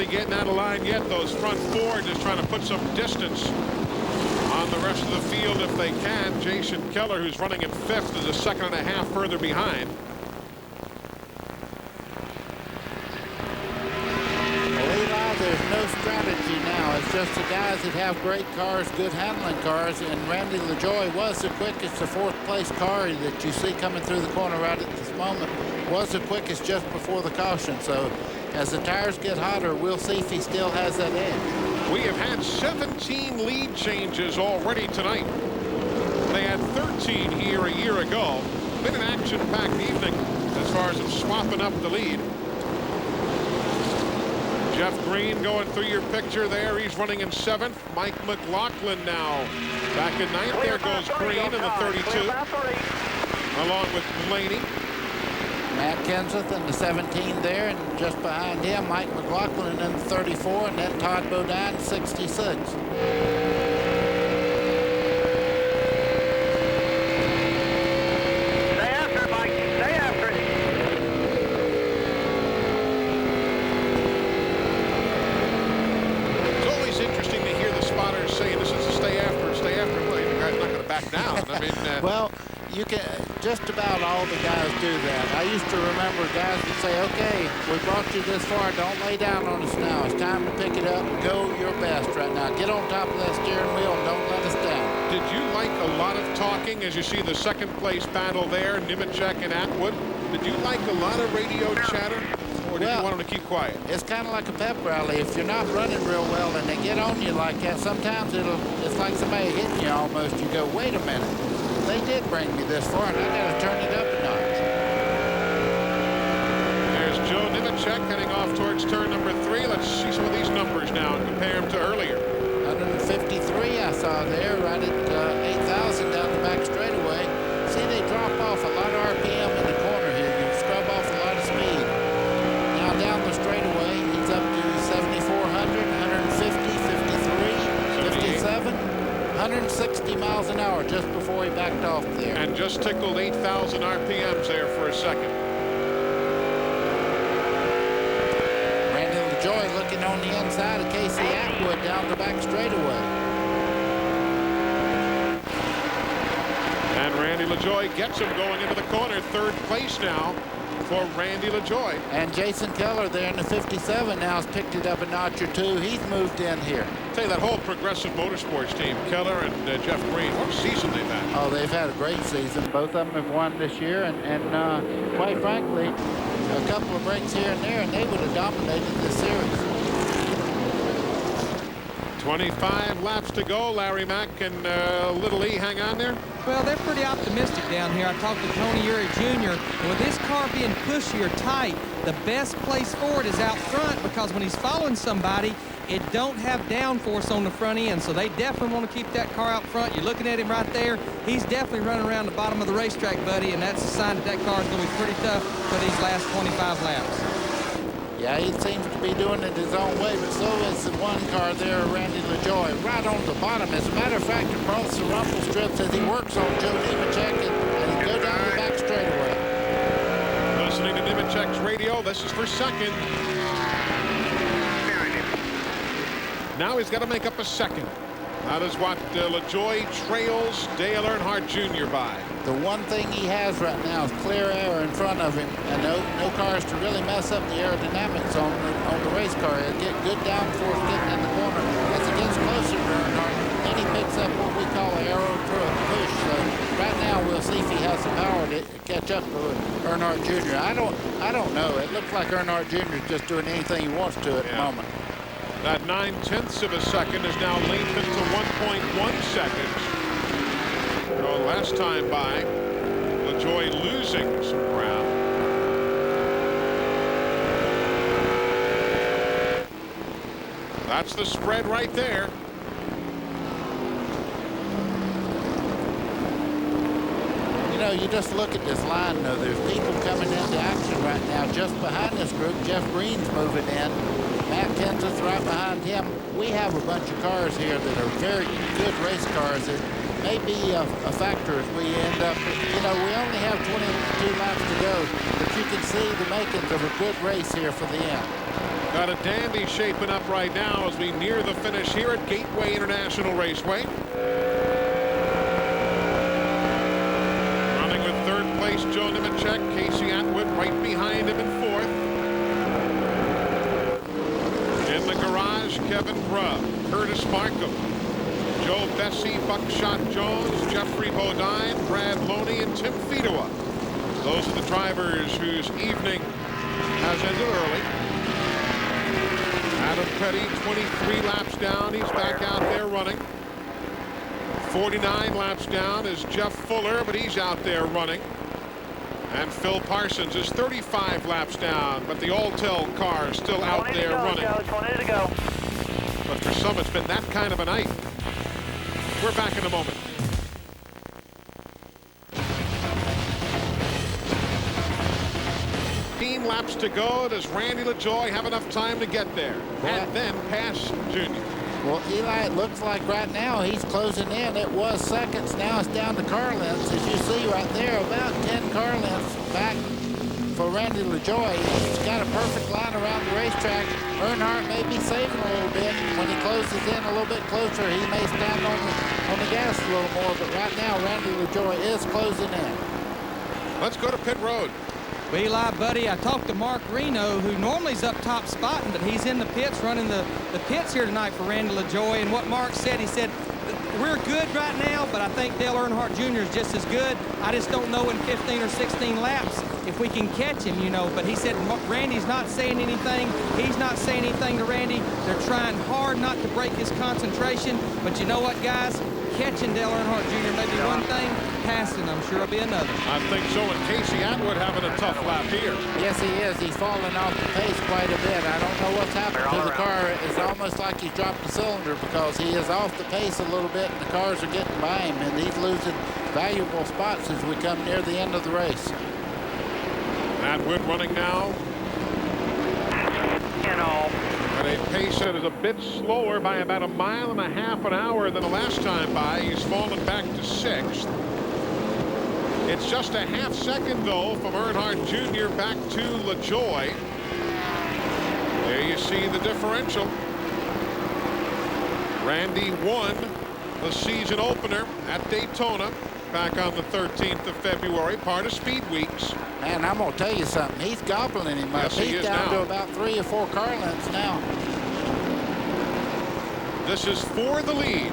really getting out of line yet. Those front four just trying to put some distance on the rest of the field if they can. Jason Keller, who's running in 5th, is a second and a half further behind. There's no strategy now. It's just the guys that have great cars, good handling cars, and Randy LaJoie was the quickest. The 4th place car that you see coming through the corner right at this moment was the quickest just before the caution. So as the tires get hotter, we'll see if he still has that edge. We have had 17 lead changes already tonight. They had 13 here a year ago. Been an action-packed evening as far as them swapping up the lead. Jeff Green going through your picture there. He's running in 7th. Mike McLaughlin now back in 9th. There goes Green in the 32, along with Blaney. Matt Kenseth in the 17 there, and just behind him, Mike McLaughlin in the 34, and then Todd Bodine, 66. Well, you can, just about all the guys do that. I used to remember guys would say, okay, we brought you this far, don't lay down on us now. It's time to pick it up and go your best right now. Get on top of that steering wheel and don't let us down. Did you like a lot of talking as you see the 2nd place battle there, Nemechek and Atwood? Did you like a lot of radio chatter? Or did you want them to keep quiet? It's kind of like a pep rally. If you're not running real well and they get on you like that, sometimes it's like somebody hitting you almost. You go, wait a minute. They did bring me this far, and I got to turn it up a notch. There's Joe Nemechek heading off towards turn number 3. Let's see some of these numbers now and compare them to earlier. 153 I saw there, right at 8,000 down the back straightaway. See, they drop off a lot of RPM in the corner here. You scrub off a lot of speed. Now down the straightaway, he's up to 7,400, 150, 53, 57. 160 miles an hour just before he backed off there. And just tickled 8,000 RPMs there for a second. Randy LaJoie looking on the inside of Casey Atwood down the back straightaway. And Randy LaJoie gets him going into the corner. 3rd place now for Randy LaJoie. And Jason Keller there in the 57 now has picked it up a notch or two. He's moved in here. Tell you, that whole Progressive Motorsports team, Keller and Jeff Green, what a season they've had. Oh, they've had a great season. Both of them have won this year, and quite frankly, a couple of breaks here and there, and they would have dominated this series. 25 laps to go. Larry Mack and Little E hang on there. Well, they're pretty optimistic down here. I talked to Tony Urey Jr. And with this car being pushy or tight, the best place for it is out front, because when he's following somebody, it don't have downforce on the front end, so they definitely want to keep that car out front. You're looking at him right there. He's definitely running around the bottom of the racetrack, buddy, and that's a sign that that car is going to be pretty tough for these last 25 laps. Yeah, he seems to be doing it his own way, but so is the one car there, Randy LaJoie, right on the bottom. As a matter of fact, across the rumble strips as he works on Joe Nemechek, and he go down the back straightaway. Listening to Nemechek's radio, this is for 2nd. Now he's got to make up a 2nd. That is what LaJoie trails Dale Earnhardt Jr. by. The one thing he has right now is clear air in front of him, and no cars to really mess up the aerodynamics on the race car. He'll get good downforce getting in the corner. As it gets closer to Earnhardt, then he picks up what we call an aero push. So right now we'll see if he has the power to catch up with Earnhardt Jr. I don't know. It looks like Earnhardt Jr. is just doing anything he wants to at the moment. That 9/10 of a second is now lengthened to 1.1 seconds. So last time by, LaJoie losing some ground. That's the spread right there. You know, you just look at this line, though. There's people coming into action right now. Just behind this group, Jeff Green's moving in. Matt Kenseth's right behind him. We have a bunch of cars here that are very good race cars. It may be a factor as we end up, you know, we only have 22 laps to go, but you can see the makings of a good race here for the end. Got a dandy shaping up right now as we near the finish here at Gateway International Raceway. Running with third place Joe Nemechek, Casey Atwood right behind him in fourth. In the garage, Kevin Grubb, Curtis Markham, Joe Bessie, Buckshot Jones, Jeffrey Bodine, Brad Loney, and Tim Fedowa. Those are the drivers whose evening has ended early. Adam Petty, 23 laps down. He's back out there running. 49 laps down is Jeff Fuller, but he's out there running. And Phil Parsons is 35 laps down, but the Alltel car is still out there running. But for some, it's been that kind of a night. We're back in a moment. Laps to go. Does Randy LaJoie have enough time to get there and then pass Junior? Well, Eli, it looks like right now he's closing in. It was seconds. Now it's down to car lengths. As you see right there, about 10 car lengths back for Randy LaJoie. He's got a perfect line around the racetrack. Earnhardt may be saving a little bit. When he closes in a little bit closer, he may stand on the gas a little more. But right now, Randy LaJoie is closing in. Let's go to pit road. Well, Eli, buddy, I talked to Mark Reno, who normally is up top spotting, but he's in the pits running the pits here tonight for Randy LaJoie. And what Mark said, he said, we're good right now, but I think Dale Earnhardt Jr. is just as good. I just don't know in 15 or 16 laps if we can catch him, you know. But he said Randy's not saying anything. He's not saying anything to Randy. They're trying hard not to break his concentration. But you know what, guys? Catching Dale Earnhardt Jr. may be one thing. Passing, I'm sure, will be another. I think so. And Casey Atwood having a tough lap here. Yes, he is. He's falling off the pace quite a bit. I don't know what's happened to the car. It's almost like he's dropped the cylinder because he is off the pace a little bit, and the cars are getting by him, and he's losing valuable spots as we come near the end of the race. Atwood running now. At a pace that is a bit slower by about 1.5 miles an hour than the last time by. He's fallen back to 6th. It's just a half second, though, from Earnhardt Jr. back to LaJoie. There you see the differential. Randy won the season opener at Daytona back on the 13th of February, part of Speed Weeks. Man, I'm going to tell you something. He's gobbling him up. Yes, he He's is down now. to about 3 or 4 car lengths now. This is for the lead.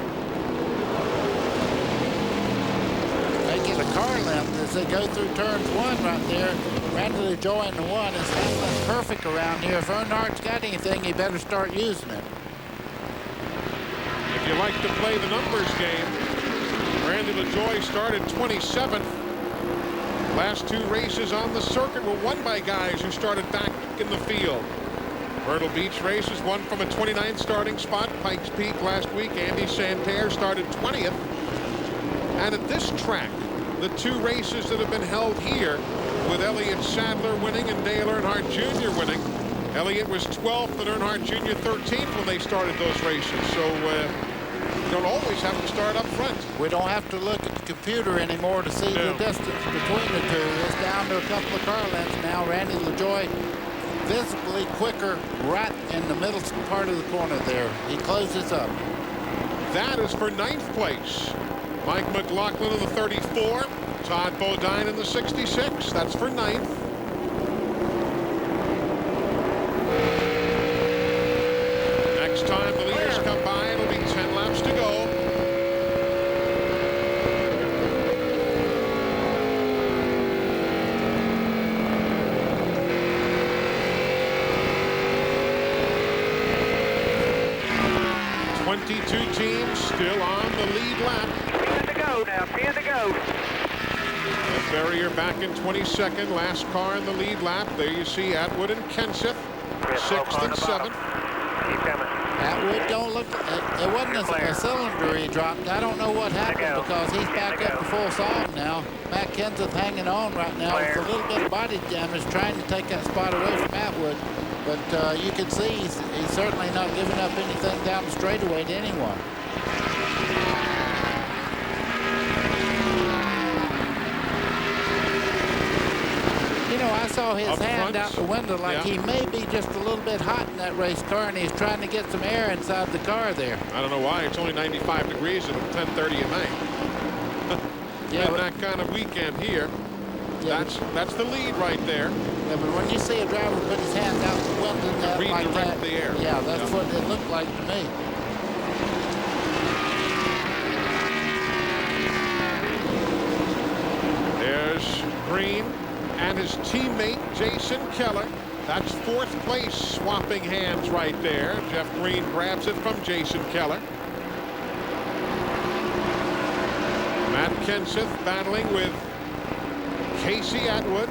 They get a car length as they go through turns 1 right there. Randy LaJoie in the 1 is handling perfect around here. If Earnhardt's got anything, he better start using it. If you like to play the numbers game, Randy LaJoie started 27th. Last 2 races on the circuit were won by guys who started back in the field. Myrtle Beach races won from a 29th starting spot. Pikes Peak last week, Andy Santerre started 20th. And at this track, the 2 races that have been held here, with Elliott Sadler winning and Dale Earnhardt Jr. winning. Elliott was 12th and Earnhardt Jr. 13th when they started those races. So you don't always have to start up front. We don't have to look at the computer anymore to see the distance between the 2. It's down to a couple of car lengths now. Randy LaJoie visibly quicker right in the middle part of the corner there. He closes up. That is for 9th place. Mike McLaughlin in the 34. Todd Bodine in the 66. That's for 9th. Next time the leaders come by, it'll be 10 laps to go. Two teams still on the lead lap. 10 to go now, 10 to go. The Farrier back in 22nd. Last car in the lead lap. There you see Atwood and Kenseth, 6th and 7th. Keep coming. Atwood don't look. It wasn't a cylinder he dropped. I don't know what happened because he's back up to full song now. Matt Kenseth hanging on right now with a little bit of body damage, trying to take that spot away from Atwood. But you can see he's certainly not giving up anything down the straightaway to anyone. You know, I saw his hand out the window like Yeah. he may be just a little bit hot in that race car, and he's trying to get some air inside the car there. I don't know why. It's only 95 degrees at 10:30 at night. Yeah, and that kind of weekend here. Yeah. That's the lead right there. Yeah, but when you see a driver put his hands out the window like Redirect that, the air. yeah, that's what it looked like to me. There's Green and his teammate Jason Keller. That's fourth place, swapping hands right there. Jeff Green grabs it from Jason Keller. Matt Kenseth battling with Casey Atwood.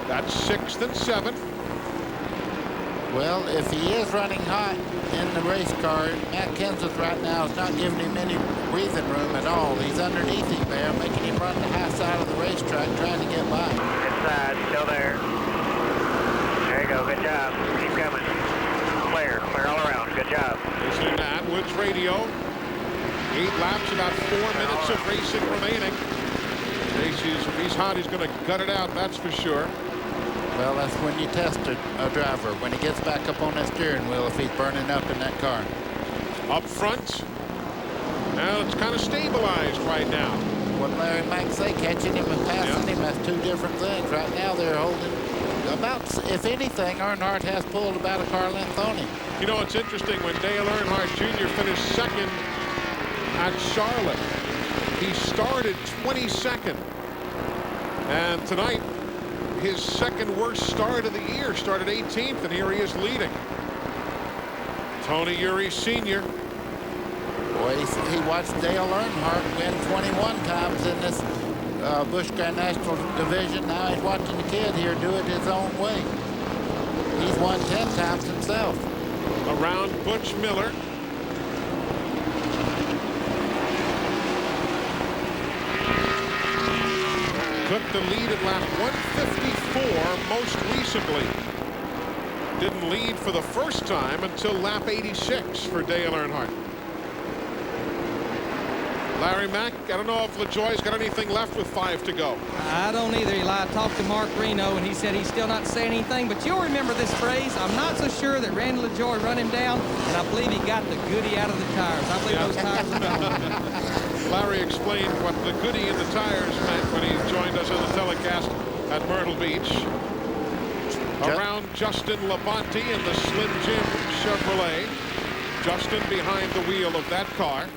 That's 6th and 7th. Well, if he is running hot in the race car, Matt Kenseth right now is not giving him any breathing room at all. He's underneath him there, making him run the high side of the racetrack, trying to get by. Inside, still there. There you go, good job. Keep coming. Clear all around, good job. Listening to Atwood's radio. 8 laps, about 4 minutes of racing remaining. If he's hot, he's going to gut it out, that's for sure. Well, that's when you test a driver, when he gets back up on that steering wheel, if he's burning up in that car. Up front. Now it's kind of stabilized right now. What Larry Mack say, catching him and passing him, that's two different things. Right now they're holding about, if anything, Earnhardt has pulled about a car length on him. You know, it's interesting, when Dale Earnhardt Jr. finished second at Charlotte, he started 22nd. And tonight, his second worst start of the year, started 18th, and here he is leading. Tony Eury Sr. Boy, he watched Dale Earnhardt win 21 times in this Busch Grand National division. Now he's watching the kid here do it his own way. He's won 10 times himself. Around Butch Miller. Took the lead at lap 154 most recently. Didn't lead for the first time until lap 86 for Dale Earnhardt. Larry Mack, I don't know if LaJoie's got anything left with 5 to go. I don't either, Eli. I talked to Mark Reno, and he said he's still not saying anything, but you'll remember this phrase. I'm not so sure that Randy LaJoie run him down, and I believe he got the goodie out of the tires. I believe those tires are gone. Larry explained what the goodie in the tires meant when he joined us on the telecast at Myrtle Beach. Around Justin Labonte in the Slim Jim Chevrolet. Justin behind the wheel of that car.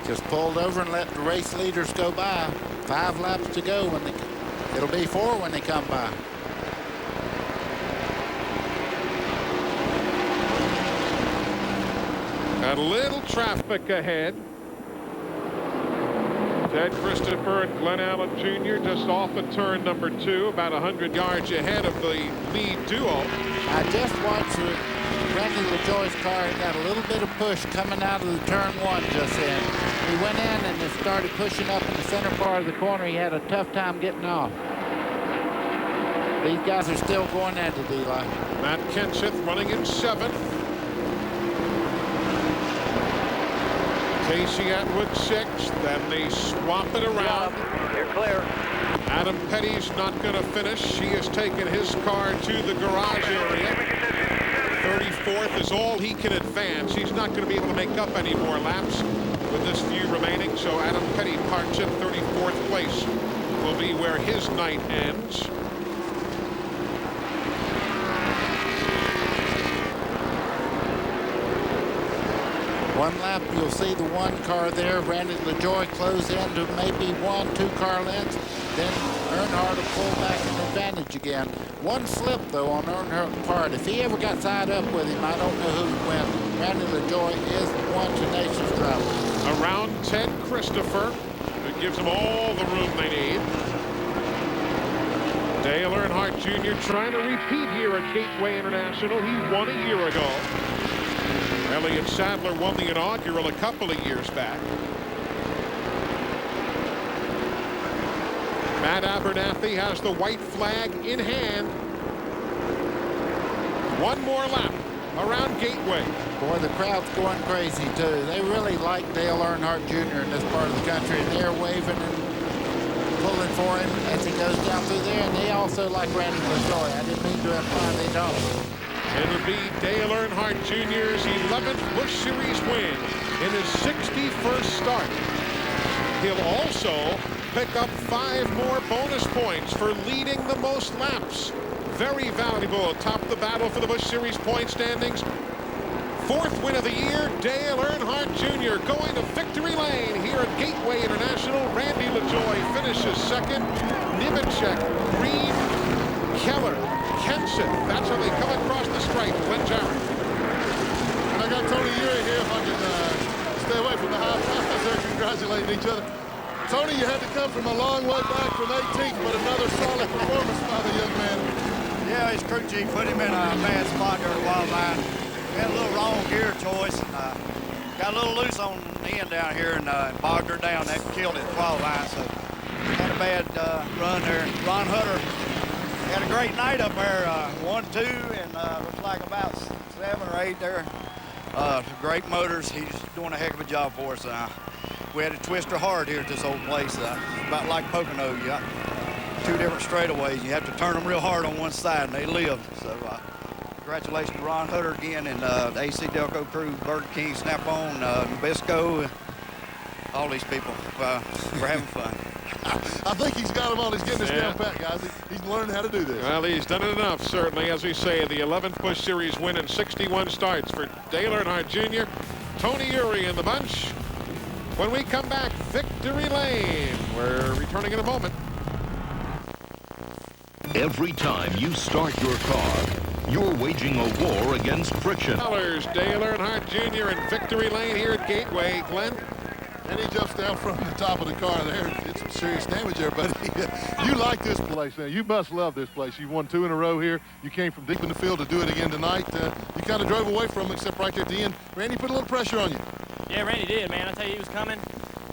Just pulled over and let the race leaders go by. 5 laps to go. It'll be 4 when they come by. Got a little traffic ahead. Ted Christopher and Glenn Allen Jr. just off of turn number 2, about 100 yards ahead of the lead duo. I just watched Randy LaJoie's car. It got a little bit of push coming out of the turn 1 just then. He went in and it started pushing up in the center part of the corner. He had a tough time getting off. These guys are still going at it, Eli. Matt Kenseth running in 7th. Casey Atwood 6th. Then they swap it around. You're clear. Adam Petty's not going to finish. He has taken his car to the garage area. 34th is all he can advance. He's not going to be able to make up any more laps with this few remaining. So Adam Petty parks in 34th place. Will be where his night ends. One lap, you'll see the 1 car there. Randy LaJoie close into maybe 1-2 car lengths. Then Earnhardt will pull back an advantage again. 1 slip, though, on Earnhardt's part. If he ever got tied up with him, I don't know who would win. Randy LaJoie is one tenacious driver. Around Ted Christopher, who gives them all the room they need. Dale Earnhardt Jr. trying to repeat here at Gateway International. He won a year ago. Elliott Sadler won the inaugural a couple of years back. Matt Abernathy has the white flag in hand. 1 more lap around Gateway. Boy, the crowd's going crazy, too. They really like Dale Earnhardt Jr. in this part of the country, and they're waving and pulling concern for him as he goes down through there, and they also like Randy LaJoy. I didn't mean to imply they don't. It'll be Dale Earnhardt Jr.'s 11th Busch Series win in his 61st start. He'll also pick up 5 more bonus points for leading the most laps. Very valuable atop the battle for the Busch Series point standings. 4th win of the year, Dale Earnhardt Jr. going to victory lane here at Gateway International. Randy LaJoy finishes 2nd. Nemechek, Green, Keller, Kenseth. That's how they come across the stripe. Glenn Jarrett. And I got Tony Uri here if I can stay away from the high fives. They're congratulating each other. Tony, you had to come from a long way back from 18th, but another solid performance by the young man. Yeah, his crew chief put him in a bad spot there at Wildline. We had a little wrong gear choice, and got a little loose on the end down here and bogged her down. That killed it at Wildline, so had a bad run there. Ron Hutter had a great night up there, 1-2, and looks like about 7 or 8 there. Great motors. He's doing a heck of a job for us. We had to twist her hard here at this old place. About like Pocono. You got 2 different straightaways. You have to turn them real hard on one side, and they lived. So congratulations to Ron Hutter again, and the AC Delco crew, Burger King, Snap-on, Nabisco, all these people for having fun. I think he's got him on. He's getting this down pat, guys. He's learning how to do this. Well, he's done it enough, certainly. As we say, the 11th Busch Series win in 61 starts for Dale Earnhardt Jr., Tony Uri in the bunch. When we come back, victory lane. We're returning in a moment. Every time you start your car, you're waging a war against friction. Dale Earnhardt Jr. in victory lane here at Gateway. Glenn? And he jumps down from the top of the car there. Did some serious damage there, buddy. You like this place, man. You must love this place. You won 2 in a row here. You came from deep in the field to do it again tonight. You kind of drove away from him, except right there at the end. Randy put a little pressure on you. Yeah, Randy did, man. I tell you, he was coming,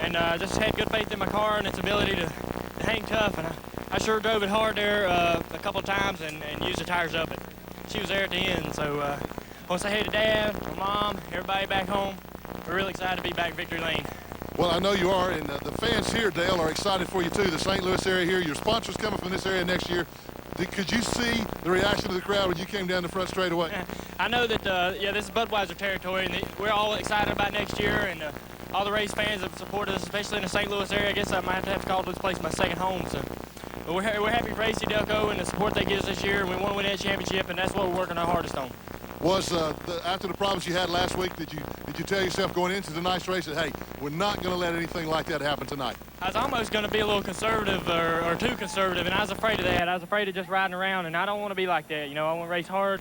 and just had good faith in my car and its ability to hang tough. And I sure drove it hard there a couple of times and used the tires up it. She was there at the end, so once I headed Dad, my mom, everybody back home, we're really excited to be back in victory lane. Well, I know you are, and the fans here, Dale, are excited for you, too. The St. Louis area here, your sponsors coming from this area next year. Could you see the reaction of the crowd when you came down the front straight away? I know that, yeah, this is Budweiser territory, and we're all excited about next year, and all the race fans have supported us, especially in the St. Louis area. I guess I might have to call this place my second home. So, but we're happy for AC Delco and the support they give us this year, and we want to win that championship, and that's what we're working our hardest on. Was after the problems you had last week, did you tell yourself going into the nice race that, hey, we're not going to let anything like that happen tonight? I was almost going to be a little conservative or too conservative, and I was afraid of that. I was afraid of just riding around, and I don't want to be like that. You know, I want to race hard,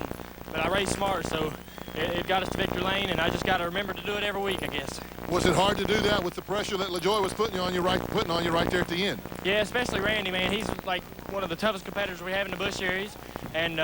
but I race smart, so it got us to victory lane, and I just got to remember to do it every week, I guess. Was it hard to do that with the pressure that LaJoy was putting on you right there at the end? Yeah, especially Randy, man. He's like one of the toughest competitors we have in the Busch Series, and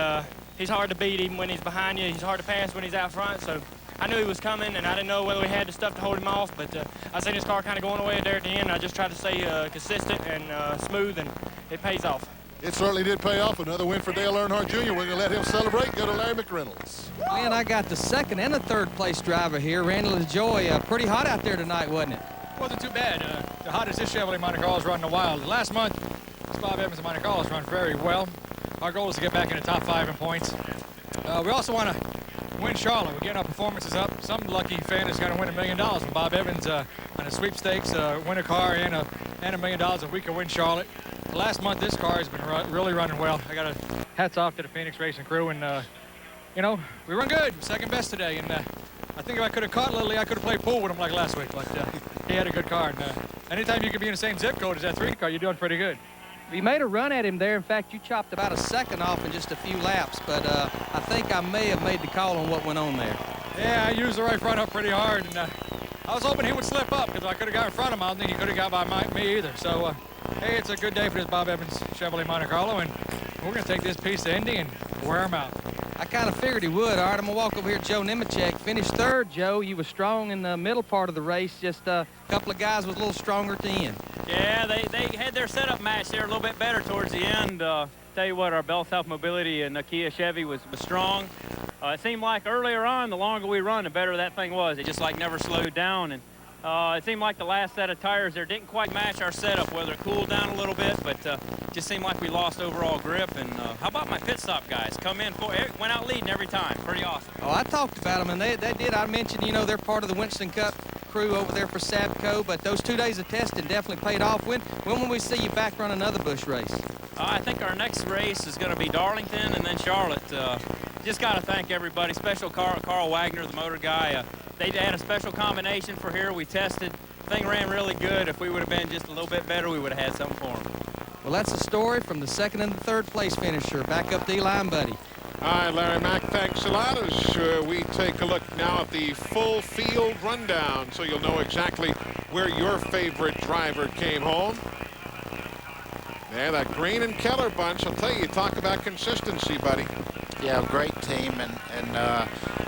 he's hard to beat even when he's behind you. He's hard to pass when he's out front, so I knew he was coming, and I didn't know whether we had the stuff to hold him off, but I seen his car kind of going away there at the end, and I just tried to stay consistent and smooth, and it pays off. It certainly did pay off. Another win for Dale Earnhardt Jr. We're going to let him celebrate. Go to Larry McReynolds. Man, I got the 2nd and the 3rd place driver here, Randy LaJoy. Pretty hot out there tonight, wasn't it? Wasn't too bad. The hottest this Chevrolet Monte Carlo's run in a while. Last month, Bob Evans and Monte Carlo's run very well. Our goal is to get back in the top 5 in points. We also want to win Charlotte. We're getting our performances up. Some lucky fan is going to win $1 million from Bob Evans on a sweepstakes, win a car and $1 million if we can win Charlotte. Last month, this car has been really running well. I got hats off to the Phoenix Racing crew, and you know, we run good. We're second best today, and I think if I could have caught Lily, I could have played pool with him like last week. But he had a good car, and anytime you can be in the same zip code as that 3 car, you're doing pretty good. You made a run at him there. In fact, you chopped about a 2nd off in just a few laps, but I think I may have made the call on what went on there. Yeah, I used the right front up pretty hard, and I was hoping he would slip up, because if I could have got in front of him, I don't think he could have got by me either. So, hey, it's a good day for this Bob Evans Chevrolet Monte Carlo, and we're going to take this piece to Indy and wear him out. I kind of figured he would. All right, I'm going to walk over here to Joe Nemechek. Finished 3rd, Joe. You were strong in the middle part of the race. Just a couple of guys was a little stronger at the end. Yeah, they had their setup match there a little bit better towards the end. Tell you what, our Bell South Mobility and Kia Chevy was strong. It seemed like earlier on, the longer we run, the better that thing was. It just like never slowed down, and It seemed like the last set of tires there didn't quite match our setup, whether it cooled down a little bit, but just seemed like we lost overall grip. And how about my pit stop guys? Come in, went out leading every time. Pretty awesome. Oh, I talked about them, and they did. I mentioned, you know, they're part of the Winston Cup crew over there for Sabco, but those 2 days of testing definitely paid off. When will we see you back run another Busch race? I think our next race is going to be Darlington and then Charlotte. Just got to thank everybody, special Carl Wagner, the motor guy. They had a special combination for here. We tested. Thing ran really good. If we would have been just a little bit better, we would have had something for them. Well, that's the story from the second and the third place finisher. Back up to Eli and Buddy. All right, Larry Mack, thanks a lot as we take a look now at the full field rundown so you'll know exactly where your favorite driver came home. Yeah, that Green and Keller bunch, I'll tell you, talk about consistency, buddy. Yeah, great team, and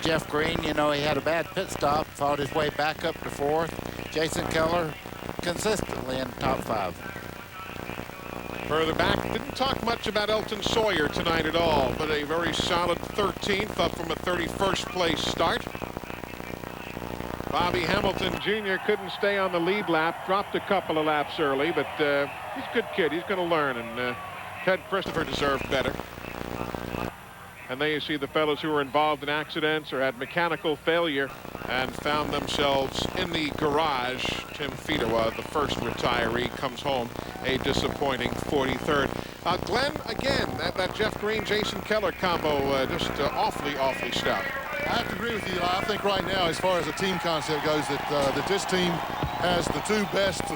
Jeff Green, you know, he had a bad pit stop, fought his way back up to fourth. Jason Keller consistently in the top 5. Further back, didn't talk much about Elton Sawyer tonight at all, but a very solid 13th up from a 31st place start. Bobby Hamilton Jr. couldn't stay on the lead lap, dropped a couple of laps early, but he's a good kid. He's going to learn, and Ted Christopher deserved better. And there you see the fellows who were involved in accidents or had mechanical failure and found themselves in the garage. Tim Fedowa, the first retiree, comes home a disappointing 43rd. Glenn, again, that Jeff Green, Jason Keller combo just awfully stout. I have to agree with you. I think right now, as far as the team concept goes, that this team has the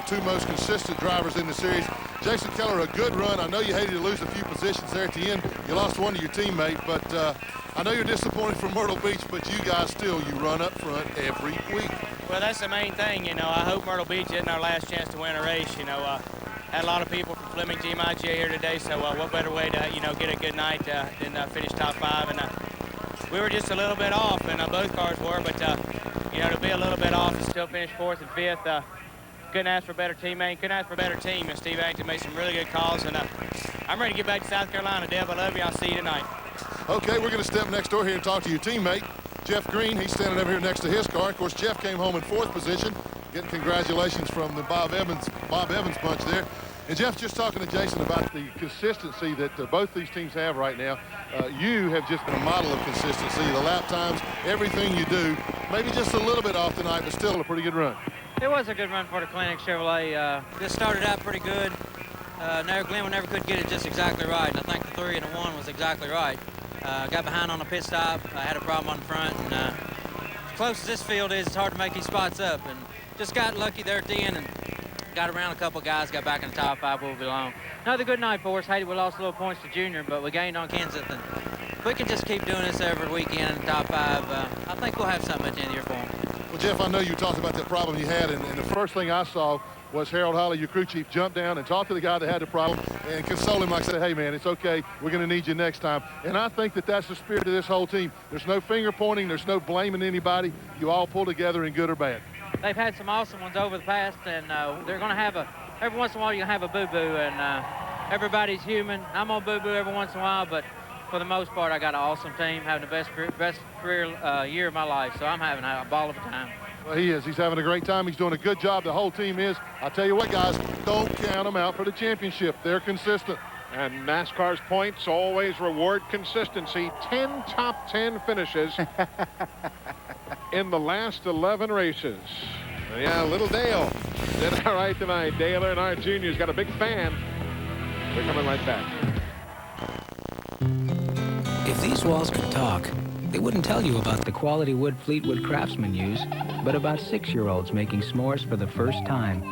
two most consistent drivers in the series. Jason Keller, a good run. I know you hated to lose a few positions there at the end. You lost one to your teammate, but I know you're disappointed from Myrtle Beach, but you guys still, you run up front every week. Well, that's the main thing, you know. I hope Myrtle Beach isn't our last chance to win a race, you know. Had a lot of people from Fleming GMIGA here today, so what better way to, you know, get a good night than finish top 5. And we were just a little bit off, and both cars were, but, you know, to be a little bit off and still finish 4th and 5th, couldn't ask for a better teammate, couldn't ask for a better team. And Steve Acton made some really good calls, and I'm ready to get back to South Carolina. Deb, I love you. I'll see you tonight. Okay, we're going to step next door here and talk to your teammate, Jeff Green. He's standing over here next to his car. Of course, Jeff came home in 4th position, getting congratulations from the Bob Evans bunch there. And Jeff, just talking to Jason about the consistency that both these teams have right now. You have just been a model of consistency. The lap times, everything you do, maybe just a little bit off tonight, but still a pretty good run. It was a good run for the Clinic Chevrolet. Just started out pretty good. Glenn never could get it just exactly right, and I think the 3 and the 1 was exactly right. Got behind on the pit stop. I had a problem on the front, and as close as this field is, it's hard to make these spots up, and just got lucky there at the end and got around a couple guys, got back in the top 5 where we belong. Another good night for us. Hated we lost a little points to Junior, but we gained on Kenseth, and if we can just keep doing this every weekend in the top 5, I think we'll have something at the end of the year for them. Well, Jeff, I know you talked about that problem you had, and the first thing I saw was Harold Holly, your crew chief, jump down and talk to the guy that had the problem and console him like I said, hey, man, it's okay. We're going to need you next time. And I think that that's the spirit of this whole team. There's no finger pointing. There's no blaming anybody. You all pull together in good or bad. They've had some awesome ones over the past, and they're going to have every once in a while you're going to have a boo-boo, and everybody's human. I'm going to boo-boo every once in a while, but for the most part, I got an awesome team, having the best career year of my life, so I'm having a ball of a time. Well, he is. He's having a great time. He's doing a good job. The whole team is. I'll tell you what, guys, don't count them out for the championship. They're consistent. And NASCAR's points always reward consistency. 10 top 10 finishes in the last 11 races. Yeah, little Dale did all right tonight. Dale Earnhardt Jr.'s got a big fan. We're coming right back. If these walls could talk, they wouldn't tell you about the quality wood Fleetwood craftsmen use, but about 6-year-olds making s'mores for the first time.